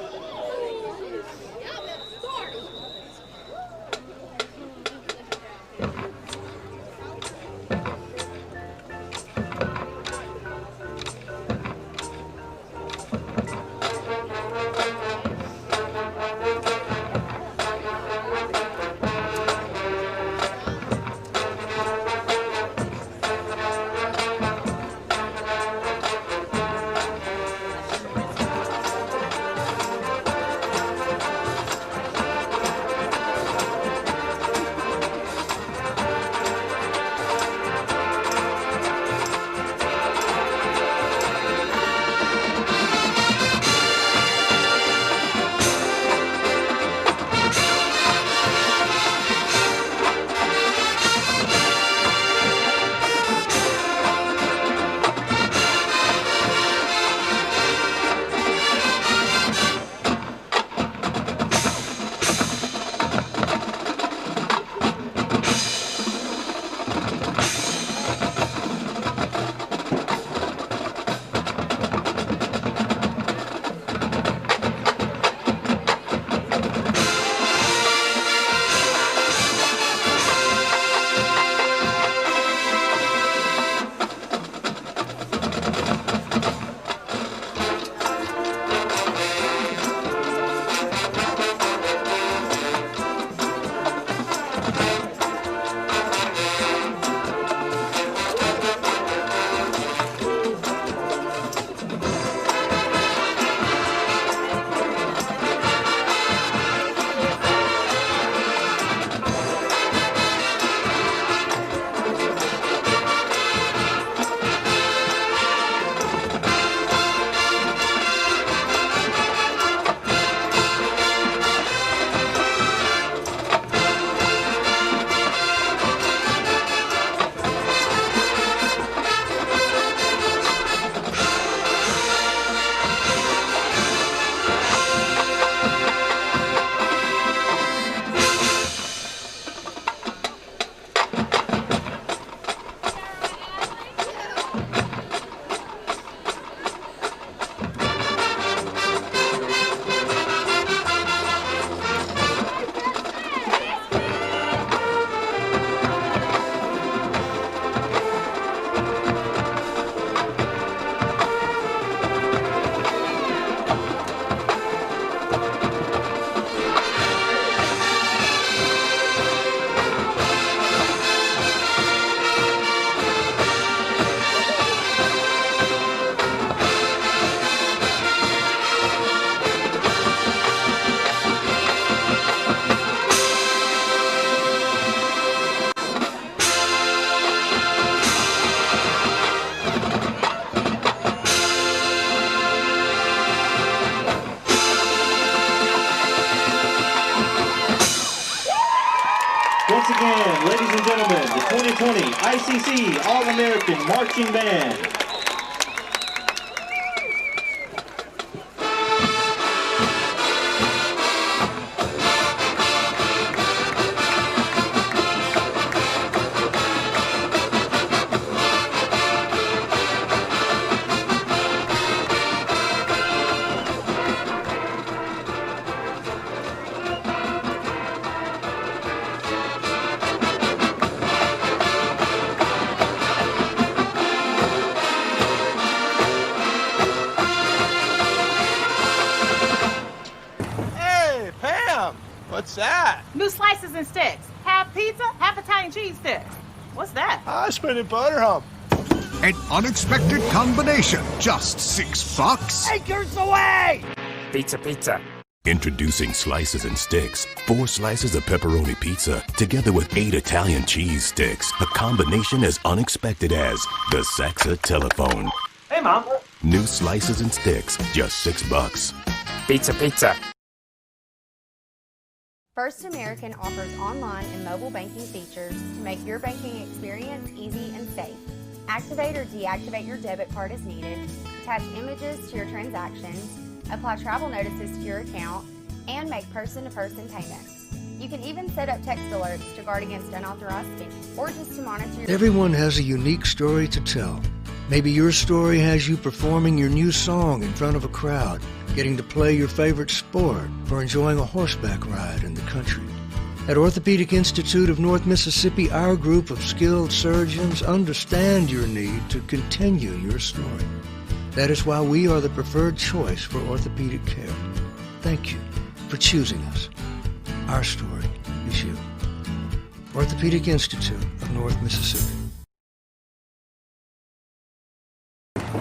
Once again, ladies and gentlemen, the 2020 ICC All-American Marching Band. What's that? New slices and sticks. Half pizza, half Italian cheese sticks. What's that? I spent a butter hump. An unexpected combination. Just $6. Acres away! Pizza, pizza. Introducing Slices and Sticks. 4 slices of pepperoni pizza together with 8 Italian cheese sticks. A combination as unexpected as the Saxa telephone. Hey, Mom. New Slices and Sticks, just $6. Pizza, pizza. First American offers online and mobile banking features to make your banking experience easy and safe. Activate or deactivate your debit card as needed, attach images to your transactions, apply travel notices to your account, and make person-to-person payments. You can even set up text alerts to guard against unauthorized spending or just to monitor your... Everyone has a unique story to tell. Maybe your story has you performing your new song in front of a crowd, getting to play your favorite sport, or enjoying a horseback ride in the country. At Orthopedic Institute of North Mississippi, our group of skilled surgeons understand your need to continue your story. That is why we are the preferred choice for orthopedic care. Thank you for choosing us. Our story is you. Orthopedic Institute of North Mississippi.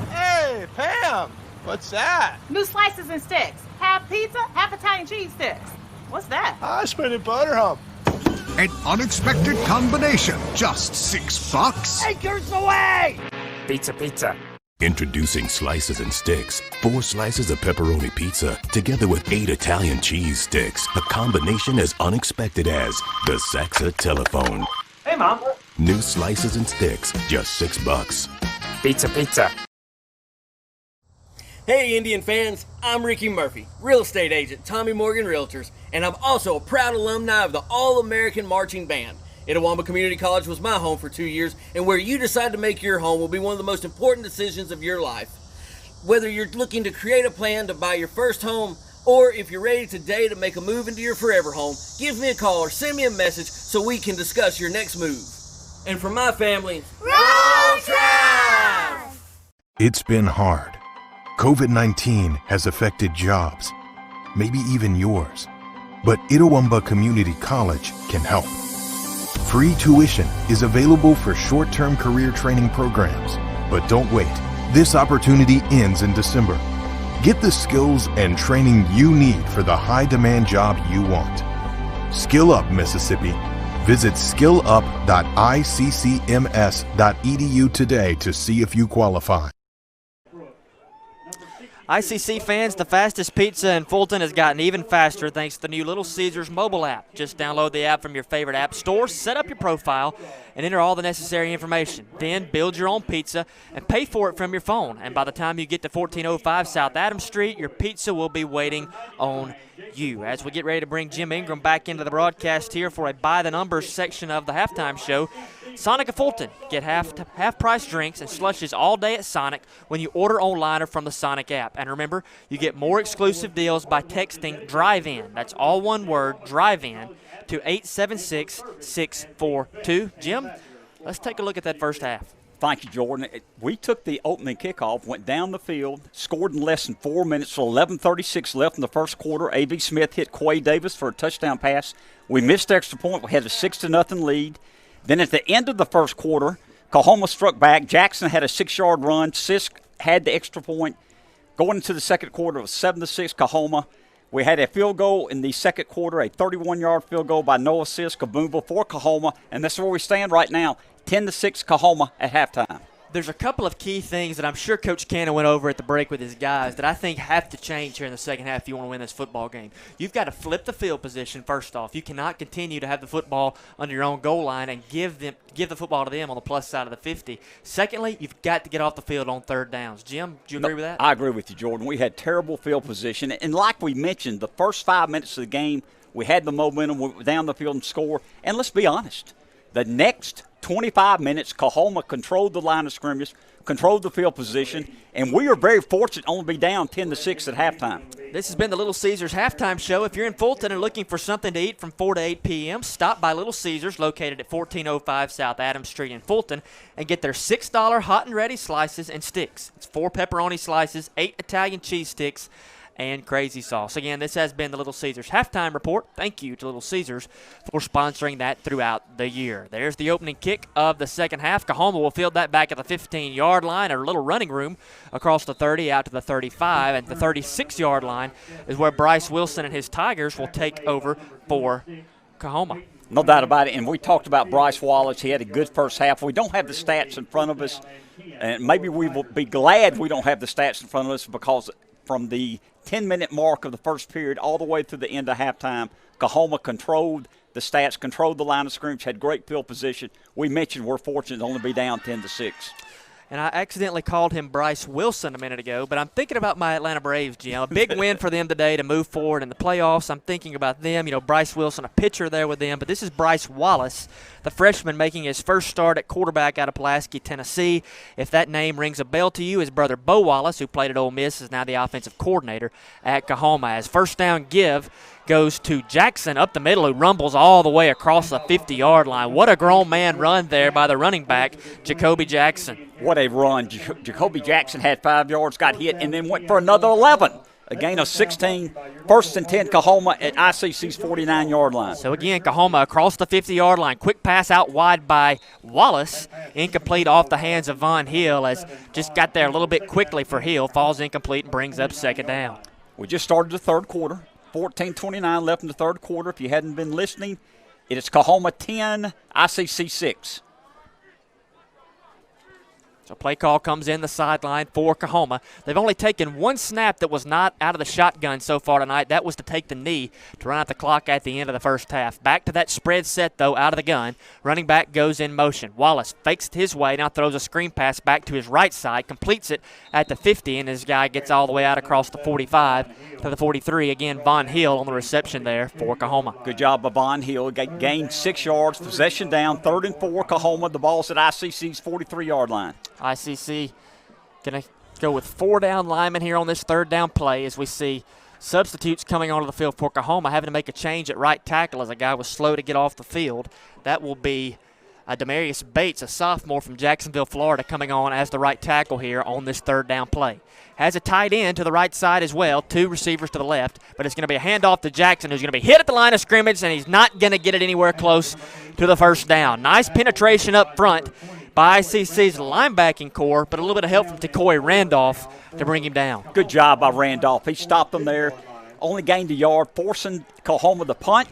Hey, Pam! What's that? New slices and sticks. Half pizza, half Italian cheese sticks. What's that? I spent it butter hump. An unexpected combination. Just $6. Acres away! Pizza, pizza. Introducing Slices and Sticks. 4 slices of pepperoni pizza together with 8 Italian cheese sticks. A combination as unexpected as the Saxa telephone. Hey, Mom. New Slices and Sticks, just $6. Pizza, pizza. Hey Indian fans, I'm Ricky Murphy, real estate agent, Tommy Morgan Realtors, and I'm also a proud alumni of the All-American Marching Band. Itawamba Community College was my home for 2 years, and where you decide to make your home will be one of the most important decisions of your life. Whether you're looking to create a plan to buy your first home, or if you're ready today to make a move into your forever home, give me a call or send me a message so we can discuss your next move. And for my family, Roll Tribe! It's been hard. COVID-19 has affected jobs, maybe even yours. But Itawamba Community College can help. Free tuition is available for short-term career training programs. But don't wait. This opportunity ends in December. Get the skills and training you need for the high-demand job you want. Skill Up, Mississippi. Visit skillup.iccms.edu today to see if you qualify. ICC fans, the fastest pizza in Fulton has gotten even faster thanks to the new Little Caesars mobile app. Just download the app from your favorite app store, set up your profile, and enter all the necessary information. Then build your own pizza and pay for it from your phone. And by the time you get to 1405 South Adams Street, your pizza will be waiting on you. As we get ready to bring Jim Ingram back into the broadcast here for a By the Numbers section of the halftime show, Sonic of Fulton. Get half-price drinks and slushes all day at Sonic when you order online or from the Sonic app. And remember, you get more exclusive deals by texting DRIVE-IN. That's all one word, DRIVE-IN, to 876-642. Jim, let's take a look at that first half. Thank you, Jordan. We took the opening kickoff, went down the field, scored in less than 4 minutes, so 11:36 left in the first quarter. A.B. Smith hit Quay Davis for a touchdown pass. We missed the extra point. We had a 6-0 lead. Then at the end of the first quarter, Kahoma struck back. Jackson had a 6-yard run. Sisk had the extra point. Going into the second quarter, it was 7-6 Kahoma. We had a field goal in the second quarter, a 31-yard field goal by Noah Sisk of Boonville for Kahoma, and that's where we stand right now, 10-6 Kahoma at halftime. There's a couple of key things that I'm sure Coach Cannon went over at the break with his guys that I think have to change here in the second half if you want to win this football game. You've got to flip the field position first off. You cannot continue to have the football under your own goal line and give the football to them on the plus side of the 50. Secondly, you've got to get off the field on third downs. Jim, do you agree with that? I agree with you, Jordan. We had terrible field position. And like we mentioned, the first 5 minutes of the game, we had the momentum, we went down the field and scored. And let's be honest, the next 25 minutes, Kahoma controlled the line of scrimmage, controlled the field position, and we are very fortunate only to be down 10-6 at halftime. This has been the Little Caesars halftime show. If you're in Fulton and looking for something to eat from 4 to 8 p.m., stop by Little Caesars, located at 1405 South Adams Street in Fulton, and get their $6 hot and ready slices and sticks. It's 4 pepperoni slices, 8 Italian cheese sticks, and crazy sauce. Again, this has been the Little Caesars halftime report. Thank you to Little Caesars for sponsoring that throughout the year. There's the opening kick of the second half. Kahoma will field that back at the 15-yard line, or a little running room across the 30 out to the 35, and the 36-yard line is where Bryce Wilson and his Tigers will take over for Kahoma. No doubt about it, and we talked about Bryce Wallace. He had a good first half. We don't have the stats in front of us, and maybe we will be glad we don't have the stats in front of us, because from the 10-minute mark of the first period all the way through the end of halftime, Kahoma controlled the stats, controlled the line of scrimmage, had great field position. We mentioned we're fortunate to only be down 10-6. And I accidentally called him Bryce Wilson a minute ago, but I'm thinking about my Atlanta Braves, Jim. A big win for them today to move forward in the playoffs. I'm thinking about them. You know, Bryce Wilson, a pitcher there with them. But this is Bryce Wallace, the freshman, making his first start at quarterback out of Pulaski, Tennessee. If that name rings a bell to you, his brother Bo Wallace, who played at Ole Miss, is now the offensive coordinator at Kahoma. As first down give goes to Jackson up the middle, who rumbles all the way across the 50-yard line. What a grown man run there by the running back, Jacoby Jackson. What a run. Jacoby Jackson had 5 yards, got hit, and then went for another 11. A gain of 16, first and 10, Kahoma at ICC's 49-yard line. So again, Kahoma across the 50-yard line. Quick pass out wide by Wallace. Incomplete off the hands of Von Hill, as just got there a little bit quickly for Hill. Falls incomplete and brings up second down. We just started the third quarter. 14:29 left in the third quarter. If you hadn't been listening, it is Kahoma 10, ICC 6. So play call comes in the sideline for Kahoma. They've only taken one snap that was not out of the shotgun so far tonight. That was to take the knee to run out the clock at the end of the first half. Back to that spread set, though, out of the gun. Running back goes in motion. Wallace fakes it his way, now throws a screen pass back to his right side, completes it at the 50, and his guy gets all the way out across the 45 to the 43. Again, Von Hill on the reception there for Kahoma. Good job by Von Hill. Gained 6 yards, possession down, 3rd and 4, Kahoma. The ball's at ICC's 43-yard line. ICC going to go with 4 down linemen here on this 3rd down play, as we see substitutes coming onto the field for Kahoma, having to make a change at right tackle as a guy was slow to get off the field. That will be Demarius Bates, a sophomore from Jacksonville, Florida, coming on as the right tackle here on this 3rd down play. Has a tight end to the right side as well, 2 receivers to the left, but it's going to be a handoff to Jackson, who's going to be hit at the line of scrimmage, and he's not going to get it anywhere close to the first down. Nice penetration up front by ICC's linebacking core, but a little bit of help from Tekoy Randolph to bring him down. Good job by Randolph. He stopped them there, only gained a yard, forcing Kahoma to punt.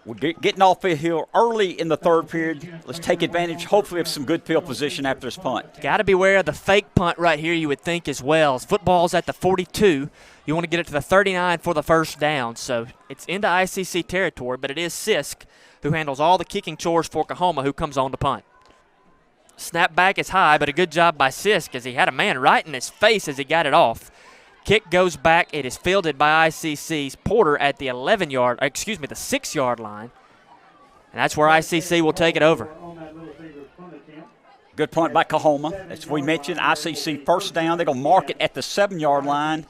We're getting off the hill early in the 3rd period. Let's take advantage, hopefully, of some good field position after this punt. Got to beware of the fake punt right here, you would think, as well. As football's at the 42. You want to get it to the 39 for the first down. So it's into ICC territory, but it is Sisk who handles all the kicking chores for Kahoma, who comes on to punt. Snap back is high, but a good job by Sisk, as he had a man right in his face as he got it off. Kick goes back. It is fielded by ICC's Porter at the 6-yard line. And that's where ICC will take it over. Good punt by Kahoma. As we mentioned, ICC first down. They're going to mark it at the 7-yard line.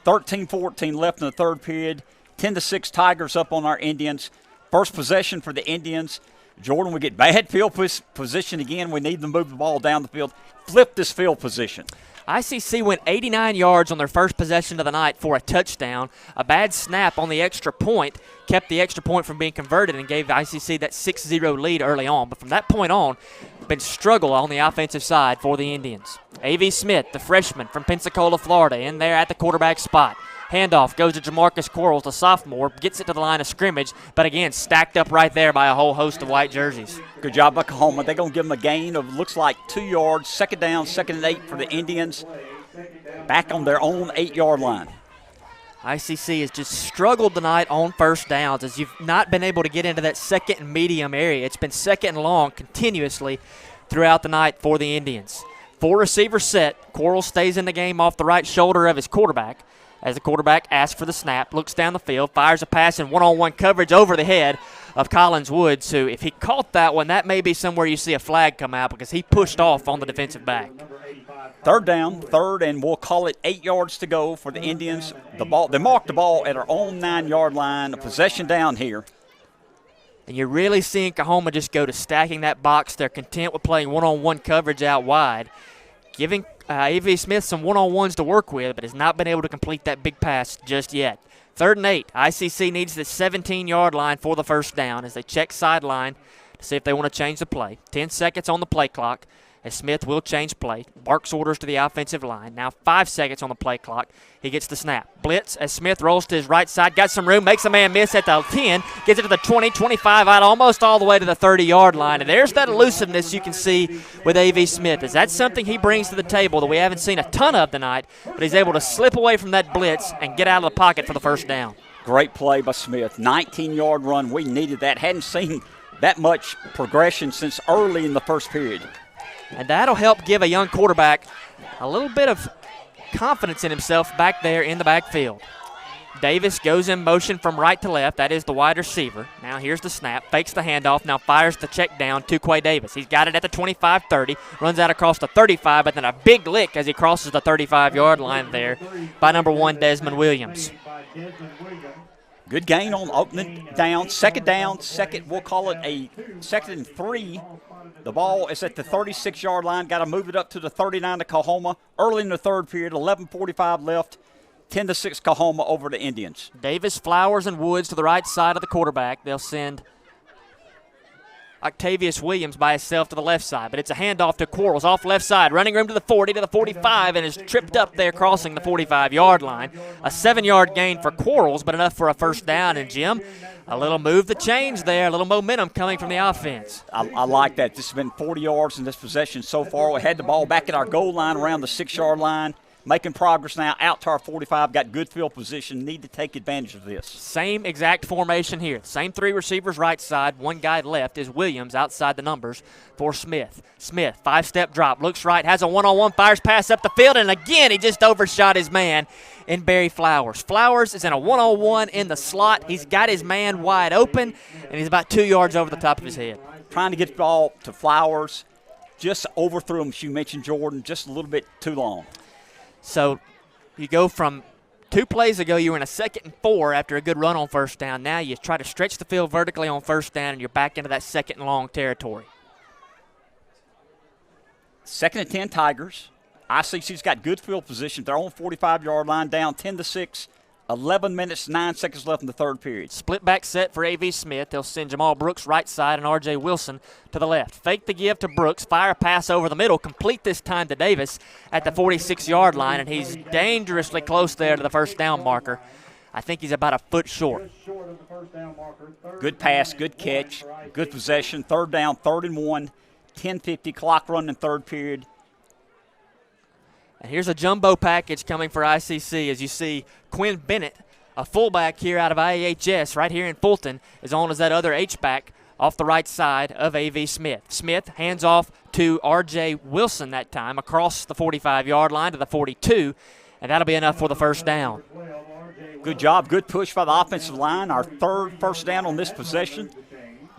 13-14 left in the 3rd period. 10-6 Tigers up on our Indians. First possession for the Indians. Jordan, we get bad field position again. We need to move the ball down the field. Flip this field position. ICC went 89 yards on their first possession of the night for a touchdown. A bad snap on the extra point kept the extra point from being converted and gave ICC that 6-0 lead early on. But from that point on, been struggle on the offensive side for the Indians. A.V. Smith, the freshman from Pensacola, Florida, in there at the quarterback spot. Handoff goes to Jamarcus Quarles, the sophomore, gets it to the line of scrimmage, but again, stacked up right there by a whole host of white jerseys. Good job by Kahoma. They're going to give them a gain of, looks like, 2 yards. 2nd down, 2nd and 8 for the Indians. Back on their own 8-yard line. ICC has just struggled tonight on first downs, as you've not been able to get into that 2nd and medium area. It's been 2nd and long continuously throughout the night for the Indians. 4 receiver set. Quarles stays in the game off the right shoulder of his quarterback. As the quarterback asks for the snap, looks down the field, fires a pass in one-on-one coverage over the head of Collins Woods, who, if he caught that one, that may be somewhere you see a flag come out because he pushed off on the defensive back. 3rd down, 3rd, and we'll call it 8 yards to go for the Indians. They marked the ball at our own 9-yard line, a possession down here. And you're really seeing Kahoma just go to stacking that box. They're content with playing one-on-one coverage out wide, giving A.V. Smith some one-on-ones to work with, but has not been able to complete that big pass just yet. 3rd and 8. ICC needs the 17-yard line for the first down as they check sideline to see if they want to change the play. 10 seconds on the play clock as Smith will change play. Barks orders to the offensive line. Now 5 seconds on the play clock. He gets the snap. Blitz as Smith rolls to his right side. Got some room. Makes a man miss at the 10. Gets it to the 20, 25, out almost all the way to the 30-yard line. And there's that elusiveness you can see with A.V. Smith. Is that something he brings to the table that we haven't seen a ton of tonight, but he's able to slip away from that blitz and get out of the pocket for the first down. Great play by Smith. 19-yard run. We needed that. Hadn't seen that much progression since early in the first period. And that'll help give a young quarterback a little bit of confidence in himself back there in the backfield. Davis goes in motion from right to left. That is the wide receiver. Now here's the snap. Fakes the handoff. Now fires the check down to Quay Davis. He's got it at the 25-30. Runs out across the 35, but then a big lick as he crosses the 35-yard line there by number 1, Desmond Williams. Good gain on opening down. Second down. We'll call it a 2nd and 3. The ball is at the 36-yard line. Got to move it up to the 39 to Kahoma. Early in the third period, 11:45 left. 10-6 Kahoma over the Indians. Davis, Flowers, and Woods to the right side of the quarterback. They'll send Octavius Williams by himself to the left side, but it's a handoff to Quarles off left side, running room to the 40 to the 45, and is tripped up there crossing the 45-yard line. A 7-yard gain for Quarles, but enough for a first down. And Jim, a little move the change there, a little momentum coming from the offense. I like that. This has been 40 yards in this possession so far. We had the ball back at our goal line around the 6-yard line. Making progress now out to our 45. Got good field position. Need to take advantage of this. Same exact formation here. Same 3 receivers right side. 1 guy left is Williams outside the numbers for Smith. Smith, 5-step drop. Looks right. Has a one-on-one. Fires pass up the field. And again, he just overshot his man in Barry Flowers. Flowers is in a one-on-one in the slot. He's got his man wide open. And he's about 2 yards over the top of his head. Trying to get the ball to Flowers. Just overthrew him, as you mentioned, Jordan. Just a little bit too long. So you go from 2 plays ago, you were in a 2nd and 4 after a good run on first down. Now you try to stretch the field vertically on first down, and you're back into that 2nd and long territory. 2nd and 10 Tigers. ICC's got good field position. They're on 45-yard line, down 10-6. 11 minutes, 9 seconds left in the third period. Split back set for A.V. Smith. They'll send Jamal Brooks right side and R.J. Wilson to the left. Fake the give to Brooks. Fire a pass over the middle. Complete this time to Davis at the 46-yard line, and he's dangerously close there to the first down marker. I think he's about a foot short. Good pass, good catch, good possession. Third down, 3rd and 1. 10:50 clock running third period. And here's a jumbo package coming for ICC. As you see, Quinn Bennett, a fullback here out of IAHS right here in Fulton, is on as that other H-back off the right side of A.V. Smith. Smith hands off to R.J. Wilson that time across the 45-yard line to the 42, and that'll be enough for the first down. Good job. Good push by the offensive line. Our 3rd first down on this possession.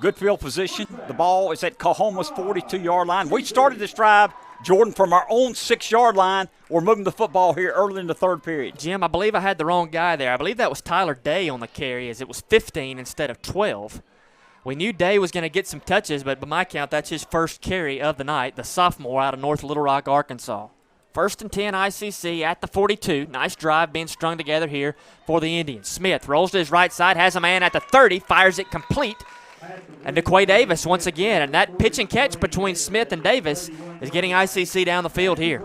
Good field position. The ball is at Coahoma's 42-yard line. We started this drive, Jordan, from our own 6-yard line. We're moving the football here early in the third period. Jim, I believe I had the wrong guy there. I believe that was Tyler Day on the carry, as it was 15 instead of 12. We knew Day was going to get some touches, but by my count, that's his first carry of the night, the sophomore out of North Little Rock, Arkansas. 1st and 10 ICC at the 42. Nice drive being strung together here for the Indians. Smith rolls to his right side, has a man at the 30, fires it complete. And to Quay Davis once again. And that pitch and catch between Smith and Davis is getting ICC down the field here.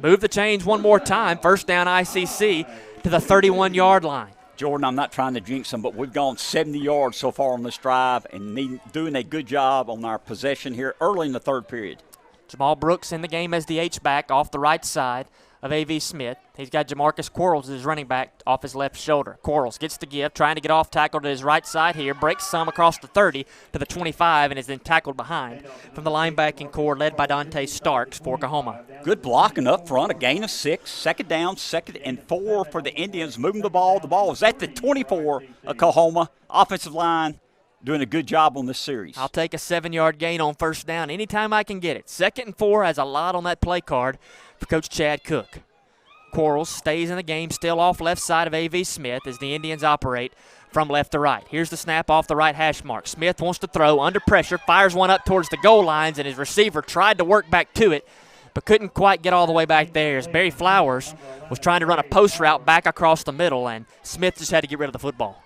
Move the chains one more time. First down ICC to the 31-yard line. Jordan, I'm not trying to jinx them, but we've gone 70 yards so far on this drive and doing a good job on our possession here early in the third period. Jamal Brooks in the game as the H-back off the right side of A.V. Smith. He's got Jamarcus Quarles as his running back off his left shoulder. Quarles gets the give, trying to get off tackle to his right side here. Breaks some across the 30 to the 25 and is then tackled behind from the linebacking core led by Dante Starks for Kahoma. Good blocking up front, a gain of 6. 2nd down, 2nd and 4 for the Indians. Moving the ball. The ball is at the 24 of Kahoma. Offensive line doing a good job on this series. I'll take a 7-yard gain on first down anytime I can get it. 2nd and 4 has a lot on that play card for Coach Chad Cook. Quarles stays in the game, still off left side of A.V. Smith as the Indians operate from left to right. Here's the snap off the right hash mark. Smith wants to throw under pressure, fires one up towards the goal lines, and his receiver tried to work back to it, but couldn't quite get all the way back there as Barry Flowers was trying to run a post route back across the middle, and Smith just had to get rid of the football.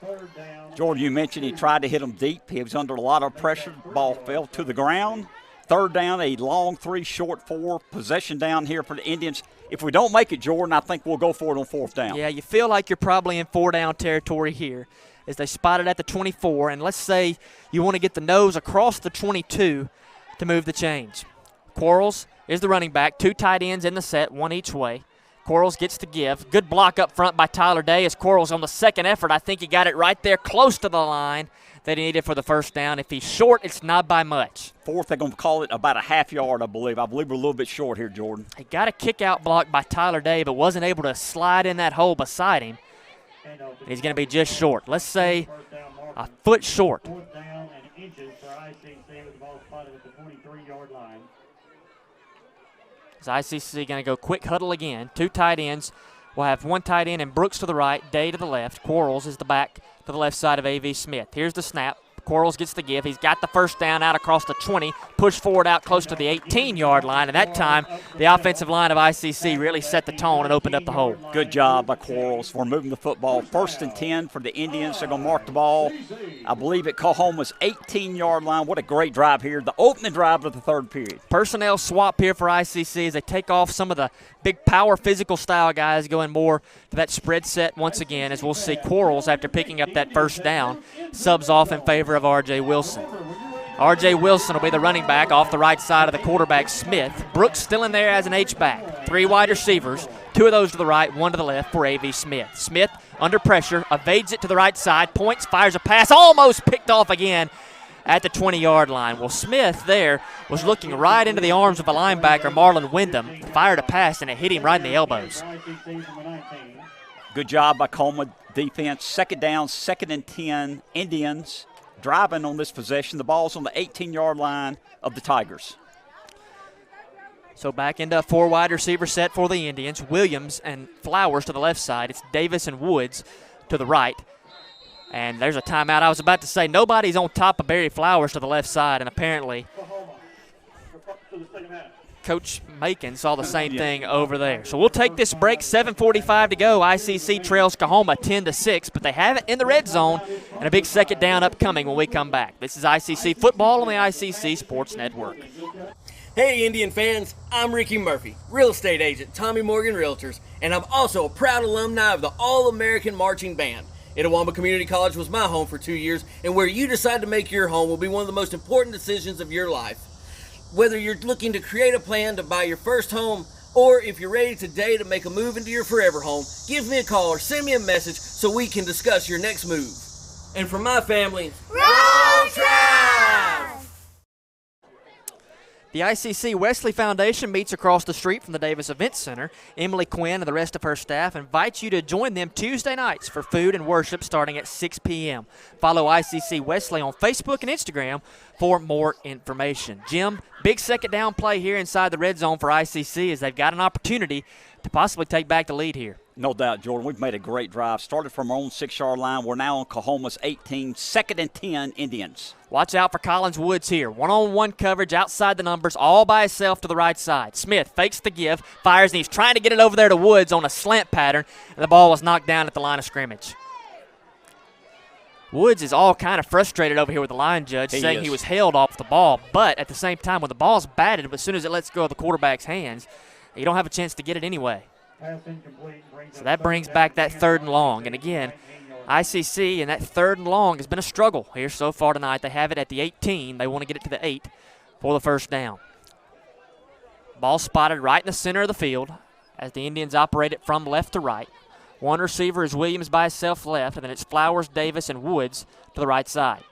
Jordan, you mentioned he tried to hit him deep. He was under a lot of pressure. The ball fell to the ground. 3rd down, a long 3, short 4. Possession down here for the Indians. If we don't make it, Jordan, I think we'll go for it on 4th down. Yeah, you feel like you're probably in 4-down territory here as they spot it at the 24. And let's say you want to get the nose across the 22 to move the chains. Quarles is the running back. 2 tight ends in the set, one each way. Quarles gets to give. Good block up front by Tyler Day as Quarles on the second effort. I think he got it right there close to the line that he needed for the first down. If he's short, it's not by much. Fourth, they're going to call it about a half yard, I believe. I believe we're a little bit short here, Jordan. He got a kick-out block by Tyler Day, but wasn't able to slide in that hole beside him. He's going to be just short. Let's say a foot short. Fourth down and inches for ICC with the ball spotted at the 23-yard line. Is ICC going to go quick huddle again. Two tight ends. We'll have one tight end and Brooks to the right, Day to the left. Quarles is the back to the left side of A.V. Smith. Here's the snap. Quarles gets the give. He's got the first down out across the 20, pushed forward out close to the 18-yard line, and that time the offensive line of ICC really set the tone and opened up the hole. Good job by Quarles for moving the football. 1st and 10 for the Indians. They're going to mark the ball, I believe, at Coahoma's 18-yard line. What a great drive here. The opening drive of the third period. Personnel swap here for ICC as they take off some of the big power physical style guys, going more to that spread set once again, as we'll see Quarles, after picking up that first down, subs off in favor of R.J. Wilson. R.J. Wilson will be the running back off the right side of the quarterback, Smith. Brooks still in there as an H-back. 3 wide receivers, 2 of those to the right, 1 to the left for A.V. Smith. Smith under pressure, evades it to the right side, points, fires a pass, almost picked off again at the 20-yard line. Well, Smith there was looking right into the arms of a linebacker, Marlon Wyndham, fired a pass, and it hit him right in the elbows. Good job by Kahoma defense. 2nd down, 2nd and 10. Indians driving on this possession. The ball's on the 18-yard line of the Tigers. So back into a 4 wide receiver set for the Indians. Williams and Flowers to the left side. It's Davis and Woods to the right. And there's a timeout. I was about to say nobody's on top of Barry Flowers to the left side, and apparently Coach Macon saw the same thing over there. So we'll take this break. 7:45 to go. ICC trails Kahoma 10-6, but they have it in the red zone, and a big second down upcoming when we come back. This is ICC football on the ICC Sports Network. Hey Indian fans, I'm Ricky Murphy, real estate agent, Tommy Morgan Realtors, and I'm also a proud alumni of the All-American Marching Band. Itawamba Community College was my home for 2 years, and where you decide to make your home will be one of the most important decisions of your life. Whether you're looking to create a plan to buy your first home, or if you're ready today to make a move into your forever home, give me a call or send me a message so we can discuss your next move. And for my family, roll Tribe! The ICC Wesley Foundation meets across the street from the Davis Event Center. Emily Quinn and the rest of her staff invite you to join them Tuesday nights for food and worship starting at 6 p.m. Follow ICC Wesley on Facebook and Instagram for more information. Jim, big second down play here inside the red zone for ICC as they've got an opportunity to possibly take back the lead here. No doubt, Jordan. We've made a great drive. Started from our own 6-yard line. We're now on Cohoma's 18, 2nd and 10 Indians. Watch out for Collins Woods here. One-on-one coverage outside the numbers, all by himself to the right side. Smith fakes the give, fires, and he's trying to get it over there to Woods on a slant pattern, and the ball was knocked down at the line of scrimmage. Woods is all kind of frustrated over here with the line judge, saying he was held off the ball. But at the same time, when the ball's batted, as soon as it lets go of the quarterback's hands, you don't have a chance to get it anyway. So that brings back that 3rd and long. And again, ICC and that 3rd and long has been a struggle here so far tonight. They have it at the 18. They want to get it to the 8 for the first down. Ball spotted right in the center of the field as the Indians operate it from left to right. One receiver is Williams by himself left, and then it's Flowers, Davis, and Woods to the right side.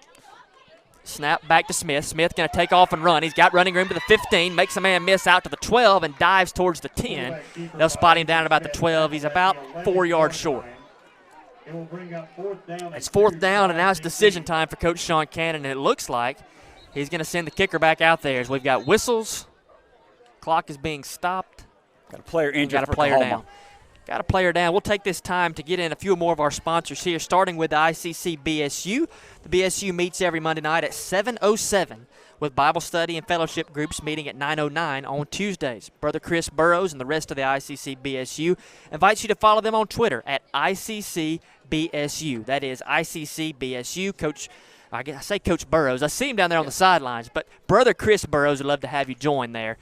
Snap back to Smith. Smith going to take off and run. He's got running room to the 15, makes a man miss out to the 12, and dives towards the 10. They'll spot him down at about the 12. He's about 4 yards short. It's 4th down, and now it's decision time for Coach Sean Cannon, and it looks like he's going to send the kicker back out there as we've got whistles. Clock is being stopped. Got a player injured. Got a player down. Got a player down. We'll take this time to get in a few more of our sponsors here, starting with the ICC BSU. The BSU meets every Monday night at 7:07 with Bible study and fellowship groups meeting at 9:09 on Tuesdays. Brother Chris Burrows and the rest of the ICC BSU invites you to follow them on Twitter at ICC BSU. That is ICC BSU. Coach, I say Coach Burrows. I see him down there on the sidelines, but Brother Chris Burrows would love to have you join there.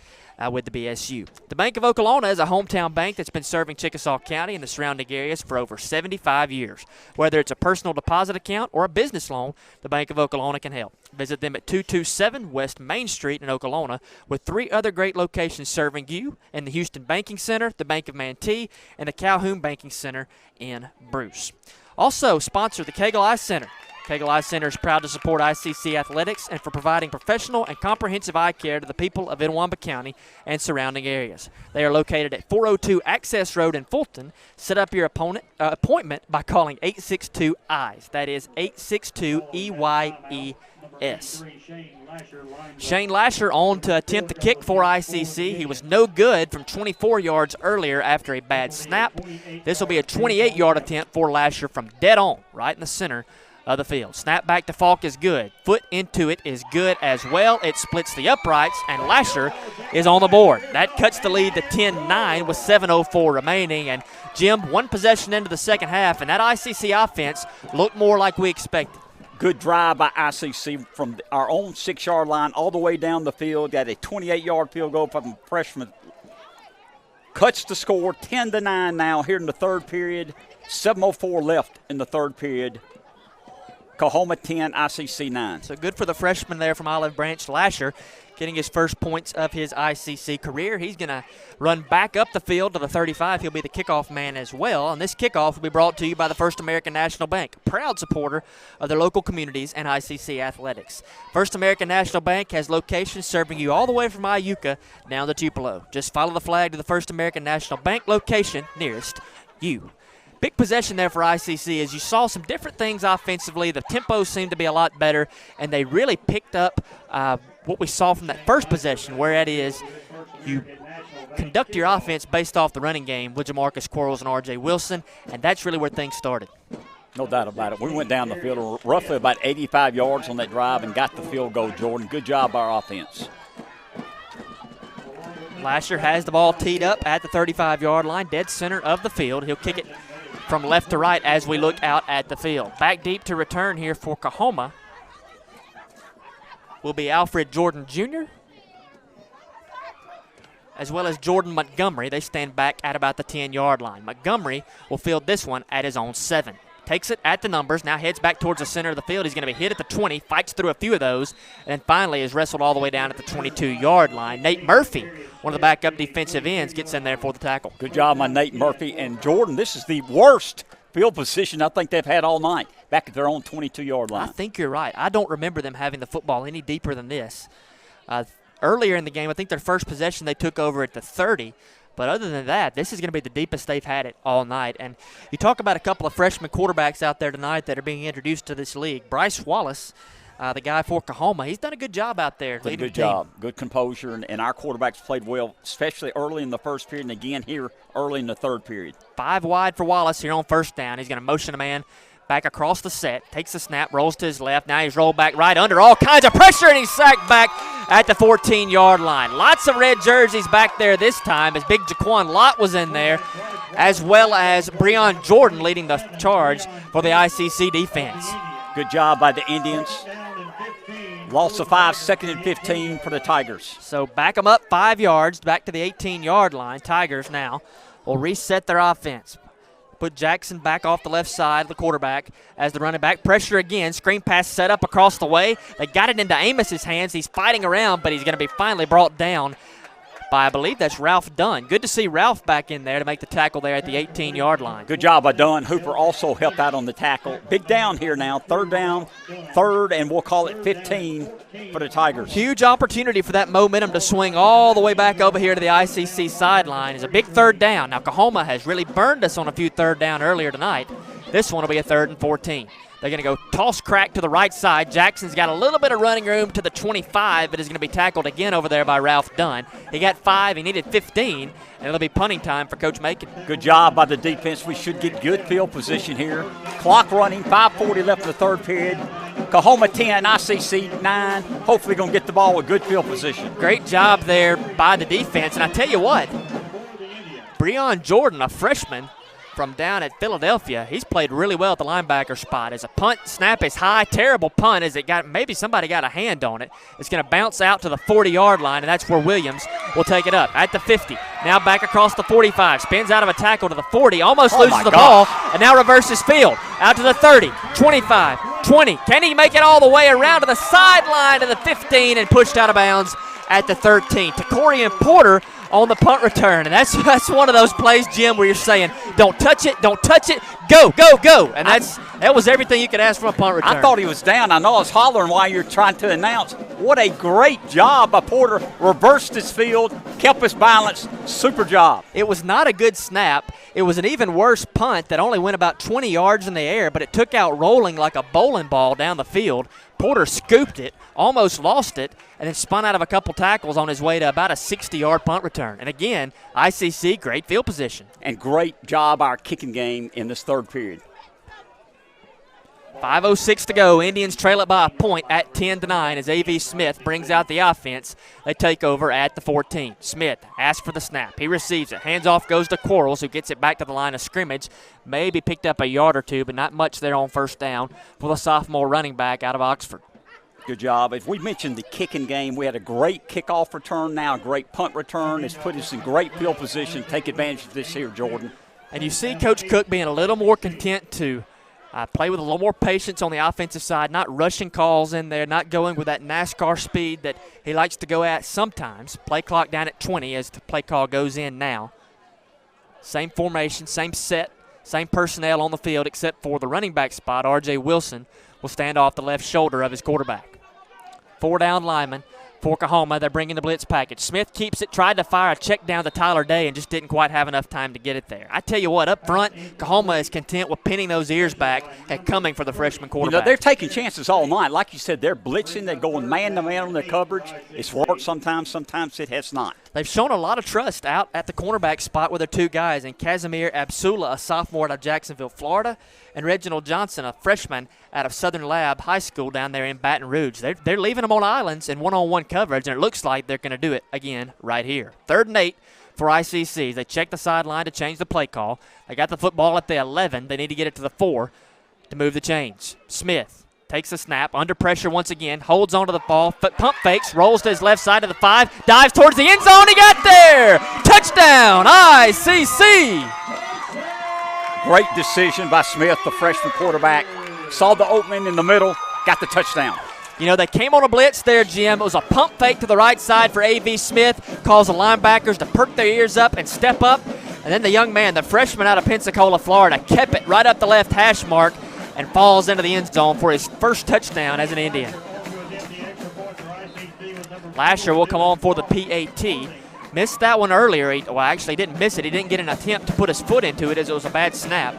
with the BSU. The Bank of Okolona is a hometown bank that's been serving Chickasaw County and the surrounding areas for over 75 years. Whether it's a personal deposit account or a business loan, the Bank of Okolona can help. Visit them at 227 West Main Street in Okolona with 3 other great locations serving you in the Houston Banking Center, the Bank of Manatee, and the Calhoun Banking Center in Bruce. Also sponsor the Kegel Eye Center. Kegel Eye Center is proud to support ICC athletics and for providing professional and comprehensive eye care to the people of Itawamba County and surrounding areas. They are located at 402 Access Road in Fulton. Set up your appointment by calling 862-EYES. That is 862-EYES. Shane Lasher on to attempt the kick for ICC. He was no good from 24 yards earlier after a bad snap. This will be a 28-yard attempt for Lasher from dead on, right in the center of the field. Snap back to Falk is good. Foot into it is good as well. It splits the uprights, and Lasher is on the board. That cuts the lead to 10-9 with 7:04 remaining. And, Jim, one possession into the second half, and that ICC offense looked more like we expected. Good drive by ICC from our own 6-yard line all the way down the field. Got a 28-yard field goal from the freshman. Cuts the score, 10-9 now here in the third period. 7:04 left in the third period. Kahoma 10, ICC 9. So good for the freshman there from Olive Branch, Lasher, getting his first points of his ICC career. He's going to run back up the field to the 35. He'll be the kickoff man as well. And this kickoff will be brought to you by the First American National Bank, a proud supporter of their local communities and ICC athletics. First American National Bank has locations serving you all the way from Iuka down to Tupelo. Just follow the flag to the First American National Bank location nearest you. Big possession there for ICC as you saw some different things offensively. The tempo seemed to be a lot better, and they really picked up what we saw from that first possession, where it is you conduct your offense based off the running game with Jamarcus Quarles and R.J. Wilson, and that's really where things started. No doubt about it. We went down the field roughly about 85 yards on that drive and got the field goal, Jordan. Good job by our offense. Lasher has the ball teed up at the 35-yard line, dead center of the field. He'll kick it from left to right as we look out at the field. Back deep to return here for Kahoma will be Alfred Jordan Jr. as well as Jordan Montgomery. They stand back at about the 10-yard line. Montgomery will field this one at his own 7. Takes it at the numbers, now heads back towards the center of the field. He's going to be hit at the 20, fights through a few of those, and then finally is wrestled all the way down at the 22-yard line. Nate Murphy, one of the backup defensive ends, gets in there for the tackle. Good job by Nate Murphy. And, Jordan, this is the worst field position I think they've had all night, back at their own 22-yard line. I think you're right. I don't remember them having the football any deeper than this. Earlier in the game, I think their first possession they took over at the 30. But other than that, this is going to be the deepest they've had it all night. And you talk about a couple of freshman quarterbacks out there tonight that are being introduced to this league. Bryce Wallace, the guy for Kahoma, he's done a good job out there. Did a good job. Good composure, and our quarterbacks played well, especially early in the first period and again here early in the third period. 5 wide for Wallace here on first down. He's going to motion a man back across the set, takes the snap, rolls to his left. Now he's rolled back right under all kinds of pressure, and he's sacked back at the 14-yard line. Lots of red jerseys back there this time as Big Jaquan Lott was in there, as well as Breon Jordan leading the charge for the ICC defense. Good job by the Indians. Loss of 5, 2nd and 15 for the Tigers. So back them up 5 yards, back to the 18-yard line. Tigers now will reset their offense. Put Jackson back off the left side, the quarterback, as the running back. Pressure again. Screen pass set up across the way. They got it into Amos's hands. He's fighting around, but he's going to be finally brought down by, I believe that's Ralph Dunn. Good to see Ralph back in there to make the tackle there at the 18-yard line. Good job by Dunn. Hooper also helped out on the tackle. Big down here now. Third down, and we'll call it 15 for the Tigers. Huge opportunity for that momentum to swing all the way back over here to the ICC sideline. It's a big third down. Now, Kahoma has really burned us on a few third down earlier tonight. This one will be a 3rd and 14. They're going to go toss crack to the right side. Jackson's got a little bit of running room to the 25, but is going to be tackled again over there by Ralph Dunn. He got 5. He needed 15, and it'll be punting time for Coach Macon. Good job by the defense. We should get good field position here. Clock running, 5:40 left in the third period. Kahoma 10, ICC 9. Hopefully going to get the ball with good field position. Great job there by the defense, and I tell you what, Breon Jordan, a freshman from down at Philadelphia. He's played really well at the linebacker spot. As a punt snap is high, terrible punt as it got, maybe somebody got a hand on it. It's going to bounce out to the 40-yard line, and that's where Williams will take it up at the 50. Now back across the 45, spins out of a tackle to the 40, almost loses the ball, and now reverses field. Out to the 30, 25, 20. Can he make it all the way around to the sideline to the 15 and pushed out of bounds at the 13? Takorian Porter on the punt return, and that's one of those plays, Jim, where you're saying, don't touch it, go, go, go. And that was everything you could ask from a punt return. I thought he was down. I know I was hollering while you're trying to announce. What a great job by Porter. Reversed his field, kept his balance. Super job. It was not a good snap. It was an even worse punt that only went about 20 yards in the air, but it took out rolling like a bowling ball down the field. Porter scooped it, almost lost it, and then spun out of a couple tackles on his way to about a 60-yard punt return. And again, ICC, great field position. And great job our kicking game in this third period. 5:06 to go. Indians trail it by a point at 10-9 as A.V. Smith brings out the offense. They take over at the 14. Smith asks for the snap. He receives it. Hands off goes to Quarles, who gets it back to the line of scrimmage. Maybe picked up a yard or two, but not much there on first down for the sophomore running back out of Oxford. Good job. As we mentioned the kicking game, we had a great kickoff return, now a great punt return. It's put us in great field position. Take advantage of this here, Jordan. And you see Coach Cook being a little more content to play with a little more patience on the offensive side, not rushing calls in there, not going with that NASCAR speed that he likes to go at sometimes. Play clock down at 20 as the play call goes in now. Same formation, same set, same personnel on the field except for the running back spot. R.J. Wilson will stand off the left shoulder of his quarterback. 4 down linemen for Kahoma. They're bringing the blitz package. Smith keeps it, tried to fire a check down to Tyler Day and just didn't quite have enough time to get it there. I tell you what, up front, Kahoma is content with pinning those ears back and coming for the freshman quarterback. You know, they're taking chances all night. Like you said, they're blitzing. They're going man-to-man on their coverage. It's worked sometimes. Sometimes it has not. They've shown a lot of trust out at the cornerback spot with their two guys, and Casimir Absula, a sophomore out of Jacksonville, Florida, and Reginald Johnson, a freshman out of Southern Lab High School down there in Baton Rouge. They're leaving them on islands in one-on-one coverage, and it looks like they're going to do it again right here. 3rd and 8 for ICC. They check the sideline to change the play call. They got the football at the 11. They need to get it to the 4 to move the chains. Smith takes the snap, under pressure once again, holds onto the ball, pump fakes, rolls to his left side to the 5, dives towards the end zone. He got there! Touchdown, ICC! Great decision by Smith, the freshman quarterback. Saw the opening in the middle, got the touchdown. You know, they came on a blitz there, Jim. It was a pump fake to the right side for A.V. Smith, caused the linebackers to perk their ears up and step up. And then the young man, the freshman out of Pensacola, Florida, kept it right up the left hash mark and falls into the end zone for his first touchdown as an Indian. Lasher will come on for the PAT. Missed that one earlier. Actually, he didn't miss it. He didn't get an attempt to put his foot into it as it was a bad snap.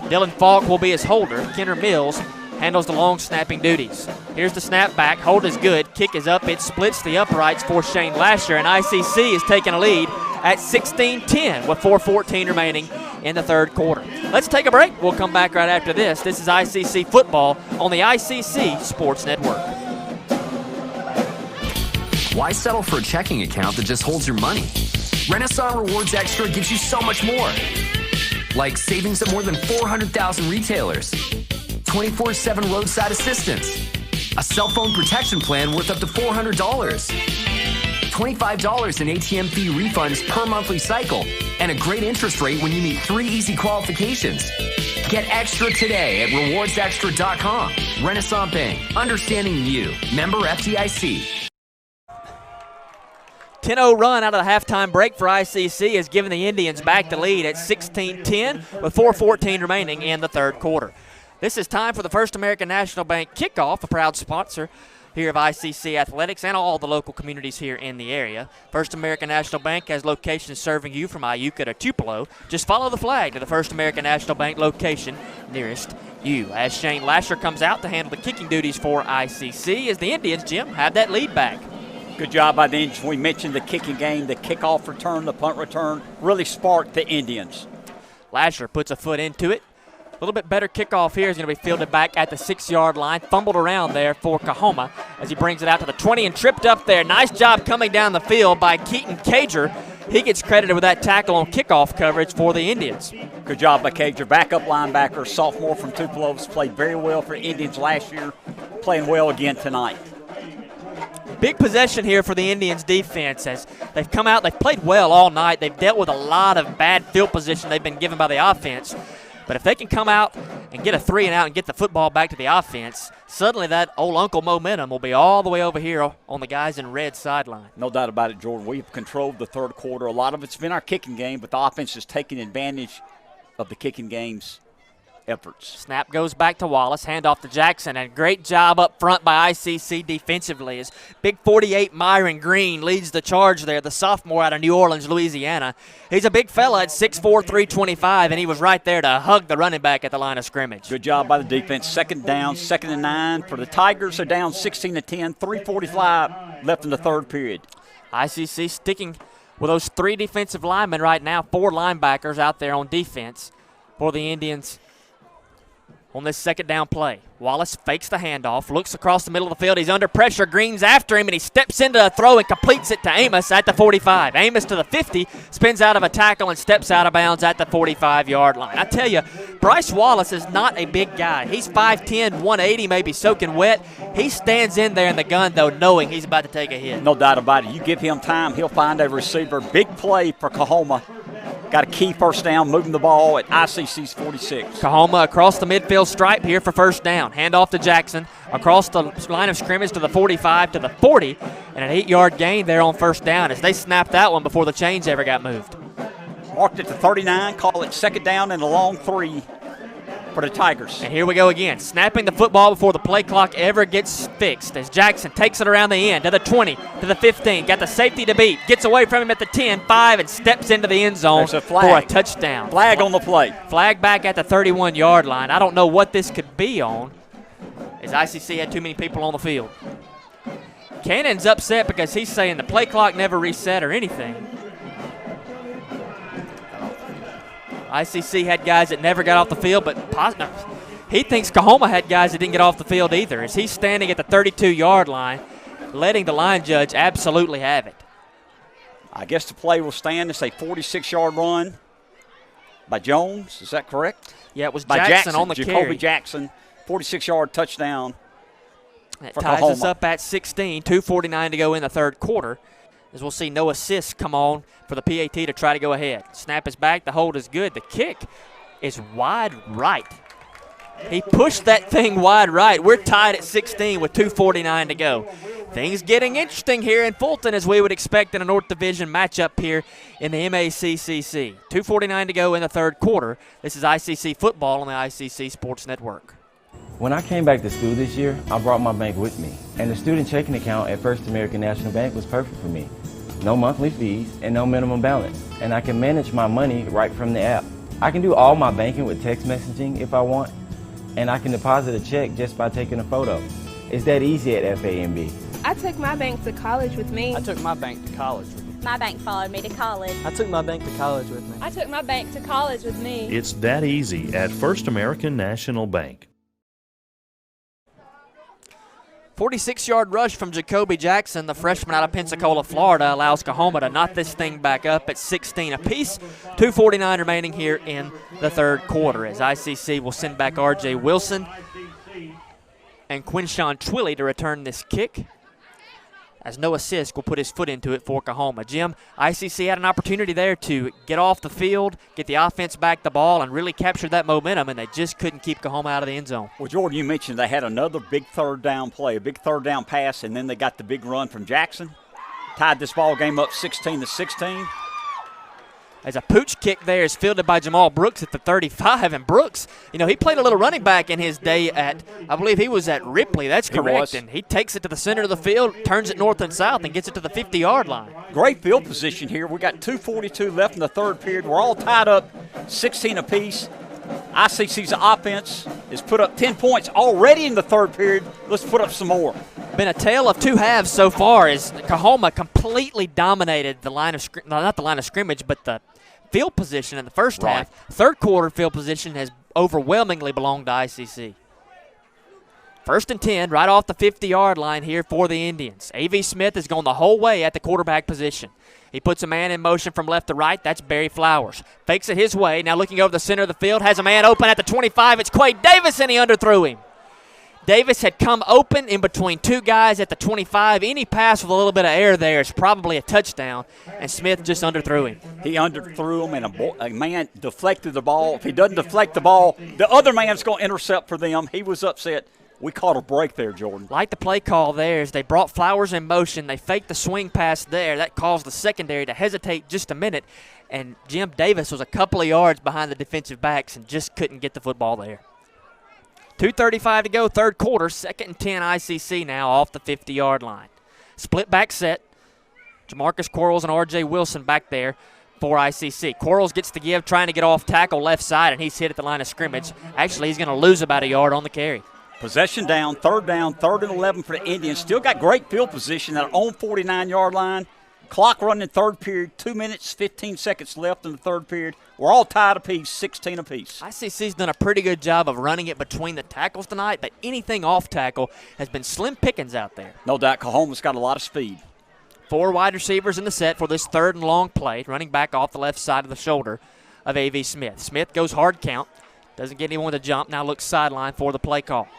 Dylan Falk will be his holder. Kenner Mills handles the long snapping duties. Here's the snap back. Hold is good. Kick is up. It splits the uprights for Shane Lasher, and ICC is taking a lead at 16-10 with 4:14 remaining in the third quarter. Let's take a break. We'll come back right after this. This is ICC football on the ICC Sports Network. Why settle for a checking account that just holds your money? Renaissance Rewards Extra gives you so much more. Like savings at more than 400,000 retailers, 24/7 roadside assistance, a cell phone protection plan worth up to $400, $25 in ATM fee refunds per monthly cycle, and a great interest rate when you meet 3 easy qualifications. Get extra today at rewardsextra.com. Renaissance Bank, understanding you. Member FDIC. 10-0 run out of the halftime break for ICC has given the Indians back the lead at 16-10 with 4:14 remaining in the third quarter. This is time for the First American National Bank kickoff, a proud sponsor here of ICC Athletics and all the local communities here in the area. First American National Bank has locations serving you from Iuka to Tupelo. Just follow the flag to the First American National Bank location nearest you. As Shane Lasher comes out to handle the kicking duties for ICC as the Indians, Jim, have that lead back. Good job by the Indians. We mentioned the kicking game, the kickoff return, the punt return, really sparked the Indians. Lasher puts a foot into it. A little bit better kickoff here is going to be fielded back at the 6-yard line. Fumbled around there for Kahoma as he brings it out to the 20 and tripped up there. Nice job coming down the field by Keaton Cager he gets credited with that tackle on kickoff coverage for the Indians. Good job by Cage. Your backup linebacker, sophomore from Tupelos, played very well for Indians last year, playing well again tonight. Big possession here for the Indians defense as they've come out, they've played well all night. They've dealt with a lot of bad field position they've been given by the offense. But if they can come out and get a 3 and out and get the football back to the offense, suddenly that old Uncle momentum will be all the way over here on the guys in red sideline. No doubt about it, Jordan. We've controlled the third quarter. A lot of it's been our kicking game, but the offense is taking advantage of the kicking game's efforts. Snap goes back to Wallace, handoff to Jackson, and great job up front by ICC defensively as big 48 Myron Green leads the charge there, the sophomore out of New Orleans, Louisiana. He's a big fella at 6'4", 325, and he was right there to hug the running back at the line of scrimmage. Good job by the defense. Second down, 2nd and 9 for the Tigers. They're down 16-10, 3:45 left in the third period. ICC sticking with those 3 defensive linemen right now, 4 linebackers out there on defense for the Indians on this second down play. Wallace fakes the handoff, looks across the middle of the field. He's under pressure. Green's after him, and he steps into a throw and completes it to Amos at the 45. Amos to the 50, spins out of a tackle and steps out of bounds at the 45-yard line. I tell you, Bryce Wallace is not a big guy. He's 5'10", 180, maybe soaking wet. He stands in there in the gun, though, knowing he's about to take a hit. No doubt about it. You give him time, he'll find a receiver. Big play for Kahoma. Got a key first down, moving the ball at ICC's 46. Kahoma across the midfield stripe here for first down. Handoff to Jackson, across the line of scrimmage to the 45 to the 40, and an 8-yard gain there on first down as they snapped that one before the chains ever got moved. Marked it to 39, call it second down and a long 3 for the Tigers. And here we go again, snapping the football before the play clock ever gets fixed as Jackson takes it around the end to the 20, to the 15, got the safety to beat, gets away from him at the 10, 5, and steps into the end zone for a touchdown. Flag on the play. Flag back at the 31-yard line. I don't know what this could be on as ICC had too many people on the field. Cannon's upset because he's saying the play clock never reset or anything. ICC had guys that never got off the field, but he thinks Kahoma had guys that didn't get off the field either, as he's standing at the 32-yard line, letting the line judge absolutely have it. I guess the play will stand. It's a 46-yard run by Jones. Is that correct? Yeah, it was by Jackson on the Jacoby carry. Jackson, 46-yard touchdown. That ties us up at 16, 2:49 to go in the third quarter. As we'll see no assists come on for the PAT to try to go ahead. Snap is back, the hold is good. The kick is wide right. He pushed that thing wide right. We're tied at 16 with 2:49 to go. Things getting interesting here in Fulton as we would expect in a North Division matchup here in the MACCC. 2:49 to go in the third quarter. This is ICC football on the ICC Sports Network. When I came back to school this year, I brought my bank with me, and the student checking account at First American National Bank was perfect for me. No monthly fees and no minimum balance, and I can manage my money right from the app. I can do all my banking with text messaging if I want, and I can deposit a check just by taking a photo. It's that easy at FAMB. I took my bank to college with me. I took my bank to college with me. My bank followed me to college. I took my bank to college with me. I took my bank to college with me. It's that easy at First American National Bank. 46-yard rush from Jacoby Jackson, the freshman out of Pensacola, Florida, allows Kahoma to knock this thing back up at 16 apiece. 2:49 remaining here in the third quarter as ICC will send back R.J. Wilson and Quinshawn Twilley to return this kick, as Noah Sisk will put his foot into it for Kahoma. Jim, ICC had an opportunity there to get off the field, get the offense back the ball, and really capture that momentum, and they just couldn't keep Kahoma out of the end zone. Well, Jordan, you mentioned they had another big third down play, a big third down pass, and then they got the big run from Jackson. Tied this ball game up 16-16. As a pooch kick there is fielded by Jamal Brooks at the 35. And Brooks, you know, he played a little running back in his day at, I believe he was at Ripley. That's correct. And he takes it to the center of the field, turns it north and south, and gets it to the 50-yard line. Great field position here. We got 2:42 left in the third period. We're all tied up 16 apiece. ICC's offense has put up 10 points already in the third period. Let's put up some more. Been a tale of two halves so far as Kahoma completely dominated the line of not the line of scrimmage, but the field position in the first half. Third quarter field position has overwhelmingly belonged to ICC. First and 10, right off the 50-yard line here for the Indians. A.V. Smith has gone the whole way at the quarterback position. He puts a man in motion from left to right. That's Barry Flowers. Fakes it his way. Now looking over the center of the field. Has a man open at the 25. It's Quay Davis, and he underthrew him. Davis had come open in between two guys at the 25. Any pass with a little bit of air there is probably a touchdown, and Smith just underthrew him. He underthrew him, and a man deflected the ball. If he doesn't deflect the ball, the other man's going to intercept for them. He was upset. We caught a break there, Jordan. Like the play call there is they brought Flowers in motion. They faked the swing pass there. That caused the secondary to hesitate just a minute. And Jim Davis was a couple of yards behind the defensive backs and just couldn't get the football there. 2:35 to go, third quarter. 2nd and 10 ICC now off the 50-yard line. Split back set. Jamarcus Quarles and R.J. Wilson back there for ICC. Quarles gets the give, trying to get off tackle left side, and he's hit at the line of scrimmage. Actually, he's going to lose about a yard on the carry. Possession down, third and 11 for the Indians. Still got great field position at our own 49-yard line. Clock running third period, 2 minutes, 15 seconds left in the third period. We're all tied apiece, 16 apiece. ICC's done a pretty good job of running it between the tackles tonight, but anything off tackle has been slim pickings out there. No doubt, Cahoma's got a lot of speed. 4 wide receivers in the set for this third and long play, running back off the left side of the shoulder of A.V. Smith. Smith goes hard count, doesn't get anyone to jump, now looks sideline for the play call.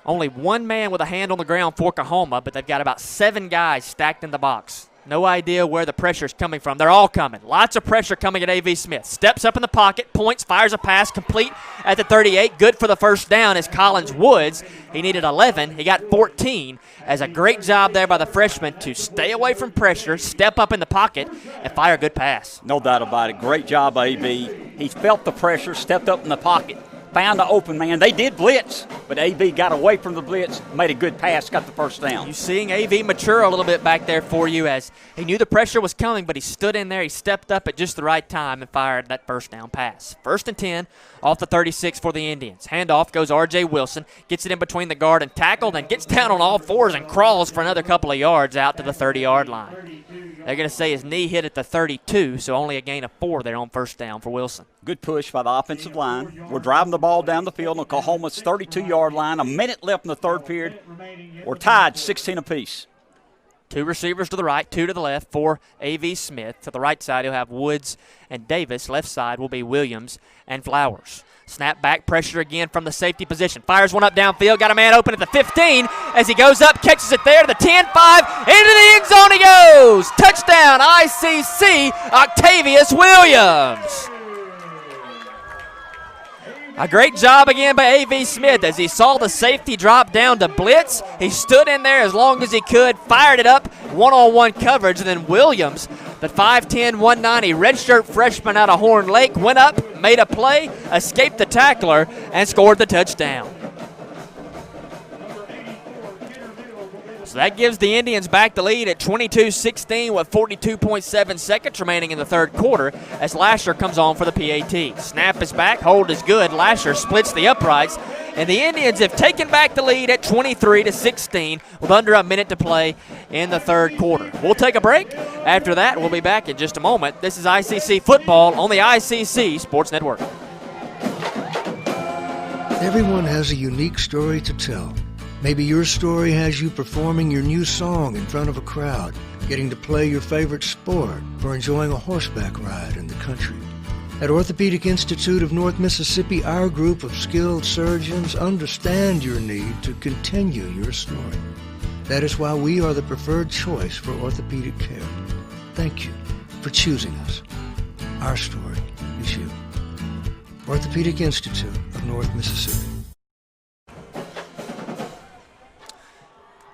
Only one man with a hand on the ground for Kahoma, but they've got about 7 guys stacked in the box. No idea where the pressure is coming from. They're all coming. Lots of pressure coming at A.V. Smith. Steps up in the pocket, points, fires a pass, complete at the 38. Good for the first down is Collins Woods. He needed 11. He got 14. As a great job there by the freshman to stay away from pressure, step up in the pocket, and fire a good pass. No doubt about it. Great job, A.V. He felt the pressure, stepped up in the pocket, found the open man. They did blitz, but A.V. got away from the blitz, made a good pass, got the first down. You're seeing A.V. mature a little bit back there for you as he knew the pressure was coming, but he stood in there. He stepped up at just the right time and fired that first down pass. 1st and 10 off the 36 for the Indians. Handoff goes R.J. Wilson, gets it in between the guard and tackle, then gets down on all fours and crawls for another couple of yards out to the 30-yard line. They're going to say his knee hit at the 32, so only a gain of 4 there on first down for Wilson. Good push by the offensive line. We're driving the ball down the field on Cahoma's 32-yard line. A minute left in the third period. We're tied 16 apiece. 2 receivers to the right, 2 to the left for A.V. Smith. To the right side, he'll have Woods and Davis. Left side will be Williams and Flowers. Snap back, pressure again from the safety position. Fires one up downfield, got a man open at the 15. As he goes up, catches it there to the 10-5. Into the end zone he goes. Touchdown, ICC, Octavius Williams. A great job again by A.V. Smith as he saw the safety drop down to blitz. He stood in there as long as he could, fired it up, one-on-one coverage, and then Williams, the 5'10", 190 redshirt freshman out of Horn Lake, went up, made a play, escaped the tackler, and scored the touchdown. So that gives the Indians back the lead at 22-16 with 42.7 seconds remaining in the third quarter as Lasher comes on for the PAT. Snap is back, hold is good. Lasher splits the uprights, and the Indians have taken back the lead at 23-16 with under a minute to play in the third quarter. We'll take a break. After that, we'll be back in just a moment. This is ICC football on the ICC Sports Network. Everyone has a unique story to tell. Maybe your story has you performing your new song in front of a crowd, getting to play your favorite sport, or enjoying a horseback ride in the country. At Orthopedic Institute of North Mississippi, our group of skilled surgeons understand your need to continue your story. That is why we are the preferred choice for orthopedic care. Thank you for choosing us. Our story is you. Orthopedic Institute of North Mississippi.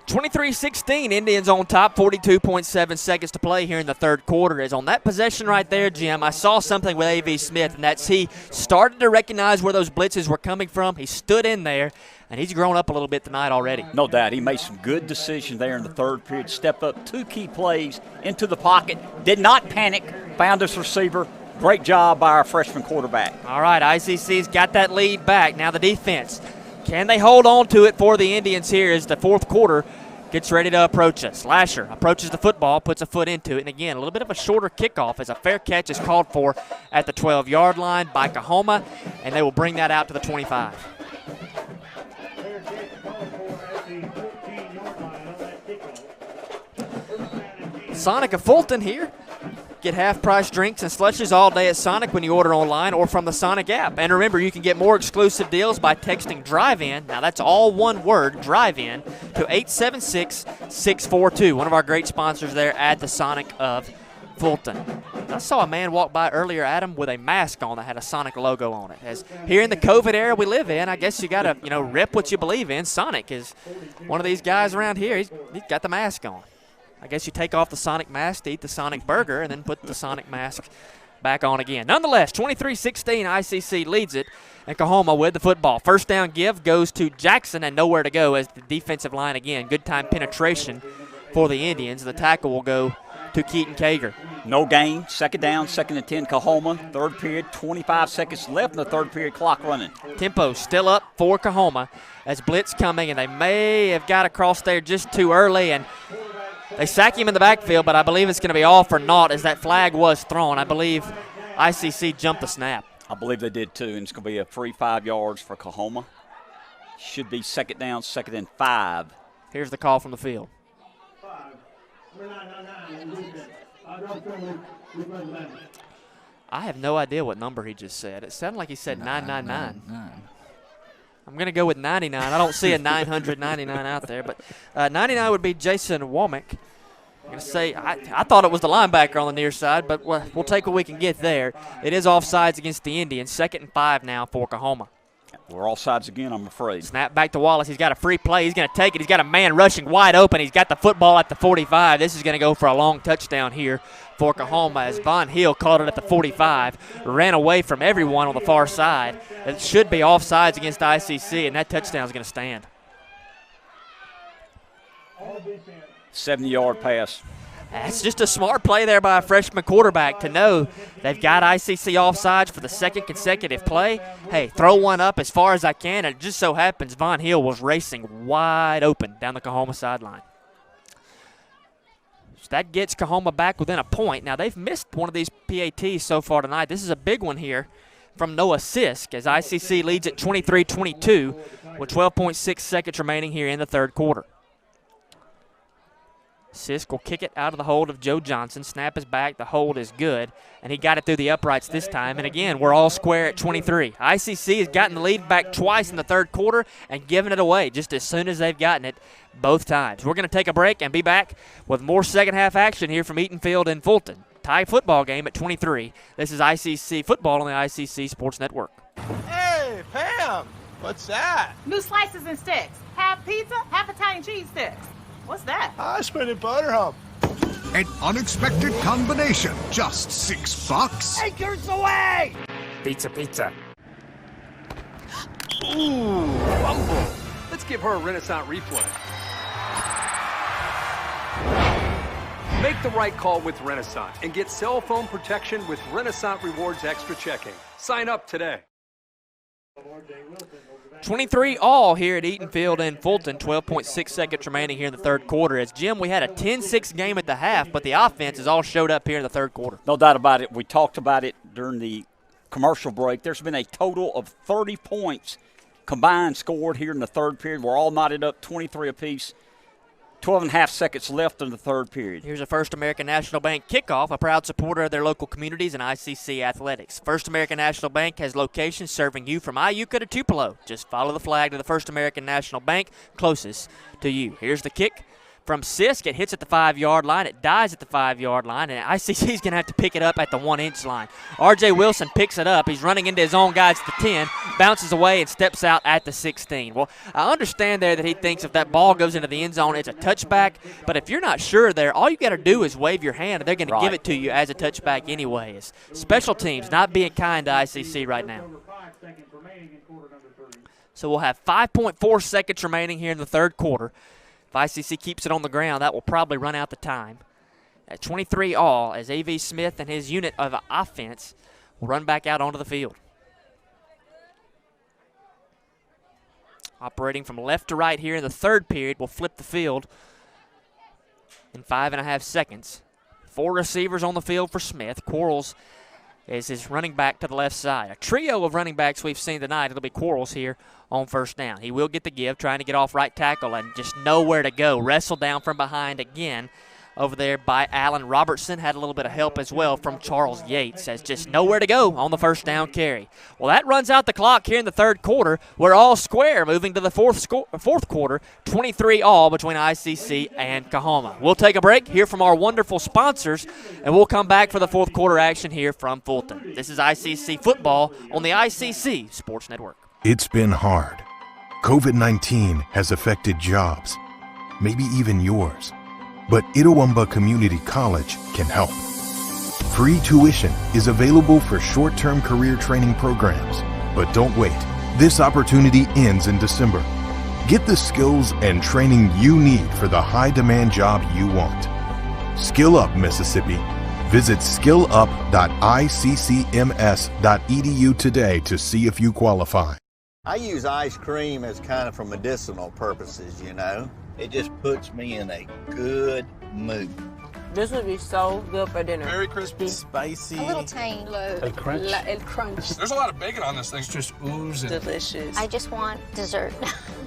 23-16, Indians on top, 42.7 seconds to play here in the third quarter. Is on that possession right there, Jim, I saw something with A.V. Smith, and that's he started to recognize where those blitzes were coming from. He stood in there, and he's grown up a little bit tonight already. No doubt. He made some good decisions there in the third period. Step up 2 key plays into the pocket. Did not panic. Found his receiver. Great job by our freshman quarterback. All right, ICC's got that lead back. Now the defense. Can they hold on to it for the Indians here as the fourth quarter gets ready to approach us? Lasher approaches the football, puts a foot into it, and again, a little bit of a shorter kickoff as a fair catch is called for at the 12-yard line by Kahoma, and they will bring that out to the 25. Sonic of Fulton here. Get half-price drinks and slushes all day at Sonic when you order online or from the Sonic app. And remember, you can get more exclusive deals by texting DRIVE-IN. Now, that's all one word, DRIVE-IN, to 876-642. One of our great sponsors there at the Sonic of Fulton. I saw a man walk by earlier, Adam, with a mask on that had a Sonic logo on it. As here in the COVID era we live in, I guess you got to, rep what you believe in. Sonic is one of these guys around here. He's got the mask on. I guess you take off the Sonic mask to eat the Sonic burger and then put the Sonic mask back on again. Nonetheless, 23-16, ICC leads it, and Kahoma with the football. First down give goes to Jackson and nowhere to go as the defensive line again. Good time penetration for the Indians. The tackle will go to Keaton Kager. No gain. Second down, 2nd and 10, Kahoma. Third period, 25 seconds left in the third period, clock running. Tempo still up for Kahoma as blitz coming, and they may have got across there just too early, and they sack him in the backfield, but I believe it's going to be all for naught as that flag was thrown. I believe ICC jumped the snap. I believe they did too, and it's going to be a free 5 yards for Kahoma. Should be second down, 2nd and 5. Here's the call from the field. I have no idea what number he just said. It sounded like he said 999. I'm going to go with 99. I don't see a 999 out there, but 99 would be Jason Womack. I'm going to say I thought it was the linebacker on the near side, but we'll take what we can get there. It is offsides against the Indians. 2nd and 5 now for Kahoma. We're offsides again, I'm afraid. Snap back to Wallace. He's got a free play. He's going to take it. He's got a man rushing wide open. He's got the football at the 45. This is going to go for a long touchdown here for Kahoma as Von Hill caught it at the 45, ran away from everyone on the far side. It should be offsides against ICC, and that touchdown is going to stand. 70-yard pass. That's just a smart play there by a freshman quarterback to know they've got ICC offsides for the second consecutive play. Hey, throw one up as far as I can, and it just so happens Von Hill was racing wide open down the Kahoma sideline. So that gets Kahoma back within a point. Now, they've missed one of these PATs so far tonight. This is a big one here from Noah Sisk as ICC leads at 23-22 with 12.6 seconds remaining here in the third quarter. Sisk will kick it out of the hold of Joe Johnson. Snap is back. The hold is good. And he got it through the uprights this time. And again, we're all square at 23. ICC has gotten the lead back twice in the third quarter and given it away just as soon as they've gotten it both times. We're going to take a break and be back with more second half action here from Eaton Field in Fulton. Tie football game at 23. This is ICC football on the ICC Sports Network. Hey, Pam, what's that? New slices and sticks. Half pizza, half Italian cheese sticks. What's that? I spent it butter hump. An unexpected combination, just $6. Acres away! Pizza, pizza. Ooh, rumble. Let's give her a Renaissance replay. Make the right call with Renaissance and get cell phone protection with Renaissance Rewards Extra Checking. Sign up today. 23 all here at Eaton Field in Fulton. 12.6 seconds remaining here in the third quarter. As Jim, we had a 10-6 game at the half, but the offense has all showed up here in the third quarter. No doubt about it. We talked about it during the commercial break. There's been a total of 30 points combined scored here in the third period. We're all knotted up 23 apiece. 12 and a half seconds left in the third period. Here's a First American National Bank kickoff, a proud supporter of their local communities and ICC athletics. First American National Bank has locations serving you from Iuka to Tupelo. Just follow the flag to the First American National Bank closest to you. Here's the kick from Sisk. It hits at the 5-yard line. It dies at the 5-yard line, and ICC is going to have to pick it up at the 1-inch line. R.J. Wilson picks it up. He's running into his own guys at the 10, bounces away, and steps out at the 16. Well, I understand there that he thinks if that ball goes into the end zone, it's a touchback, but if you're not sure there, all you got to do is wave your hand, and they're going to give it to you as a touchback anyways. Special teams not being kind to ICC right now. So we'll have 5.4 seconds remaining here in the third quarter. If ICC keeps it on the ground, that will probably run out the time. At 23 all, as A.V. Smith and his unit of offense will run back out onto the field. Operating from left to right here in the third period, will flip the field in 5.5 seconds. 4 receivers on the field for Smith. Quarles is his running back to the left side. A trio of running backs we've seen tonight. It'll be Quarles here on first down. He will get the give, trying to get off right tackle and just know where to go. Wrestle down from behind again over there by Allen Robertson. Had a little bit of help as well from Charles Yates, as just nowhere to go on the first down carry. Well, that runs out the clock here in the third quarter. We're all square moving to the fourth quarter, 23 all between ICC and Kahoma. We'll take a break, hear from our wonderful sponsors, and we'll come back for the fourth quarter action here from Fulton. This is ICC football on the ICC Sports Network. It's been hard. COVID-19 has affected jobs, maybe even yours. But Itawamba Community College can help. Free tuition is available for short-term career training programs. But don't wait. This opportunity ends in December. Get the skills and training you need for the high-demand job you want. Skill Up, Mississippi. Visit skillup.iccms.edu today to see if you qualify. I use ice cream as kind of for medicinal purposes, you know. It just puts me in a good mood. This would be so good for dinner. Very crispy, spicy. A little tang. El crunch. El crunch. There's a lot of bacon on this thing. It's just oozing. Delicious. I just want dessert.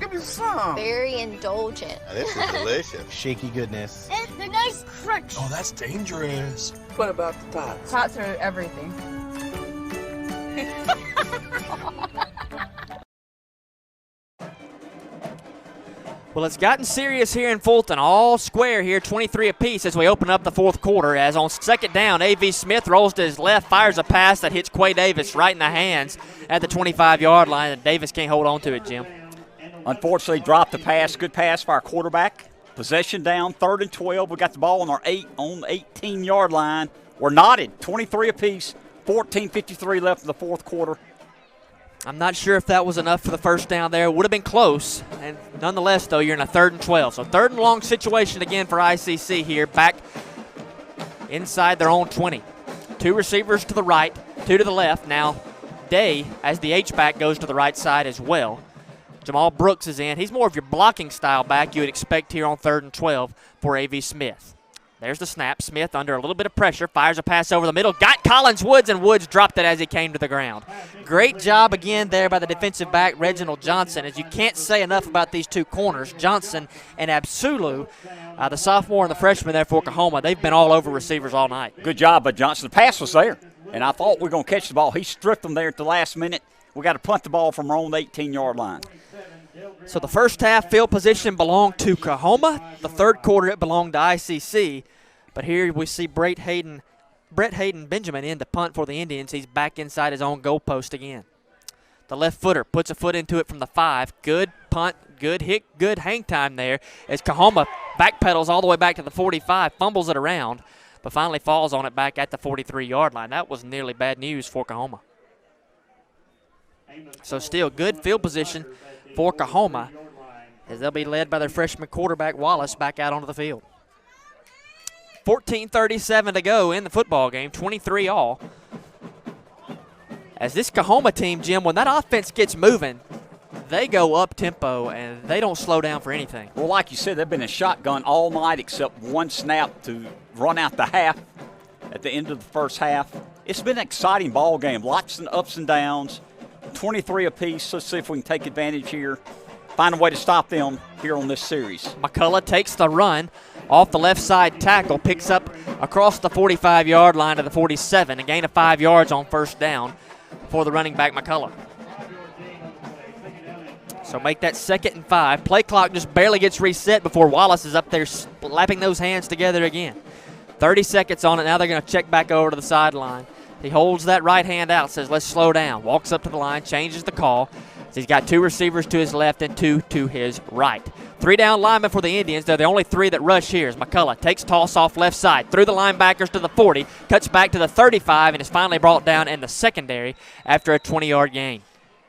Give me some. Very indulgent. Now, this is delicious. Shaky goodness. It's a nice crunch. Oh, that's dangerous. What about the tots? Tots are everything. Well, it's gotten serious here in Fulton. All square here, 23 apiece as we open up the fourth quarter. As on second down, A.V. Smith rolls to his left, fires a pass that hits Quay Davis right in the hands at the 25-yard line, and Davis can't hold on to it, Jim. Unfortunately, dropped the pass. Good pass for our quarterback. Possession down, 3rd and 12. We got the ball on our 18-yard line. We're knotted, 23 apiece, 14:53 left in the fourth quarter. I'm not sure if that was enough for the first down there. It would have been close. And nonetheless, though, you're in a 3rd and 12. So 3rd and long situation again for ICC here, back inside their own 20. 2 receivers to the right, 2 to the left. Now, Day, as the H-back, goes to the right side as well. Jamal Brooks is in. He's more of your blocking style back you would expect here on 3rd and 12 for A.V. Smith. There's the snap. Smith under a little bit of pressure, fires a pass over the middle, got Collins Woods, and Woods dropped it as he came to the ground. Great job again there by the defensive back, Reginald Johnson, as you can't say enough about these two corners, Johnson and Absulu, the sophomore and the freshman there for Coahoma. They've been all over receivers all night. Good job by Johnson. The pass was there, and I thought we were going to catch the ball. He stripped them there at the last minute. We got to punt the ball from our own 18-yard line. So the first half field position belonged to Kahoma. The third quarter it belonged to ICC. But here we see Brett Hayden Benjamin in to punt for the Indians. He's back inside his own goalpost again. The left footer puts a foot into it from the 5. Good punt, good hit, good hang time there as Kahoma backpedals all the way back to the 45, fumbles it around, but finally falls on it back at the 43-yard line. That was nearly bad news for Kahoma. So still good field position for Kahoma as they'll be led by their freshman quarterback Wallace back out onto the field. 14:37 to go in the football game, 23 all. As this Kahoma team, Jim, when that offense gets moving, they go up tempo and they don't slow down for anything. Well, like you said, they've been a shotgun all night except one snap to run out the half at the end of the first half. It's been an exciting ball game, lots of ups and downs, 23 apiece. Let's see if we can take advantage here, find a way to stop them here on this series. McCullough takes the run off the left side tackle, picks up across the 45-yard line to the 47, a gain of 5 yards on first down for the running back McCullough. So make that 2nd and 5. Play clock just barely gets reset before Wallace is up there slapping those hands together again. 30 seconds on it. Now they're going to check back over to the sideline. He holds that right hand out, says let's slow down. Walks up to the line, changes the call. He's got 2 receivers to his left and 2 to his right. 3 down linemen for the Indians. They're the only 3 that rush here. As McCullough takes toss off left side, through the linebackers to the 40, cuts back to the 35, and is finally brought down in the secondary after a 20-yard gain.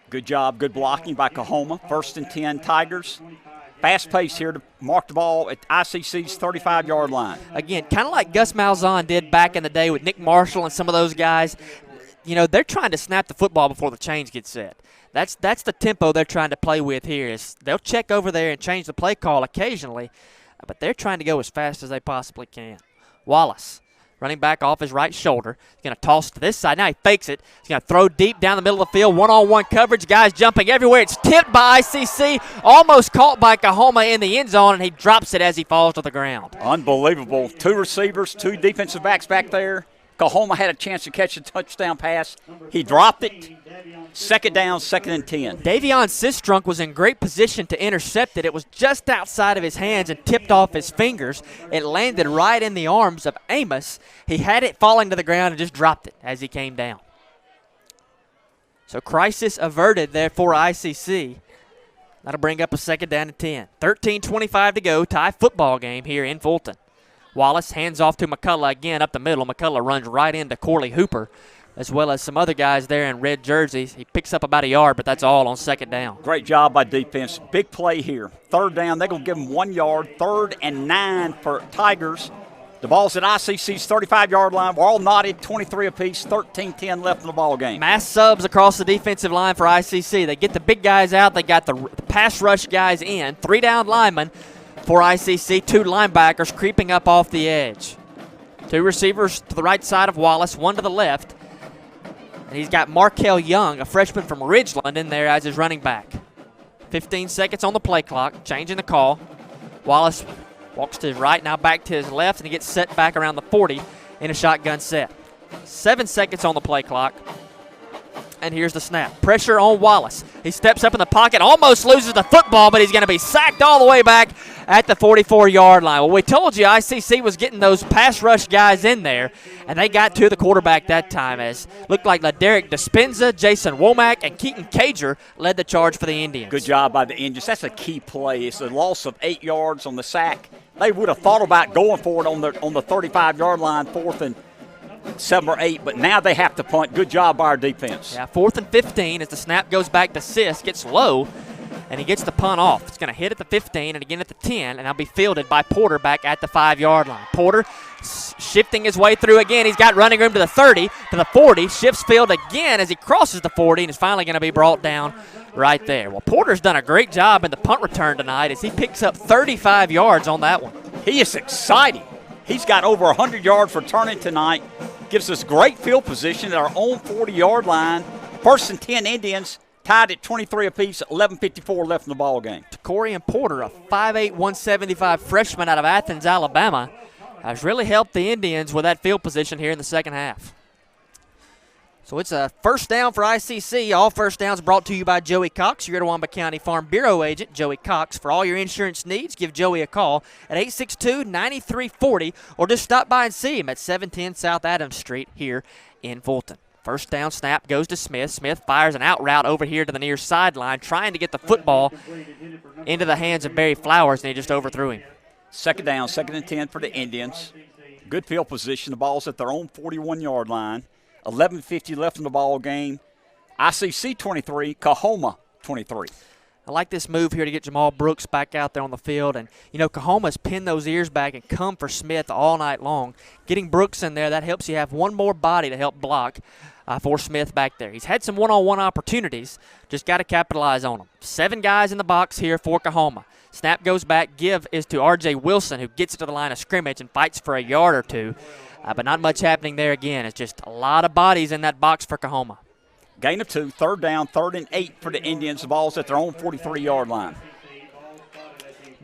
Good job, good blocking by Kahoma. 1st and 10 Tigers. Fast pace here to mark the ball at ICC's 35-yard line. Again, kind of like Gus Malzahn did back in the day with Nick Marshall and some of those guys. You know, they're trying to snap the football before the chains get set. That's the tempo they're trying to play with here. Is they'll check over there and change the play call occasionally, but they're trying to go as fast as they possibly can. Wallace Running back off his right shoulder. He's going to toss to this side. Now he fakes it. He's going to throw deep down the middle of the field. One-on-one coverage. Guys jumping everywhere. It's tipped by ICC. Almost caught by Kahoma in the end zone, and he drops it as he falls to the ground. Unbelievable. 2 receivers, 2 defensive backs back there. Kahoma had a chance to catch a touchdown pass. He dropped it. 2nd down, 2nd and 10. Davion Sistrunk was in great position to intercept it. It was just outside of his hands and tipped off his fingers. It landed right in the arms of Amos. He had it falling to the ground and just dropped it as he came down. So crisis averted there for ICC. That'll bring up a 2nd down and 10. 13:25 to go. Tie football game here in Fulton. Wallace hands off to McCullough again up the middle. McCullough runs right into Corley Hooper, as well as some other guys there in red jerseys. He picks up about a yard, but that's all on 2nd down. Great job by defense. Big play here. 3rd down, they're going to give them 1 yard. 3rd and 9 for Tigers. The ball's at ICC's 35-yard line. We're all knotted, 23 apiece, 13-10 left in the ball game. Mass subs across the defensive line for ICC. They get the big guys out. They got the pass rush guys in. 3 down linemen for ICC. 2 linebackers creeping up off the edge. 2 receivers to the right side of Wallace, 1 to the left. And he's got Markel Young, a freshman from Ridgeland, in there as his running back. 15 seconds on the play clock, changing the call. Wallace walks to his right, now back to his left, and he gets set back around the 40 in a shotgun set. 7 seconds on the play clock. And here's the snap. Pressure on Wallace. He steps up in the pocket, almost loses the football, but he's going to be sacked all the way back at the 44-yard line. Well, we told you ICC was getting those pass rush guys in there, and they got to the quarterback that time, as looked like Derek Dispenza, Jason Womack, and Keaton Cager led the charge for the Indians. Good job by the Indians. That's a key play. It's a loss of 8 yards on the sack. They would have thought about going for it on the 35-yard line, 4th and 7 or 8, but now they have to punt. Good job by our defense. Yeah, 4th and 15 as the snap goes back to Sis, gets low, and he gets the punt off. It's going to hit at the 15 and again at the 10, and I'll be fielded by Porter back at the 5-yard line. Porter shifting his way through again. He's got running room to the 30, to the 40, shifts field again as he crosses the 40 and is finally going to be brought down right there. Well, Porter's done a great job in the punt return tonight as he picks up 35 yards on that one. He is exciting. He's got over 100 yards returning tonight. Gives us great field position at our own 40-yard line. 1st and 10 Indians tied at 23 apiece, 11:54 left in the ball game. Corian Porter, a 5'8", 175 freshman out of Athens, Alabama, has really helped the Indians with that field position here in the second half. So it's a 1st down for ICC. All 1st downs brought to you by Joey Cox, your Itawamba County Farm Bureau agent. Joey Cox. For all your insurance needs, give Joey a call at 862-9340 or just stop by and see him at 710 South Adams Street here in Fulton. 1st down snap goes to Smith. Smith fires an out route over here to the near sideline, trying to get the football into the hands of Barry Flowers, and he just overthrew him. 2nd down, 2nd and 10 for the Indians. Good field position. The ball's at their own 41-yard line. 11:50 left in the ball game. ICC 23, Coahoma 23. I like this move here to get Jamal Brooks back out there on the field. And, you know, Cahoma's pinned those ears back and come for Smith all night long. Getting Brooks in there, that helps you have one more body to help block for Smith back there. He's had some one-on-one opportunities. Just got to capitalize on them. 7 guys in the box here for Coahoma. Snap goes back. Give is to R.J. Wilson, who gets it to the line of scrimmage and fights for a yard or two. But not much happening there again. It's just a lot of bodies in that box for Kahoma. Gain of 2, 3rd down, 3rd and 8 for the Indians. The ball's at their own 43-yard line.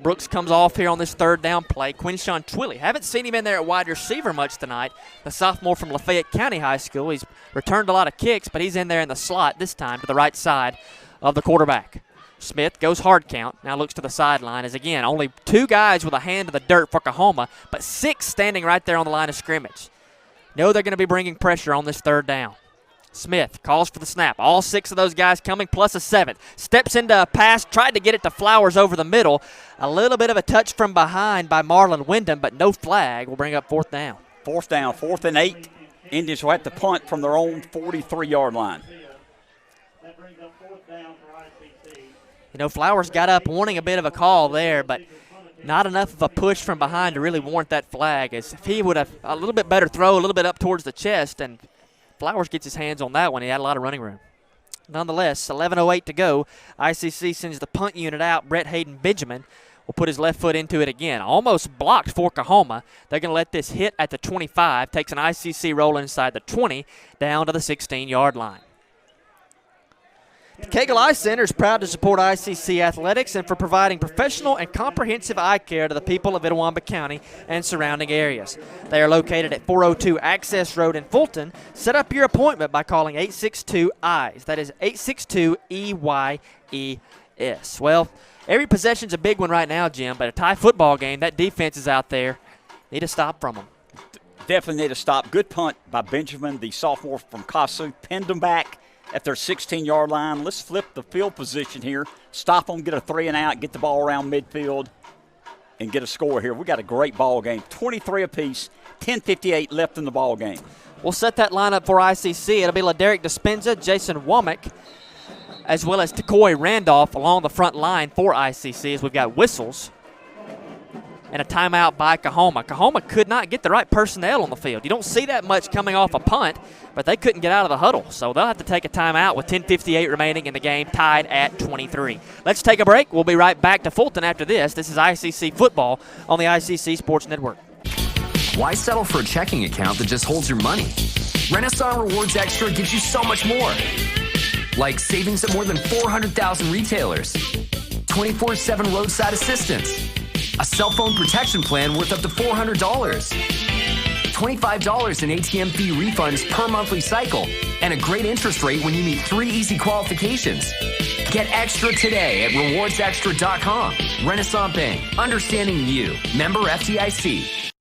Brooks comes off here on this 3rd down play. Quinshawn Twilley. Haven't seen him in there at wide receiver much tonight. The sophomore from Lafayette County High School. He's returned a lot of kicks, but he's in there in the slot this time to the right side of the quarterback. Smith goes hard count, now looks to the sideline as, again, only 2 guys with a hand in the dirt for Kahoma, but 6 standing right there on the line of scrimmage. Know they're going to be bringing pressure on this 3rd down. Smith calls for the snap. All 6 of those guys coming, plus a 7th. Steps into a pass, tried to get it to Flowers over the middle. A little bit of a touch from behind by Marlon Wyndham, but no flag. Will bring up 4th down. 4th down, 4th and 8. Indians will have to punt from their own 43-yard line. That brings up 4th down for ICC. You know, Flowers got up wanting a bit of a call there, but not enough of a push from behind to really warrant that flag. As if he would have a little bit better throw, a little bit up towards the chest, and Flowers gets his hands on that one. He had a lot of running room. Nonetheless, 11:08 to go. ICC sends the punt unit out. Brett Hayden Benjamin will put his left foot into it again. Almost blocked for Kahoma. They're going to let this hit at the 25. Takes an ICC roll inside the 20 down to the 16-yard line. The Cagle Eye Center is proud to support ICC athletics and for providing professional and comprehensive eye care to the people of Itawamba County and surrounding areas. They are located at 402 Access Road in Fulton. Set up your appointment by calling 862-EYES. That is 862-EYES. Well, every possession's a big one right now, Jim, but a tie football game, that defense is out there. Need a stop from them. Definitely need a stop. Good punt by Benjamin, the sophomore from Kasu. Pinned them back at their 16-yard line. Let's flip the field position here. Stop them, get a 3-and-out, get the ball around midfield, and get a score here. We got a great ball game. 23 apiece, 10:58 left in the ball game. We'll set that lineup for ICC. It'll be LaDerek Dispenza, Jason Womack, as well as Takoy Randolph along the front line for ICC, as we've got whistles and a timeout by Kahoma. Kahoma could not get the right personnel on the field. You don't see that much coming off a punt, but they couldn't get out of the huddle, so they'll have to take a timeout with 10:58 remaining in the game, tied at 23. Let's take a break. We'll be right back to Fulton after this. This is ICC football on the ICC Sports Network. Why settle for a checking account that just holds your money? Renaissance Rewards Extra gives you so much more, like savings at more than 400,000 retailers, 24/7 roadside assistance, a cell phone protection plan worth up to $400, $25 in ATM fee refunds per monthly cycle, and a great interest rate when you meet 3 easy qualifications. Get extra today at rewardsextra.com. Renaissance Bank, understanding you. Member FDIC.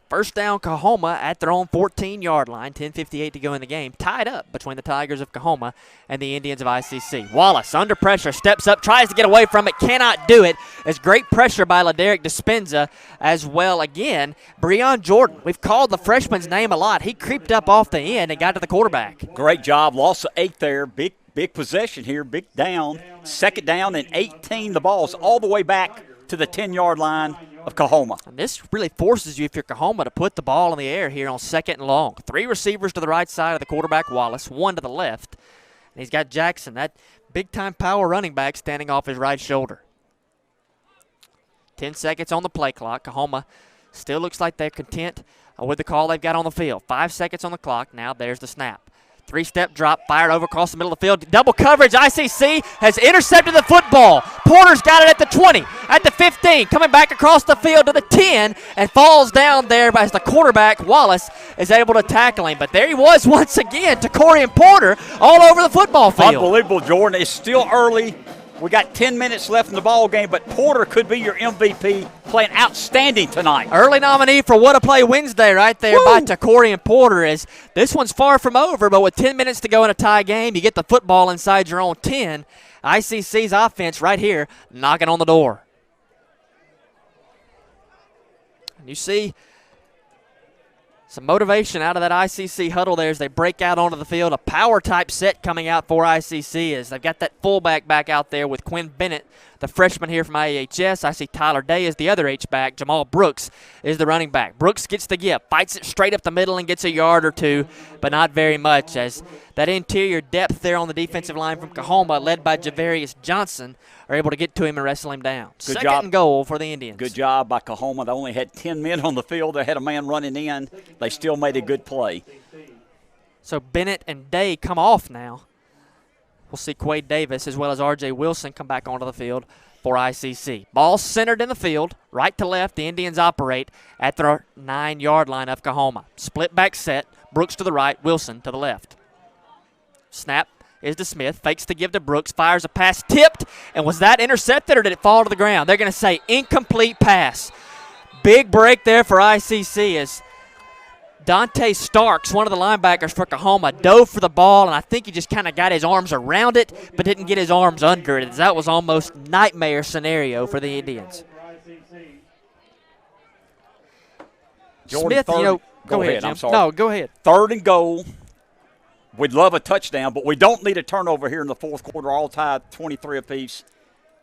First down, Kahoma at their own 14-yard line. 10:58 to go in the game. Tied up between the Tigers of Kahoma and the Indians of ICC. Wallace under pressure, steps up, tries to get away from it, cannot do it. It's great pressure by LaDerek Dispenza as well. Again, Breon Jordan. We've called the freshman's name a lot. He creeped up off the end and got to the quarterback. Great job. Loss of 8 there. Big possession here. Big down. Second down and 18. The ball's all the way back to the 10-yard line of Kahoma. And this really forces you, if you're Kahoma, to put the ball in the air here on second and long. 3 receivers to the right side of the quarterback, Wallace, 1 to the left. And he's got Jackson, that big-time power running back, standing off his right shoulder. 10 seconds on the play clock. Kahoma still looks like they're content with the call they've got on the field. 5 seconds on the clock. Now there's the snap. 3-step drop, fired over across the middle of the field. Double coverage. ICC has intercepted the football. Porter's got it at the 20, at the 15, coming back across the field to the 10, and falls down there as the quarterback, Wallace, is able to tackle him. But there he was once again, to Corey and Porter, all over the football field. Unbelievable, Jordan. It's still early. We got 10 minutes left in the ball game, but Porter could be your MVP, playing outstanding tonight. Early nominee for What a Play Wednesday right there by Takori and Porter. Is this one's far from over, but with 10 minutes to go in a tie game, you get the football inside your own 10. ICC's offense right here knocking on the door. And you see some motivation out of that ICC huddle there as they break out onto the field. A power-type set coming out for ICC as they've got that fullback back out there with Quinn Bennett, the freshman here from IHS. I see Tyler Day is the other H-back. Jamal Brooks is the running back. Brooks gets the gift, fights it straight up the middle and gets a yard or two, but not very much, as that interior depth there on the defensive line from Kahoma, led by Javarius Johnson, are able to get to him and wrestle him down. Good Second job. and goal for the Indians. Good job by Kahoma. They only had 10 men on the field. They had a man running in. They still made a good play. So Bennett and Day come off now. We'll see Quade Davis as well as R.J. Wilson come back onto the field for ICC. Ball centered in the field, right to left. The Indians operate at their 9-yard line of Kahoma. Split back set, Brooks to the right, Wilson to the left. Snap is to Smith, fakes to give to Brooks, fires a pass, tipped, and was that intercepted or did it fall to the ground? They're going to say incomplete pass. Big break there for ICC as Dante Starks, one of the linebackers for Kahoma, dove for the ball, and I think he just kind of got his arms around it, but didn't get his arms under it. That was almost nightmare scenario for the Indians. Jordan, Smith, go ahead, Jim. I'm sorry. No, go ahead. 3rd and goal. We'd love a touchdown, but we don't need a turnover here in the fourth quarter. All tied 23 apiece.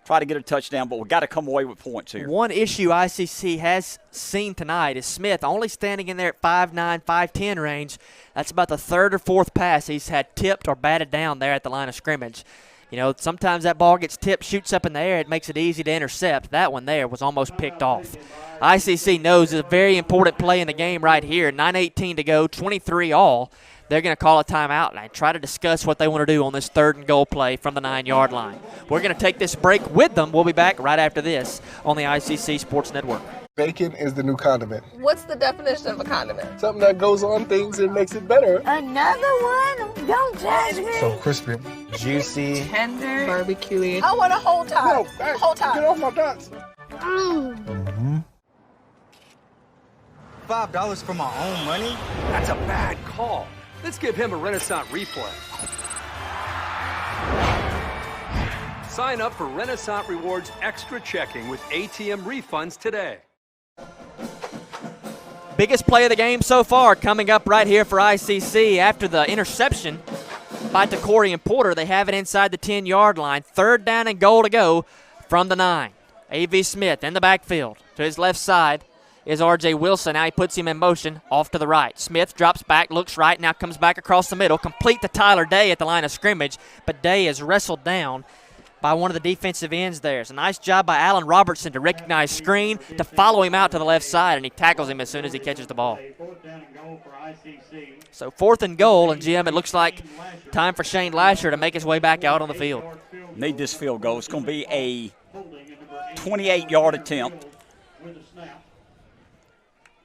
Try to get a touchdown, but we've got to come away with points here. One issue ICC has seen tonight is Smith only standing in there at 5'9", 5'10 range. That's about the 3rd or 4th pass he's had tipped or batted down there at the line of scrimmage. You know, sometimes that ball gets tipped, shoots up in the air, it makes it easy to intercept. That one there was almost picked off. ICC knows it's a very important play in the game right here. 9:18 to go, 23 all. They're going to call a timeout and try to discuss what they want to do on this 3rd and goal play from the 9-yard line. We're going to take this break with them. We'll be back right after this on the ICC Sports Network. Bacon is the new condiment. What's the definition of a condiment? Something that goes on things and makes it better. Another one? Don't judge me. So crispy. Juicy. Tender. Barbecue. I want a whole time. No, hey, whole time. Get off my dots. $5 for my own money? That's a bad call. Let's give him a Renaissance replay. Sign up for Renaissance Rewards Extra Checking with ATM refunds today. Biggest play of the game so far coming up right here for ICC. After the interception by Takori and Porter, they have it inside the 10-yard line. 3rd down and goal to go from the 9. A.V. Smith in the backfield. To his left side is R.J. Wilson. Now he puts him in motion off to the right. Smith drops back, looks right, now comes back across the middle. Complete to Tyler Day at the line of scrimmage, but Day is wrestled down by one of the defensive ends there. It's a nice job by Allen Robertson to recognize screen, to follow him out to the left side, and he tackles him as soon as he catches the ball. So 4th and goal, and Jim, it looks like time for Shane Lasher to make his way back out on the field. Need this field goal. It's going to be a 28-yard attempt.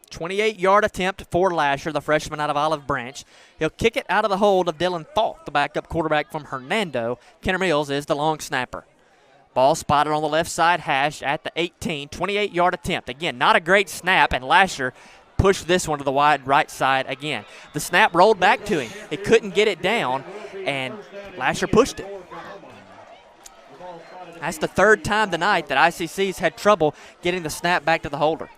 28-yard attempt for Lasher, the freshman out of Olive Branch. He'll kick it out of the hold of Dylan Falk, the backup quarterback from Hernando. Kenner Mills is the long snapper. Ball spotted on the left side hash at the 18, 28-yard attempt. Again, not a great snap, and Lasher pushed this one to the wide right side again. The snap rolled back to him. He couldn't get it down, and Lasher pushed it. That's the 3rd time tonight that ICC's had trouble getting the snap back to the holder.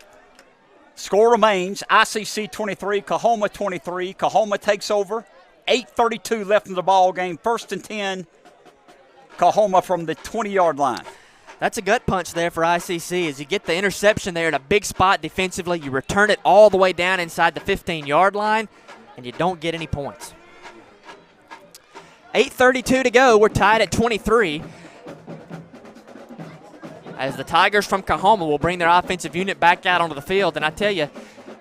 Score remains ICC 23, Kahoma 23. Kahoma takes over. 8:32 left in the ball game. 1st and 10. Kahoma from the 20-yard line. That's a gut punch there for ICC as you get the interception there in a big spot defensively. You return it all the way down inside the 15-yard line, and you don't get any points. 8:32 to go. We're tied at 23. As the Tigers from Kahoma will bring their offensive unit back out onto the field. And I tell you,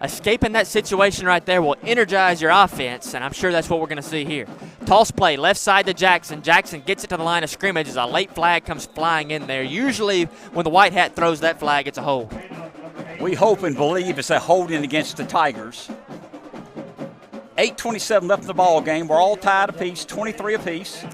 escaping that situation right there will energize your offense, and I'm sure that's what we're going to see here. Toss play, left side to Jackson. Jackson gets it to the line of scrimmage as a late flag comes flying in there. Usually when the white hat throws that flag, it's a hold. We hope and believe it's a holding against the Tigers. 8:27 left in the ball game. We're all tied apiece, 23 apiece.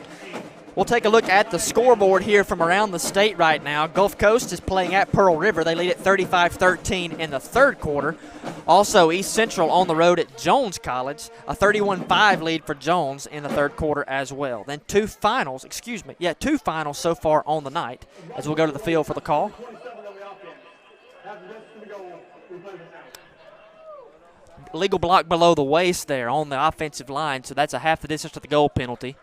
We'll take a look at the scoreboard here from around the state right now. Gulf Coast is playing at Pearl River. They lead at 35-13 in the 3rd quarter. Also, East Central on the road at Jones College, a 31-5 lead for Jones in the 3rd quarter as well. Then two finals so far on the night as we'll go to the field for the call. Legal block below the waist there on the offensive line, so that's a half the distance to the goal penalty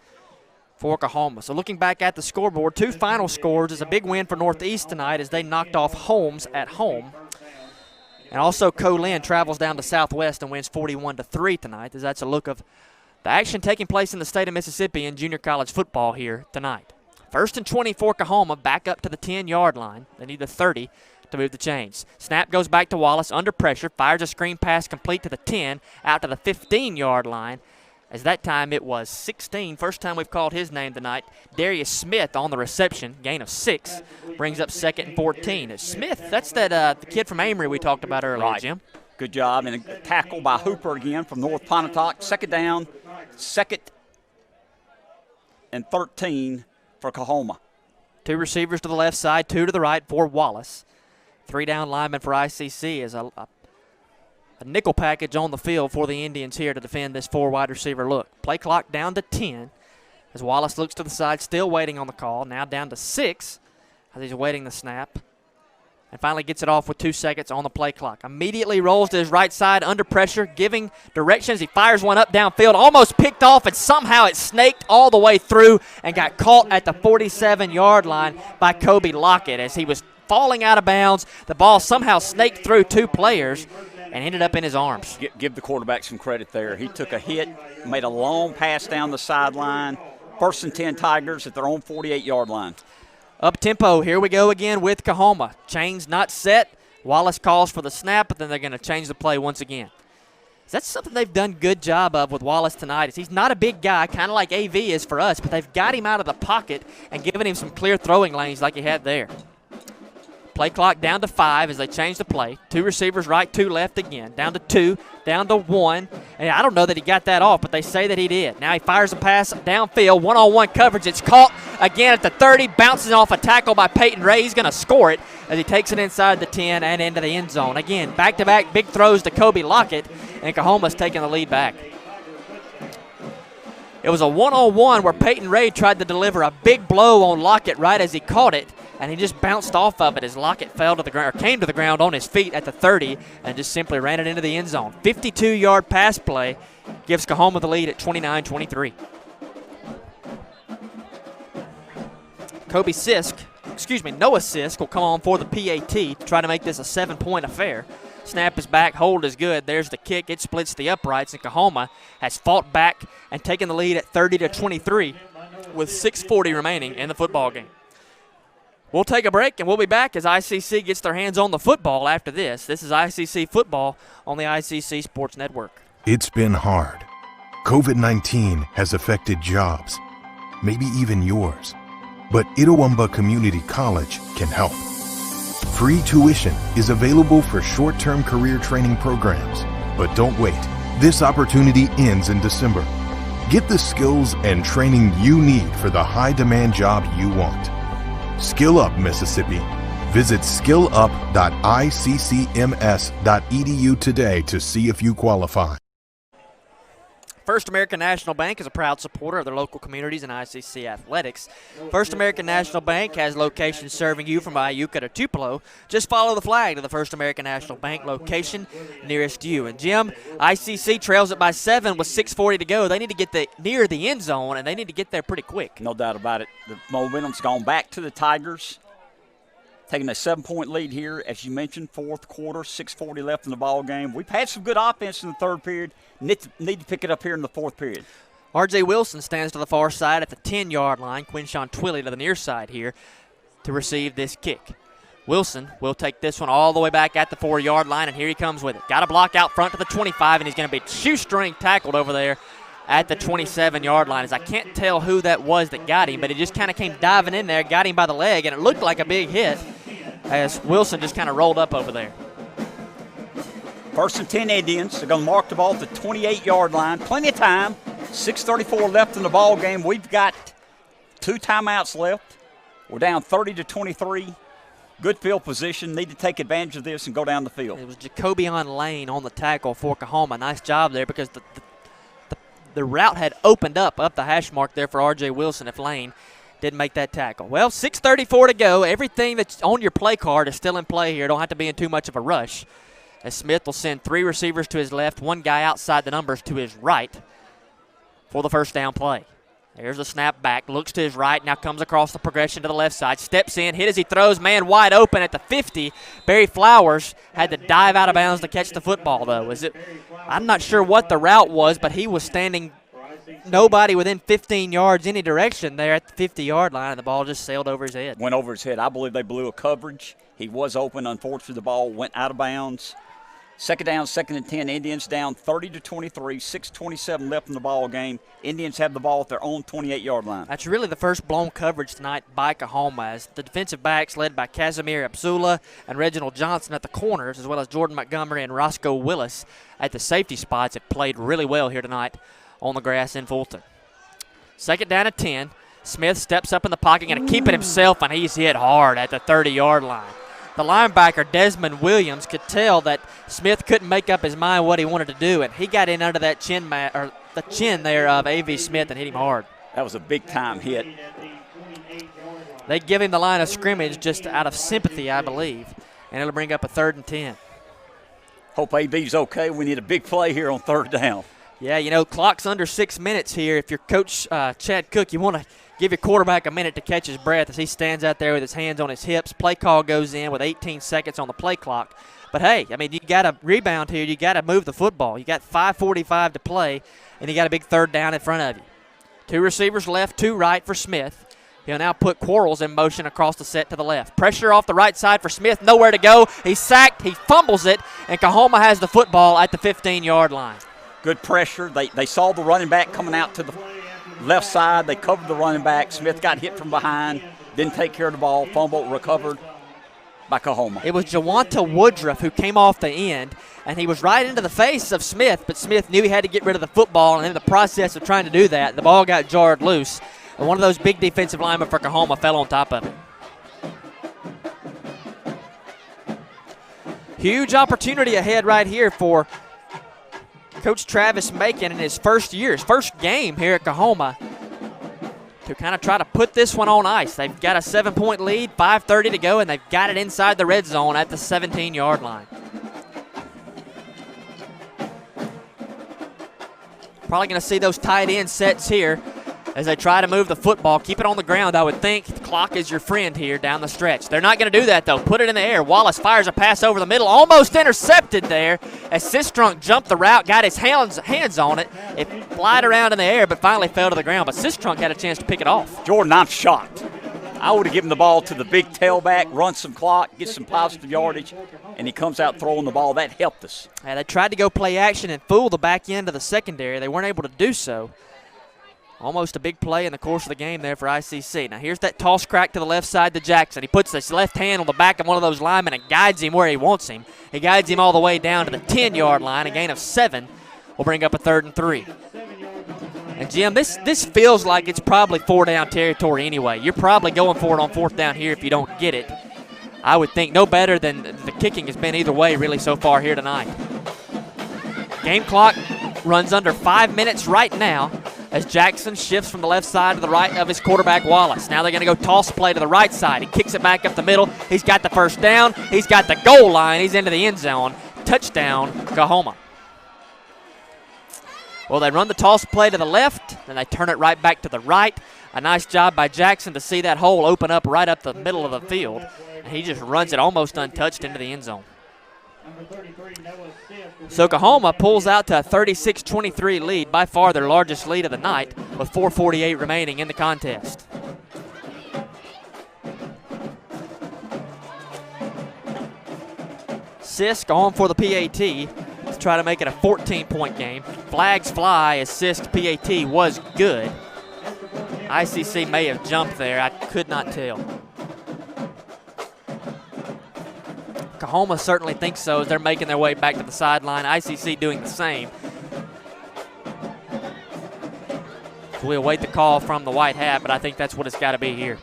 for Kahoma. So looking back at the scoreboard, 2 final scores is a big win for Northeast tonight as they knocked off Holmes at home. And also Colin travels down to Southwest and wins 41-3 tonight, as that's a look of the action taking place in the state of Mississippi in junior college football here tonight. 1st and 20 for Kahoma, back up to the 10-yard line. They need the 30 to move the chains. Snap goes back to Wallace under pressure, fires a screen pass complete to the 10, out to the 15-yard line. As that time it was 16. First time we've called his name tonight. Darius Smith on the reception. Gain of 6. Brings up 2nd and 14. Smith, that's that the kid from Amory we talked about earlier, right. Jim. Good job. And a tackle by Hooper again from North Pontotoc. 2nd down. 2nd and 13 for Kahoma. 2 receivers to the left side, 2 to the right for Wallace. 3 down linemen for ICC as a nickel package on the field for the Indians here to defend this 4 wide receiver look. Play clock down to 10 as Wallace looks to the side, still waiting on the call. Now down to 6 as he's awaiting the snap. And finally gets it off with 2 seconds on the play clock. Immediately rolls to his right side under pressure, giving directions. He fires one up downfield, almost picked off, and somehow it snaked all the way through and got caught at the 47-yard line by Kobe Lockett as he was falling out of bounds. The ball somehow snaked through 2 players and ended up in his arms. Give the quarterback some credit there. He took a hit, made a long pass down the sideline, First and 10 Tigers at their own 48-yard line. Up tempo, here we go again with Kahoma. Chains not set. Wallace calls for the snap, but then they're going to change the play once again. That's something they've done a good job of with Wallace tonight. Is he's not a big guy, kind of like AV is for us, but they've got him out of the pocket and given him some clear throwing lanes like he had there. Play clock down to 5 as they change the play. 2 receivers right, 2 left again. Down to 2, down to 1. And I don't know that he got that off, but they say that he did. Now he fires a pass downfield, one-on-one coverage. It's caught again at the 30, bounces off a tackle by Peyton Ray. He's going to score it as he takes it inside the 10 and into the end zone. Again, back-to-back big throws to Kobe Lockett, and Kahoma's taking the lead back. It was a one-on-one where Peyton Ray tried to deliver a big blow on Lockett right as he caught it, and he just bounced off of it as Lockett fell to the ground, or came to the ground on his feet at the 30 and just simply ran it into the end zone. 52-yard pass play gives Kahoma the lead at 29-23. Noah Sisk will come on for the PAT to try to make this a 7-point affair. Snap is back, hold is good. There's the kick. It splits the uprights, and Kahoma has fought back and taken the lead at 30-23 with 6:40 remaining in the football game. We'll take a break, and we'll be back as ICC gets their hands on the football after this. This is ICC Football on the ICC Sports Network. It's been hard. COVID-19 has affected jobs, maybe even yours. But Itawamba Community College can help. Free tuition is available for short-term career training programs. But don't wait. This opportunity ends in December. Get the skills and training you need for the high-demand job you want. Skill Up Mississippi. Visit skillup.iccms.edu today to see if you qualify. First American National Bank is a proud supporter of their local communities and ICC athletics. First American National Bank has locations serving you from Iuka to Tupelo. Just follow the flag to the First American National Bank location nearest you. And Jim, ICC trails it by 7 with 6:40 to go. They need to get near the end zone, and they need to get there pretty quick. No doubt about it. The momentum's gone back to the Tigers. Taking a 7-point lead here, as you mentioned, fourth quarter, 6:40 left in the ball game. We've had some good offense in the third period. Need to pick it up here in the fourth period. R.J. Wilson stands to the far side at the 10-yard line. Quinshawn Twilley to the near side here to receive this kick. Wilson will take this one all the way back at the 4-yard line, and here he comes with it. Got a block out front to the 25, and he's going to be shoestring tackled over there at the 27-yard line. As I can't tell who that was that got him, but he just kind of came diving in there, got him by the leg, and it looked like a big hit as Wilson just kind of rolled up over there. First and 10 Indians. They're going to mark the ball at the 28-yard line. Plenty of time. 6:34 left in the ball game. We've got 2 timeouts left. We're down 30-23. Good field position. Need to take advantage of this and go down the field. It was Jacobian Lane on the tackle for Kahoma. Nice job there because the route had opened up the hash mark there for R.J. Wilson if Lane didn't make that tackle. Well, 6:34 to go. Everything that's on your play card is still in play here. Don't have to be in too much of a rush. As Smith will send 3 receivers to his left, 1 guy outside the numbers to his right for the first down play. There's a snap back, looks to his right, now comes across the progression to the left side, steps in, hit as he throws, man wide open at the 50. Barry Flowers had to dive out of bounds to catch the football, though. I'm not sure what the route was, but he was standing nobody within 15 yards any direction there at the 50-yard line, and the ball just sailed over his head. Went over his head. I believe they blew a coverage. He was open. Unfortunately, the ball went out of bounds. Second down, 2nd and 10. Indians down 30-23. 6:27 left in the ball game. Indians have the ball at their own 28-yard line. That's really the first blown coverage tonight by Kahoma, as the defensive backs led by Casimir Absula and Reginald Johnson at the corners, as well as Jordan Montgomery and Roscoe Willis at the safety spots, have played really well here tonight on the grass in Fulton. 2nd down at 10. Smith steps up in the pocket, going to keep it himself, and he's hit hard at the 30-yard line. The linebacker, Desmond Williams, could tell that Smith couldn't make up his mind what he wanted to do, and he got in under that chin there of A.V. Smith and hit him hard. That was a big-time hit. They give him the line of scrimmage just out of sympathy, I believe, and it'll bring up a 3rd and 10. Hope A.V.'s okay. We need a big play here on 3rd down. Yeah, clock's under 6 minutes here. If you're Coach Chad Cook, you want to give your quarterback a minute to catch his breath as he stands out there with his hands on his hips. Play call goes in with 18 seconds on the play clock. But, hey, you got to rebound here. You got to move the football. You got 5:45 to play, and you got a big 3rd down in front of you. Two receivers left, two right for Smith. He'll now put Quarles in motion across the set to the left. Pressure off the right side for Smith. Nowhere to go. He's sacked. He fumbles it, and Kahoma has the football at the 15-yard line. Good pressure. They saw the running back coming out to the left side. They covered the running back. Smith got hit from behind. Didn't take care of the ball. Fumble recovered by Kahoma. It was Jawanta Woodruff who came off the end, and he was right into the face of Smith, but Smith knew he had to get rid of the football, and in the process of trying to do that, the ball got jarred loose. And one of those big defensive linemen for Kahoma fell on top of it. Huge opportunity ahead right here for Coach Travis Macon in his first year, his first game here at Kahoma, to kind of try to put this one on ice. They've got a 7-point lead, 5:30 to go, and they've got it inside the red zone at the 17-yard line. Probably going to see those tight end sets here as they try to move the football. Keep it on the ground, I would think. The clock is your friend here down the stretch. They're not going to do that, though. Put it in the air. Wallace fires a pass over the middle. Almost intercepted there as Sistrunk jumped the route, got his hands on it. It flied around in the air, but finally fell to the ground. But Sistrunk had a chance to pick it off. Jordan, I'm shocked. I would have given the ball to the big tailback, run some clock, get some positive yardage, and he comes out throwing the ball. That helped us. They tried to go play action and fool the back end of the secondary. They weren't able to do so. Almost a big play in the course of the game there for ICC. Now here's that toss crack to the left side to Jackson. He puts his left hand on the back of one of those linemen and guides him where he wants him. He guides him all the way down to the 10-yard line. A gain of 7 will bring up a 3rd and 3. And Jim, this feels like it's probably 4-down territory anyway. You're probably going for it on 4th down here if you don't get it. I would think no better than the kicking has been either way really so far here tonight. Game clock runs under 5 minutes right now as Jackson shifts from the left side to the right of his quarterback, Wallace. Now they're going to go toss play to the right side. He kicks it back up the middle. He's got the first down. He's got the goal line. He's into the end zone. Touchdown, Kahoma. Well, they run the toss play to the left, then they turn it right back to the right. A nice job by Jackson to see that hole open up right up the middle of the field. And he just runs it almost untouched into the end zone. So Kahoma pulls out to a 36-23 lead, by far their largest lead of the night, with 4:48 remaining in the contest. Sisk on for the PAT to try to make it a 14-point game. Flags fly as Sisk PAT was good. ICC may have jumped there. I could not tell. Kahoma certainly thinks so as they're making their way back to the sideline. ICC doing the same. So we'll await the call from the white hat, but I think that's what it's got to be here.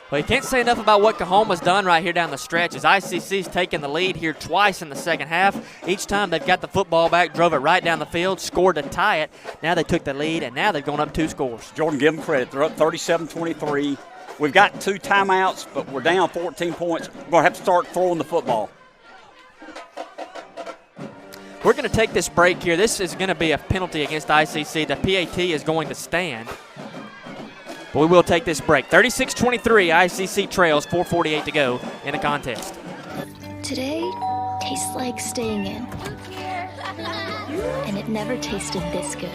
Well, you can't say enough about what Kahoma's done right here down the stretch as ICC's taken the lead here twice in the second half. Each time they've got the football back, drove it right down the field, scored to tie it. Now they took the lead, and now they've gone up 2 scores. Jordan, give them credit. They're up 37-23. We've got 2 timeouts, but we're down 14 points. We're going to have to start throwing the football. We're going to take this break here. This is going to be a penalty against ICC. The PAT is going to stand. But we will take this break. 36-23, ICC trails, 4:48 to go in the contest. Today tastes like staying in. And it never tasted this good.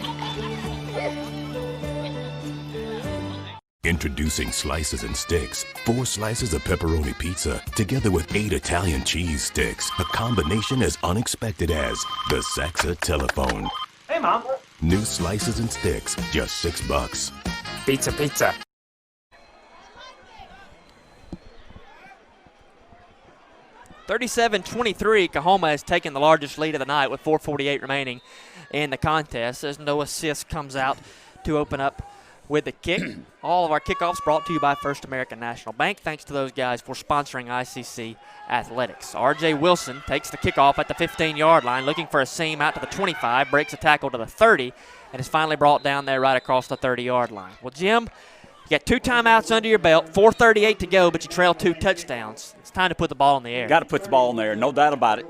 Introducing Slices and Sticks. 4 slices of pepperoni pizza together with 8 Italian cheese sticks. A combination as unexpected as the Saxa telephone. Hey, Mom. New Slices and Sticks, just $6. Pizza, pizza. 37-23, Kahoma has taken the largest lead of the night with 4:48 remaining in the contest as Noah Sisk comes out to open up with the kick. All of our kickoffs brought to you by First American National Bank. Thanks to those guys for sponsoring ICC Athletics. R.J. Wilson takes the kickoff at the 15-yard line, looking for a seam out to the 25, breaks a tackle to the 30, and is finally brought down there right across the 30-yard line. Well, Jim, you got 2 timeouts under your belt, 4:38 to go, but you trail 2 touchdowns. It's time to put the ball in the air. Got to put the ball in there, no doubt about it.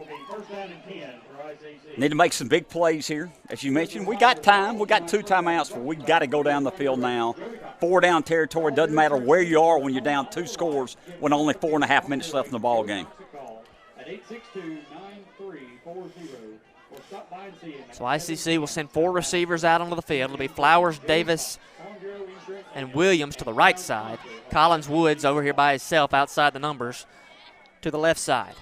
Need to make some big plays here. As you mentioned, we got time. We got 2 timeouts, but we got to go down the field now. 4 down territory. Doesn't matter where you are when you're down 2 scores when only 4.5 minutes left in the ball game. So ICC will send 4 receivers out onto the field. It'll be Flowers, Davis, and Williams to the right side. Collins Woods over here by himself outside the numbers to the left side.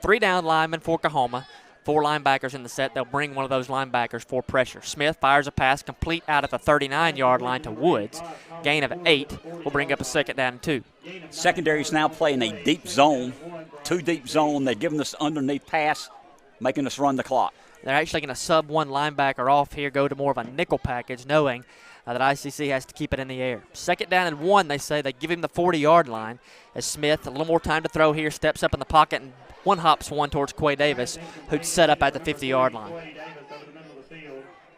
3 down linemen for Kahoma. 4 linebackers in the set. They'll bring one of those linebackers for pressure. Smith fires a pass complete out at the 39-yard line to Woods. Gain of 8 will bring up a 2nd down and 2. Secondary is now playing a deep zone, 2 deep zone. They're giving us underneath pass, making us run the clock. They're actually going to sub 1 linebacker off here, go to more of a nickel package, knowing that ICC has to keep it in the air. 2nd down and 1, they say. They give him the 40-yard line as Smith, a little more time to throw here, steps up in the pocket and hops one towards Quay Davis, who'd set up at the 50-yard line.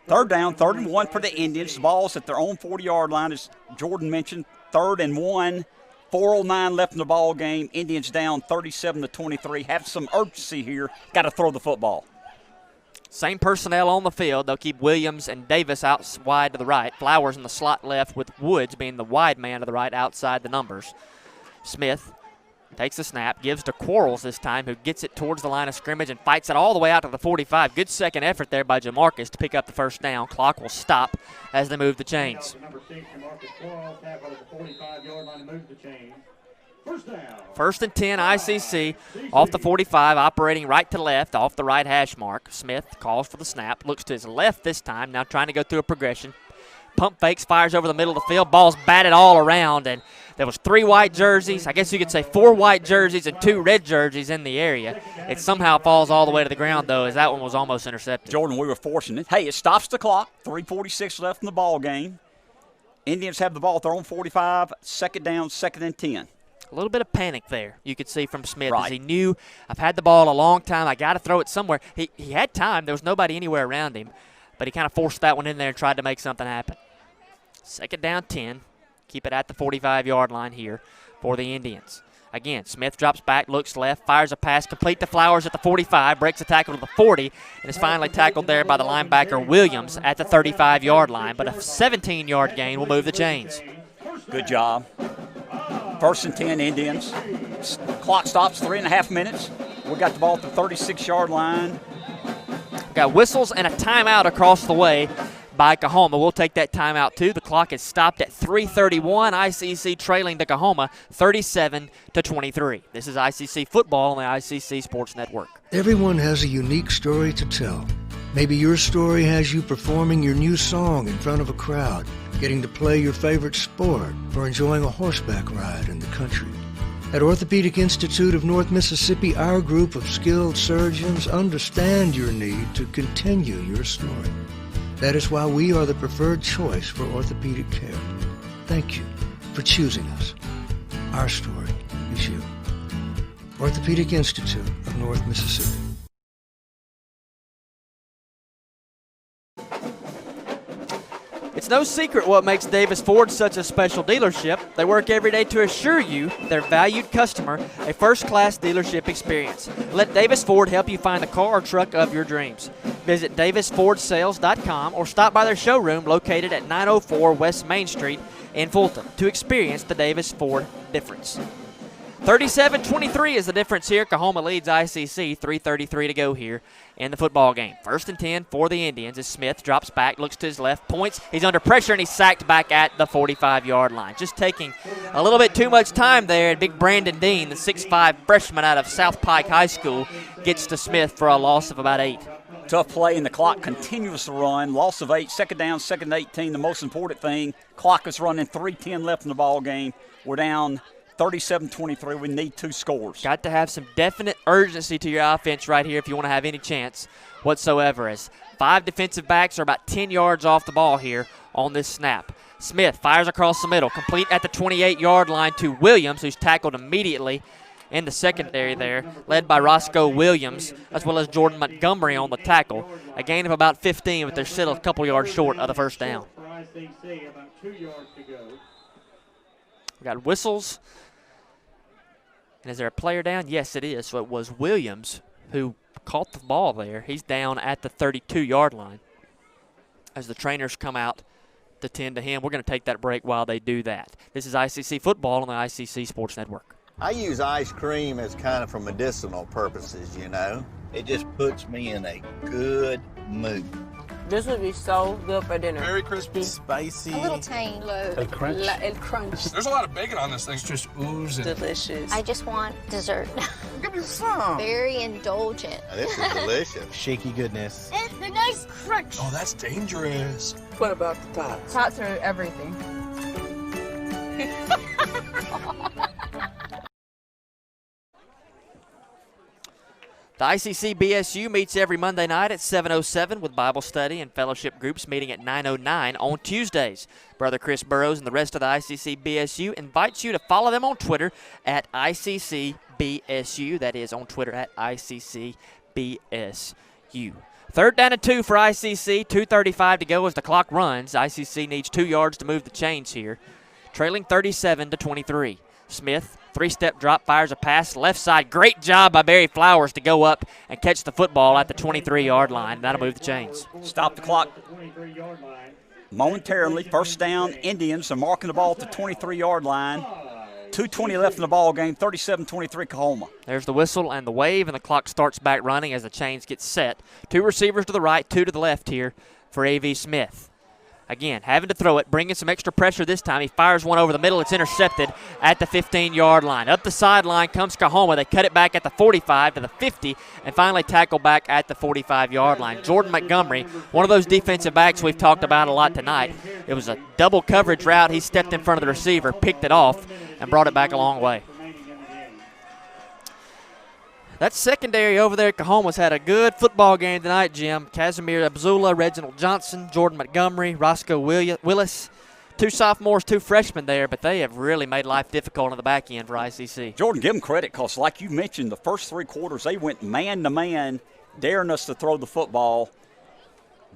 3rd down, 3rd and 1 for the Indians. The ball's at their own 40-yard line, as Jordan mentioned. 3rd and 1, 4:09 left in the ball game. Indians down 37-23. Have some urgency here. Got to throw the football. Same personnel on the field. They'll keep Williams and Davis out wide to the right. Flowers in the slot left, with Woods being the wide man to the right outside the numbers. Smith takes the snap, gives to Quarles this time, who gets it towards the line of scrimmage and fights it all the way out to the 45. Good second effort there by Jamarcus to pick up the 1st down. Clock will stop as they move the chains. First and 10, ICC off the 45, operating right to left off the right hash mark. Smith calls for the snap, looks to his left this time, now trying to go through a progression. Pump fakes, fires over the middle of the field. Ball's batted all around, and there was 3 white jerseys. I guess you could say 4 white jerseys and 2 red jerseys in the area. It somehow falls all the way to the ground, though, as that one was almost intercepted. Jordan, we were fortunate. Hey, it stops the clock. 3:46 left in the ball game. Indians have the ball at their own 45. 2nd down, 2nd and 10. A little bit of panic there, you could see from Smith, right, as he knew, I've had the ball a long time. I got to throw it somewhere. He had time. There was nobody anywhere around him, but he kind of forced that one in there and tried to make something happen. 2nd down, 10. Keep it at the 45-yard line here for the Indians. Again, Smith drops back, looks left, fires a pass complete to Flowers at the 45, breaks a tackle to the 40, and is finally tackled there by the linebacker Williams at the 35-yard line. But a 17-yard gain will move the chains. Good job. 1st and 10, Indians. Clock stops, 3.5 minutes. We got the ball at the 36-yard line. Got whistles and a timeout across the way by Kahoma. We'll take that timeout too. The clock is stopped at 3:31. ICC trailing to Kahoma 37-23. This is ICC football on the ICC Sports Network. Everyone has a unique story to tell. Maybe your story has you performing your new song in front of a crowd, getting to play your favorite sport, or enjoying a horseback ride in the country. At Orthopedic Institute of North Mississippi, our group of skilled surgeons understand your need to continue your story. That is why we are the preferred choice for orthopedic care. Thank you for choosing us. Our story is you. Orthopedic Institute of North Mississippi. It's no secret what makes Davis Ford such a special dealership. They work every day to assure you, their valued customer, a first-class dealership experience. Let Davis Ford help you find the car or truck of your dreams. Visit DavisFordSales.com or stop by their showroom located at 904 West Main Street in Fulton to experience the Davis Ford difference. 37-23 is the difference here. Kahoma leads ICC, 3:33 to go here in the football game. 1st and 10 for the Indians as Smith drops back, looks to his left, points. He's under pressure, and he's sacked back at the 45-yard line. Just taking a little bit too much time there, and big Brandon Dean, the 6'5 freshman out of South Pike High School, gets to Smith for a loss of about 8. Tough play, and the clock continues to run. Loss of 8, 2nd down, 2nd and 18. The most important thing, clock is running, 3:10 left in the ball game. We're down 37-23. We need 2 scores. Got to have some definite urgency to your offense right here if you want to have any chance whatsoever, as 5 defensive backs are about 10 yards off the ball here on this snap. Smith fires across the middle, complete at the 28-yard line to Williams, who's tackled immediately in the secondary there, led by Roscoe Williams, as well as Jordan Montgomery on the tackle. A gain of about 15, but they're still a couple yards short of the 1st down. We got whistles. And is there a player down? Yes, it is. So it was Williams who caught the ball there. He's down at the 32-yard line as the trainers come out to tend to him. We're going to take that break while they do that. This is ICC football on the ICC Sports Network. I use ice cream as kind of for medicinal purposes, you know. It just puts me in a good mood. This would be so good for dinner. Very crispy. Spicy. A little tang. A crunch. El crunch. There's a lot of bacon on this thing. It's just oozing. Delicious. I just want dessert. Give me some. Very indulgent. Now, this is delicious. Shaky goodness. And a nice crunch. Oh, that's dangerous. What about the tots? Tots are everything. The ICC BSU meets every Monday night at 7:07 with Bible study and fellowship groups meeting at 9:09 on Tuesdays. Brother Chris Burrows and the rest of the ICC BSU invites you to follow them on Twitter at ICC BSU. That is on Twitter at ICC BSU. 3rd down and 2 for ICC. 2:35 to go as the clock runs. ICC needs 2 yards to move the chains here. Trailing 37-23. Smith, 3-step drop, fires a pass left side. Great job by Barry Flowers to go up and catch the football at the 23-yard line. That'll move the chains. Stop the clock momentarily. First down, Indians are marking the ball at the 23-yard line. 2:20 left in the ball game, 37-23 Kahoma. There's the whistle and the wave, and the clock starts back running as the chains get set. 2 receivers to the right, 2 to the left here for A.V. Smith. Again, having to throw it, bringing some extra pressure this time. He fires one over the middle. It's intercepted at the 15-yard line. Up the sideline comes Kahoma. They cut it back at the 45 to the 50 and finally tackle back at the 45-yard line. Jordan Montgomery, one of those defensive backs we've talked about a lot tonight. It was a double coverage route. He stepped in front of the receiver, picked it off, and brought it back a long way. That secondary over there at Cohoma's had a good football game tonight, Jim. Casimir Abzula, Reginald Johnson, Jordan Montgomery, Roscoe Willis. 2 sophomores, 2 freshmen there, but they have really made life difficult on the back end for ICC. Jordan, give them credit because, like you mentioned, the first 3 quarters, they went man-to-man, daring us to throw the football.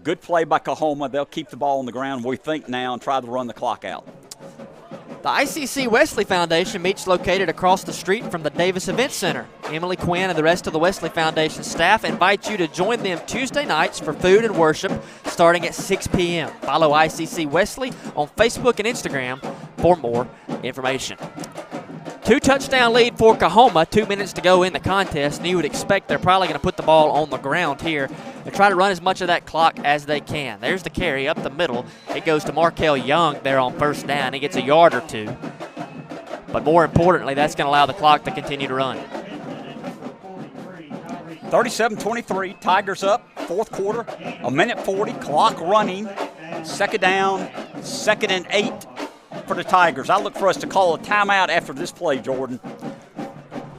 Good play by Kahoma. They'll keep the ball on the ground, we think, now and try to run the clock out. The ICC Wesley Foundation meets located across the street from the Davis Event Center. Emily Quinn and the rest of the Wesley Foundation staff invite you to join them Tuesday nights for food and worship starting at 6 p.m. Follow ICC Wesley on Facebook and Instagram for more information. 2-touchdown lead for Kahoma, 2 minutes to go in the contest, and you would expect they're probably going to put the ball on the ground here and try to run as much of that clock as they can. There's the carry up the middle. It goes to Markel Young there on first down. He gets a yard or 2. But more importantly, that's going to allow the clock to continue to run. 37-23, Tigers up, 4th quarter, 1:40, clock running, 2nd down, 2nd and 8 for the Tigers. I look for us to call a timeout after this play, Jordan.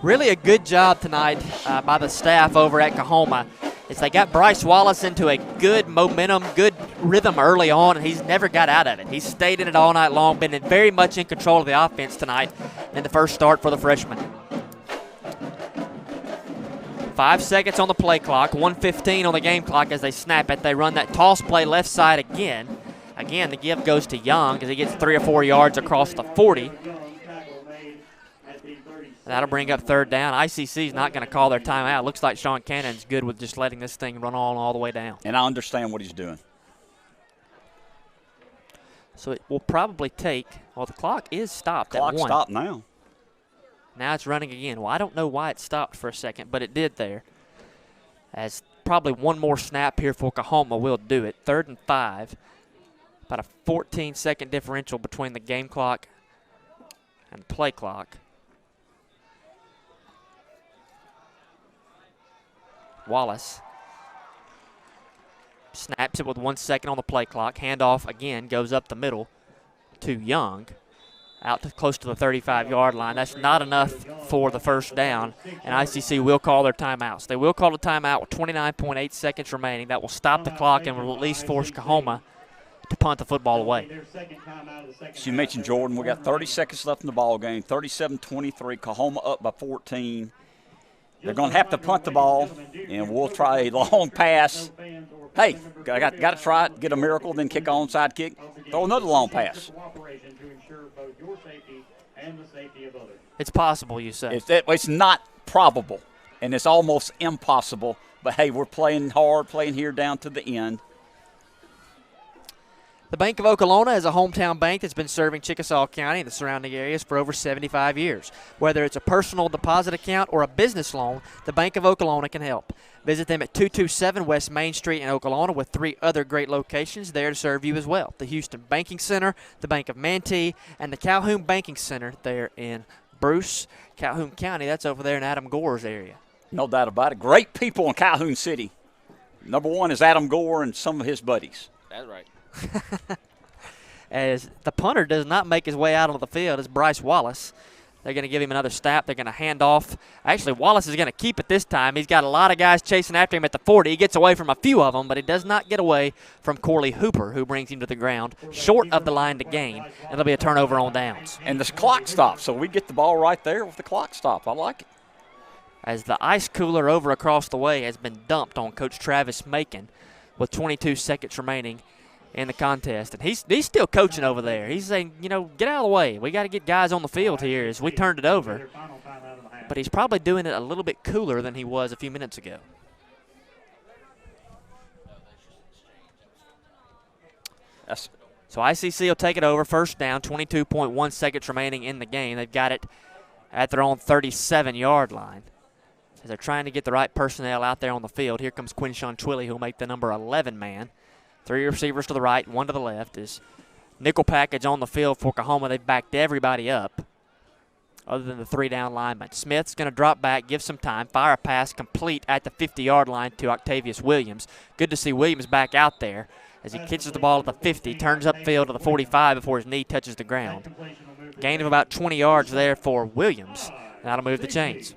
Really a good job tonight by the staff over at Kahoma. As they got Bryce Wallace into a good momentum, good rhythm early on, and he's never got out of it. He's stayed in it all night long, been very much in control of the offense tonight in the first start for the freshman. 5 seconds on the play clock, 1:15 on the game clock as they snap it. They run that toss play left side again. Again, the give goes to Young as he gets 3 or 4 yards across the 40. That'll bring up 3rd down. ICC is not going to call their timeout. Looks like Sean Cannon's good with just letting this thing run on all the way down. And I understand what he's doing. So it will probably take, well, the clock is stopped at 1. Clock stopped now. Now it's running again. Well, I don't know why it stopped for a second, but it did there. As probably one more snap here for Kahoma will do it. 3rd and 5. About a 14-second differential between the game clock and the play clock. Wallace snaps it with 1 second on the play clock. Handoff again goes up the middle to Young. Out to close to the 35-yard line. That's not enough for the first down, and ICC will call their timeouts. They will call the timeout with 29.8 seconds remaining. That will stop the clock and will at least force Kahoma to punt the football away. As you mentioned, Jordan, we got 30 seconds left in the ball game. 37-23, Kahoma up by 14. They're going to have to punt the ball, and we'll try a long pass. Hey, got to try it, get a miracle, then kick onside kick. Throw another long pass. It's possible, you say. It's not probable. and it's almost impossible. But, hey, we're playing hard, playing here down to the end. The Bank of Okolona is a hometown bank that's been serving Chickasaw County and the surrounding areas for over 75 years. Whether it's a personal deposit account or a business loan, the Bank of Okolona can help. Visit them at 227 West Main Street in Okolona with 3 other great locations there to serve you as well. The Houston Banking Center, the Bank of Manatee, and the Calhoun Banking Center there in Bruce, Calhoun County. That's over there in Adam Gore's area. No doubt about it. Great people in Calhoun City. Number one is Adam Gore and some of his buddies. That's right. As the punter does not make his way out onto the field, it's Bryce Wallace. They're going to give him another snap. They're going to hand off. Actually, Wallace is going to keep it this time. He's got a lot of guys chasing after him at the 40. He gets away from a few of them, but he does not get away from Corley Hooper, who brings him to the ground short of the line to gain, and there'll be a turnover on downs. And the clock stops, so we get the ball right there with the clock stop. I like it. As the ice cooler over across the way has been dumped on Coach Travis Macon with 22 seconds remaining in the contest. And he's still coaching over there. He's saying, you know, get out of the way. We got to get guys on the field here as we turned it over. But he's probably doing it a little bit cooler than he was a few minutes ago. So ICC will take it over. First down, 22.1 seconds remaining in the game. They've got it at their own 37-yard line. As they're trying to get the right personnel out there on the field. Here comes Quinshawn Twilley, who'll make the number 11 man. 3 receivers to the right, 1 to the left. Is nickel package on the field for Kahoma. They've backed everybody up other than the 3-down lineman. Smith's going to drop back, give some time, fire a pass complete at the 50-yard line to Octavius Williams. Good to see Williams back out there as he catches the ball at the 50, turns upfield to the 45 before his knee touches the ground. Gain of about 20 yards there for Williams. And that'll move the chains.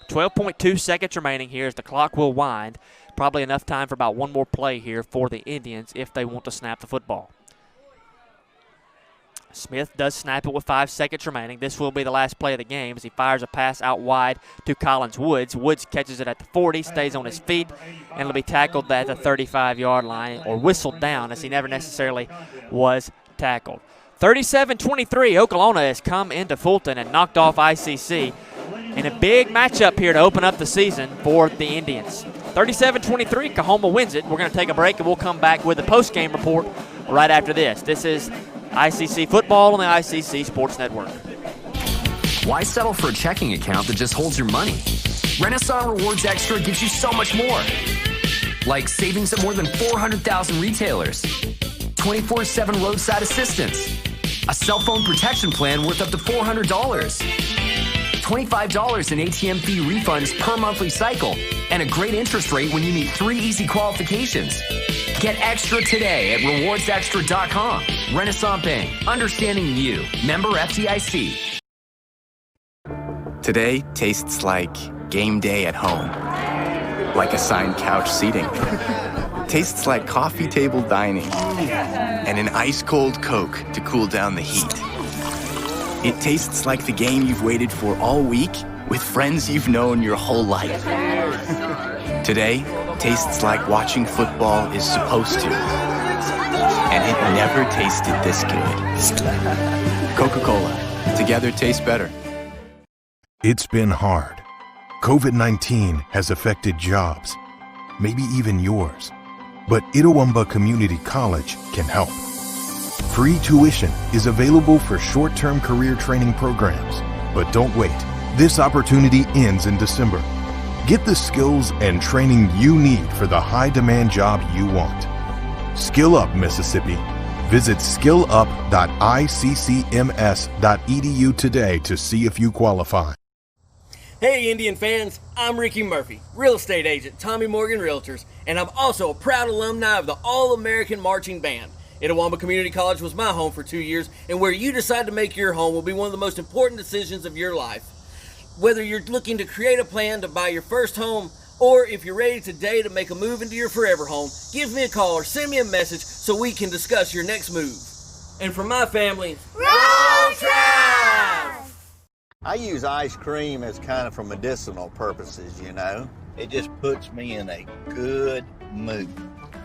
12.2 seconds remaining here as the clock will wind. Probably enough time for about one more play here for the Indians if they want to snap the football. Smith does snap it with 5 seconds remaining. This will be the last play of the game as he fires a pass out wide to Collins Woods. Woods catches it at the 40, stays on his feet, and it'll be tackled at the 35-yard line or whistled down as he never necessarily was tackled. 37-23, Okolona has come into Fulton and knocked off ICC in a big matchup here to open up the season for the Indians. 37-23, Kahoma wins it. We're going to take a break, and we'll come back with the post-game report right after this. This is ICC Football on the ICC Sports Network. Why settle for a checking account that just holds your money? Renaissance Rewards Extra gives you so much more. Like savings at more than 400,000 retailers, 24/7 roadside assistance, a cell phone protection plan worth up to $400, $25 in ATM fee refunds per monthly cycle, and a great interest rate when you meet 3 easy qualifications. Get extra today at rewardsextra.com. Renaissance Bank, understanding you. Member FDIC. Today tastes like game day at home. Like assigned couch seating. Tastes like coffee table dining. And an ice-cold Coke to cool down the heat. It tastes like the game you've waited for all week with friends you've known your whole life. Today tastes like watching football is supposed to. And it never tasted this good. Coca-Cola. Together tastes better. It's been hard. COVID-19 has affected jobs, maybe even yours. But Itawamba Community College can help. Free tuition is available for short-term career training programs. But don't wait. This opportunity ends in December. Get the skills and training you need for the high-demand job you want. Skill Up, Mississippi. Visit skillup.iccms.edu today to see if you qualify. Hey Indian fans, I'm Ricky Murphy, real estate agent, Tommy Morgan Realtors, and I'm also a proud alumni of the All-American Marching Band. Itawamba Community College was my home for 2 years, and where you decide to make your home will be one of the most important decisions of your life. Whether you're looking to create a plan to buy your first home, or if you're ready today to make a move into your forever home, give me a call or send me a message so we can discuss your next move. And for my family, roll Tribe! I use ice cream as kind of for medicinal purposes, you know. It just puts me in a good mood.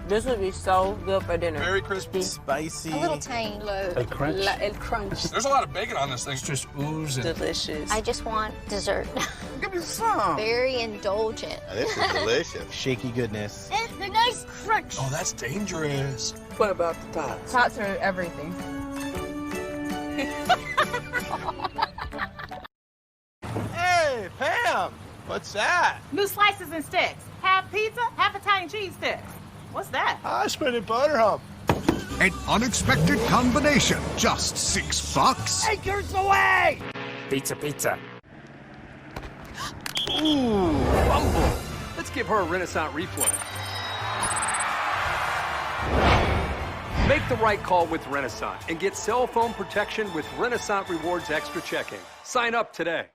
This would be so good for dinner. Very crispy. Spicy. A little tang. A crunch. El crunch. There's a lot of bacon on this thing. It's just oozing. Delicious. I just want dessert. Give me some. Very indulgent. This is delicious. Shaky goodness. It's a nice crunch. Oh, that's dangerous. What about the tots? Tots are everything. Hey, Pam. What's that? New slices and sticks. Half pizza, half Italian cheese sticks. What's that? I spent a butter hump. An unexpected combination. Just $6. Acres away! Pizza, pizza. Ooh, fumble. Let's give her a Renaissance replay. Make the right call with Renaissance and get cell phone protection with Renaissance Rewards Extra Checking. Sign up today.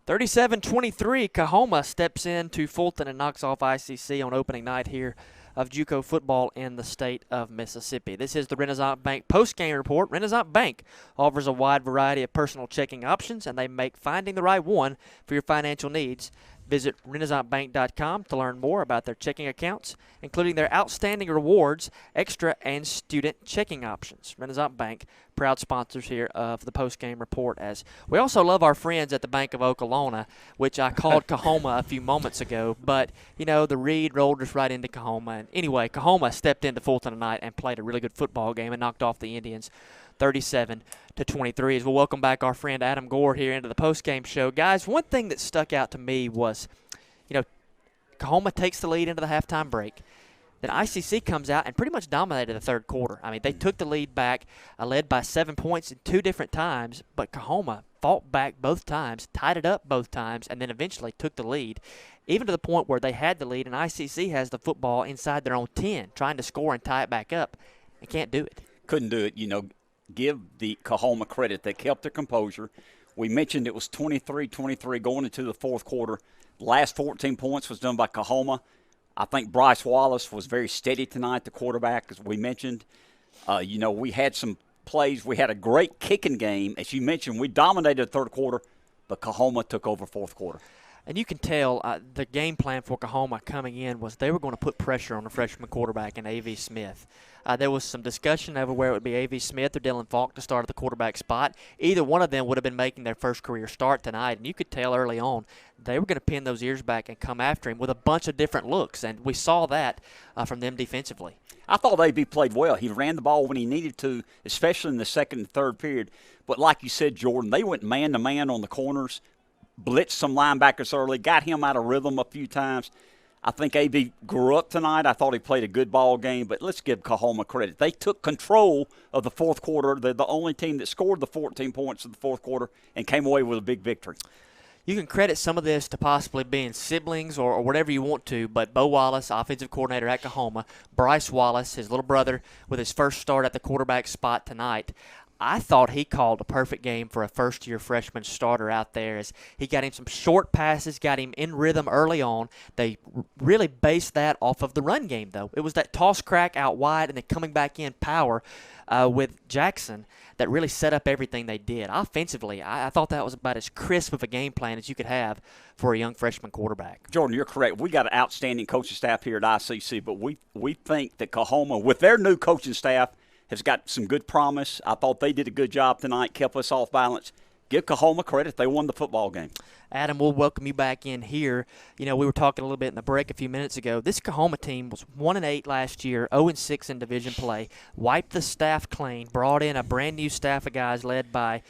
37-23, Kahoma steps into Fulton and knocks off ICC on opening night here of JUCO football in the state of Mississippi. This is the Renaissance Bank post-game report. Renaissance Bank offers a wide variety of personal checking options, and they make finding the right one for your financial needs. Visit RenaissanceBank.com to learn more about their checking accounts, including their outstanding rewards, extra, and student checking options. Renaissance Bank, proud sponsors here of the post-game report. As we also love our friends at the Bank of Okolona, which I called Kahoma a few moments ago, but, you know, the read rolled us right into Kahoma. And anyway, Kahoma stepped into Fulton tonight and played a really good football game and knocked off the Indians 37-23. As we'll welcome back our friend Adam Gore here into the post-game show. Guys, one thing that stuck out to me was, you know, Kahoma takes the lead into the halftime break. Then ICC comes out and pretty much dominated the third quarter. I mean, they took the lead back, led by 7 points in 2 different times, but Kahoma fought back both times, tied it up both times, and then eventually took the lead, even to the point where they had the lead, and ICC has the football inside their own 10, trying to score and tie it back up. They can't do it. Couldn't do it. You know, give the Kahoma credit. They kept their composure. We mentioned it was 23-23 going into the fourth quarter. Last 14 points was done by Kahoma. I think Bryce Wallace was very steady tonight, the quarterback, as we mentioned. You know, we had some plays. We had a great kicking game. As you mentioned, we dominated the third quarter, but Kahoma took over fourth quarter. And you can tell the game plan for Kahoma coming in was they were going to put pressure on the freshman quarterback in A.V. Smith. There was some discussion over where it would be A.V. Smith or Dylan Falk to start at the quarterback spot. Either one of them would have been making their first career start tonight, and you could tell early on they were going to pin those ears back and come after him with a bunch of different looks, and we saw that from them defensively. I thought A.V. played well. He ran the ball when he needed to, especially in the second and third period. But like you said, Jordan, they went man-to-man on the corners, blitzed some linebackers early, got him out of rhythm a few times. I think A.V. grew up tonight. I thought he played a good ball game, but let's give Kahoma credit. They took control of the fourth quarter. They're the only team that scored the 14 points in the fourth quarter and came away with a big victory. You can credit some of this to possibly being siblings or whatever you want to, but Bo Wallace, offensive coordinator at Kahoma, Bryce Wallace, his little brother, with his first start at the quarterback spot tonight. I thought he called a perfect game for a first-year freshman starter out there as he got him some short passes, got him in rhythm early on. They really based that off of the run game, though. It was that toss crack out wide and then coming back in power with Jackson that really set up everything they did. Offensively, I thought that was about as crisp of a game plan as you could have for a young freshman quarterback. Jordan, you're correct. We got an outstanding coaching staff here at ICC, but we think that Kahoma, with their new coaching staff, has got some good promise. I thought they did a good job tonight, kept us off balance. Give Kahoma credit. They won the football game. Adam, we'll welcome you back in here. You know, we were talking a little bit in the break a few minutes ago. This Kahoma team was 1-8 last year, 0-6 in division play, wiped the staff clean, brought in a brand-new staff of guys led by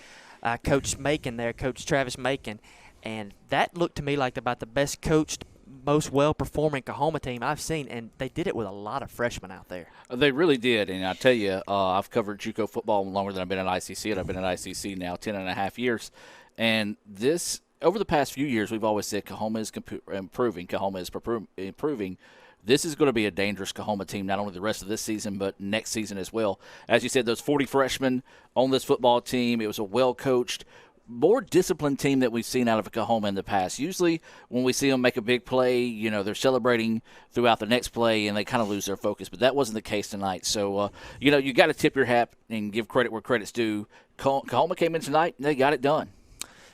Coach Macon there, Coach Travis Macon, and that looked to me like about the best coached, most well-performing Kahoma team I've seen, and they did it with a lot of freshmen out there. They really did, and I tell you, I've covered JUCO football longer than I've been at ICC, and I've been at ICC now 10.5 years. And this, over the past few years, we've always said Kahoma is improving. Kahoma is improving. This is going to be a dangerous Kahoma team, not only the rest of this season, but next season as well. As you said, those 40 freshmen on this football team, it was a well-coached, more disciplined team that we've seen out of Kahoma in the past. Usually when we see them make a big play, you know, they're celebrating throughout the next play and they kind of lose their focus. But that wasn't the case tonight. So, you know, you got to tip your hat and give credit where credit's due. Kahoma came in tonight and they got it done.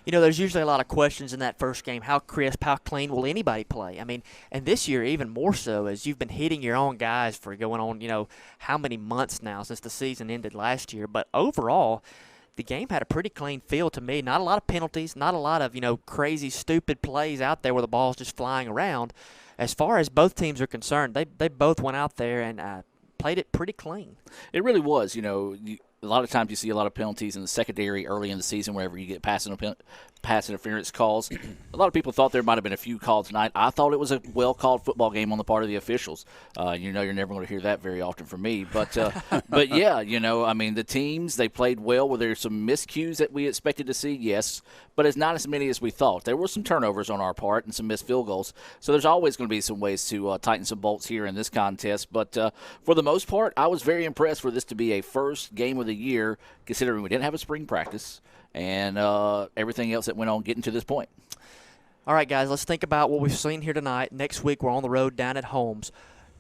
You know, there's usually a lot of questions in that first game. How crisp, how clean will anybody play? I mean, and this year even more so, as you've been hitting your own guys for going on, how many months now since the season ended last year. But overall, the game had a pretty clean feel to me. Not a lot of penalties, not a lot of, crazy, stupid plays out there where the ball's just flying around. As far as both teams are concerned, they both went out there and played it pretty clean. It really was. A lot of times you see a lot of penalties in the secondary early in the season whenever you get pass interference calls. A lot of people thought there might have been a few called tonight. I thought it was a well-called football game on the part of the officials. You're never going to hear that very often from me. But yeah, the teams, they played well. Were there some miscues that we expected to see? Yes, but it's not as many as we thought. There were some turnovers on our part and some missed field goals. So there's always going to be some ways to tighten some bolts here in this contest. But for the most part, I was very impressed for this to be a first game of the year, considering we didn't have a spring practice and everything else that went on getting to this point. All right, guys, let's think about what we've seen here tonight. Next week, we're on the road down at Holmes.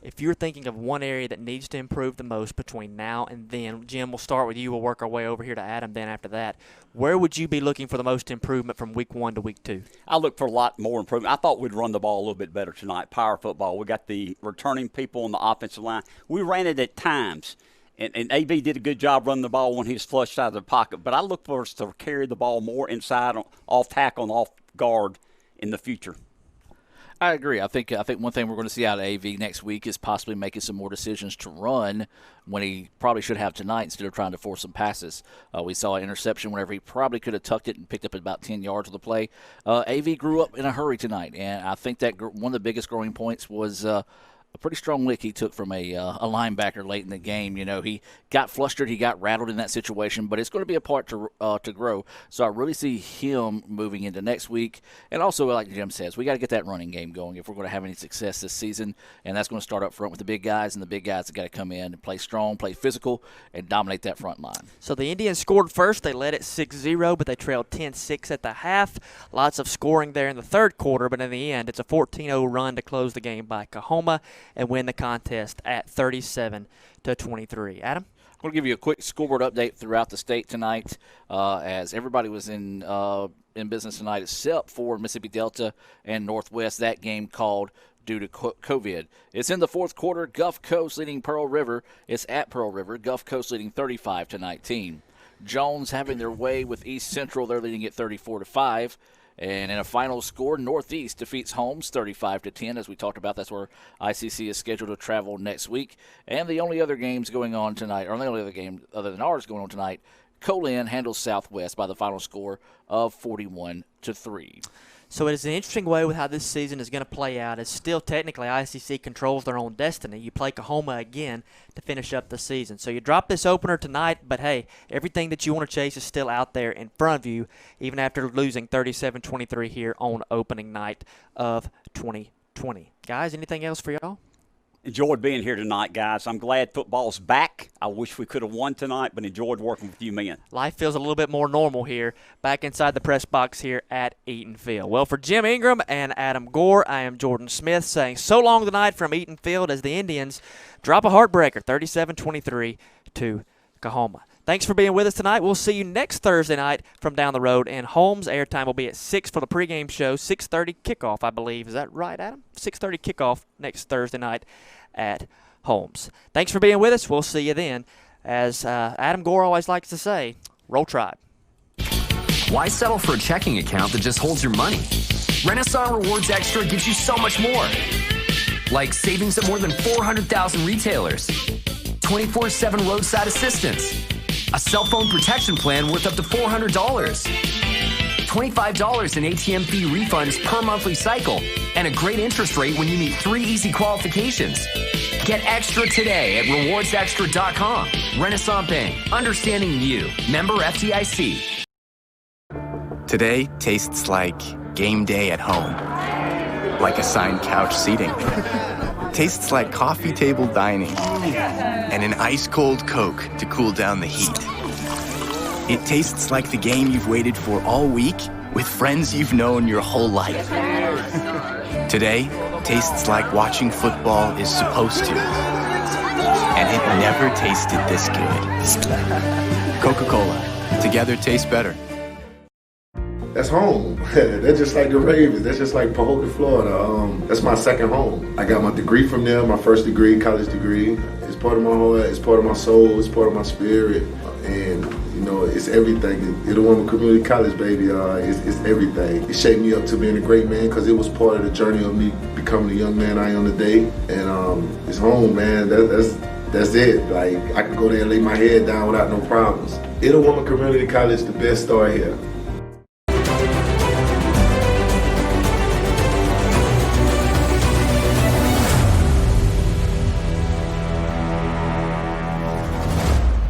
If you're thinking of one area that needs to improve the most between now and then, Jim, we'll start with you. We'll work our way over here to Adam then after that. Where would you be looking for the most improvement from week 1 to week 2? I look for a lot more improvement. I thought we'd run the ball a little bit better tonight, power football. We got the returning people on the offensive line. We ran it at times. And AB did a good job running the ball when he was flushed out of the pocket. But I look for us to carry the ball more inside, off tackle, and off guard in the future. I agree. I think one thing we're going to see out of AV next week is possibly making some more decisions to run when he probably should have tonight instead of trying to force some passes. We saw an interception whenever he probably could have tucked it and picked up about 10 yards of the play. AV grew up in a hurry tonight, and I think that one of the biggest growing points was a pretty strong lick he took from a linebacker late in the game. He got flustered, he got rattled in that situation, but it's going to be a part to grow. So I really see him moving into next week. And also, like Jim says, we got to get that running game going if we're going to have any success this season. And that's going to start up front with the big guys, and the big guys have got to come in and play strong, play physical, and dominate that front line. So the Indians scored first. They led it 6-0, but they trailed 10-6 at the half. Lots of scoring there in the third quarter, but in the end, it's a 14-0 run to close the game by Kahoma and win the contest at 37-23. Adam? I'm going to give you a quick scoreboard update throughout the state tonight, as everybody was in business tonight except for Mississippi Delta and Northwest. That game called due to COVID. It's in the fourth quarter. Gulf Coast leading Pearl River. It's at Pearl River. Gulf Coast leading 35-19. Jones having their way with East Central. They're leading at 34-5. And in a final score, Northeast defeats Holmes 35-10. As we talked about, that's where ICC is scheduled to travel next week. And the only other games going on tonight, or the only other game other than ours going on tonight, Colin handles Southwest by the final score of 41-3. So it is an interesting way with how this season is going to play out. It's still technically ICC controls their own destiny. You play Kahoma again to finish up the season. So you drop this opener tonight, but hey, everything that you want to chase is still out there in front of you, even after losing 37-23 here on opening night of 2020. Guys, anything else for y'all? Enjoyed being here tonight, guys. I'm glad football's back. I wish we could have won tonight, but enjoyed working with you men. Life feels a little bit more normal here, back inside the press box here at Eaton Field. Well, for Jim Ingram and Adam Gore, I am Jordan Smith saying so long tonight from Eaton Field as the Indians drop a heartbreaker, 37-23 to Kahoma. Thanks for being with us tonight. We'll see you next Thursday night from down the road in Holmes. Airtime will be at 6 for the pregame show, 6:30 kickoff, I believe. Is that right, Adam? 6:30 kickoff next Thursday night at Holmes. Thanks for being with us. We'll see you then. As Adam Gore always likes to say, roll Tribe. Why settle for a checking account that just holds your money? Renaissance Rewards Extra gives you so much more. Like savings at more than 400,000 retailers, 24/7 roadside assistance, a cell phone protection plan worth up to $400, $25 in ATM fee refunds per monthly cycle, and a great interest rate when you meet 3 easy qualifications. Get extra today at rewardsextra.com. Renaissance Bank, understanding you. Member FDIC. Today tastes like game day at home. Like assigned couch seating. Tastes like coffee table dining. And an ice-cold Coke to cool down the heat. It tastes like the game you've waited for all week with friends you've known your whole life. Today tastes like watching football is supposed to. And it never tasted this good. Coca-Cola. Together tastes better. that's home. That's just like the Ravens. That's just like Pahokee, Florida. That's my second home. I got my degree from there, my first degree, college degree. It's part of my heart, it's part of my soul, it's part of my spirit. And, you know, it's everything. Itawamba Community College, baby, it's everything. It shaped me up to being a great man because it was part of the journey of me becoming the young man I am today. And it's home, man. That's it. Like, I can go there and lay my head down without no problems. Itawamba Community College, the best story here.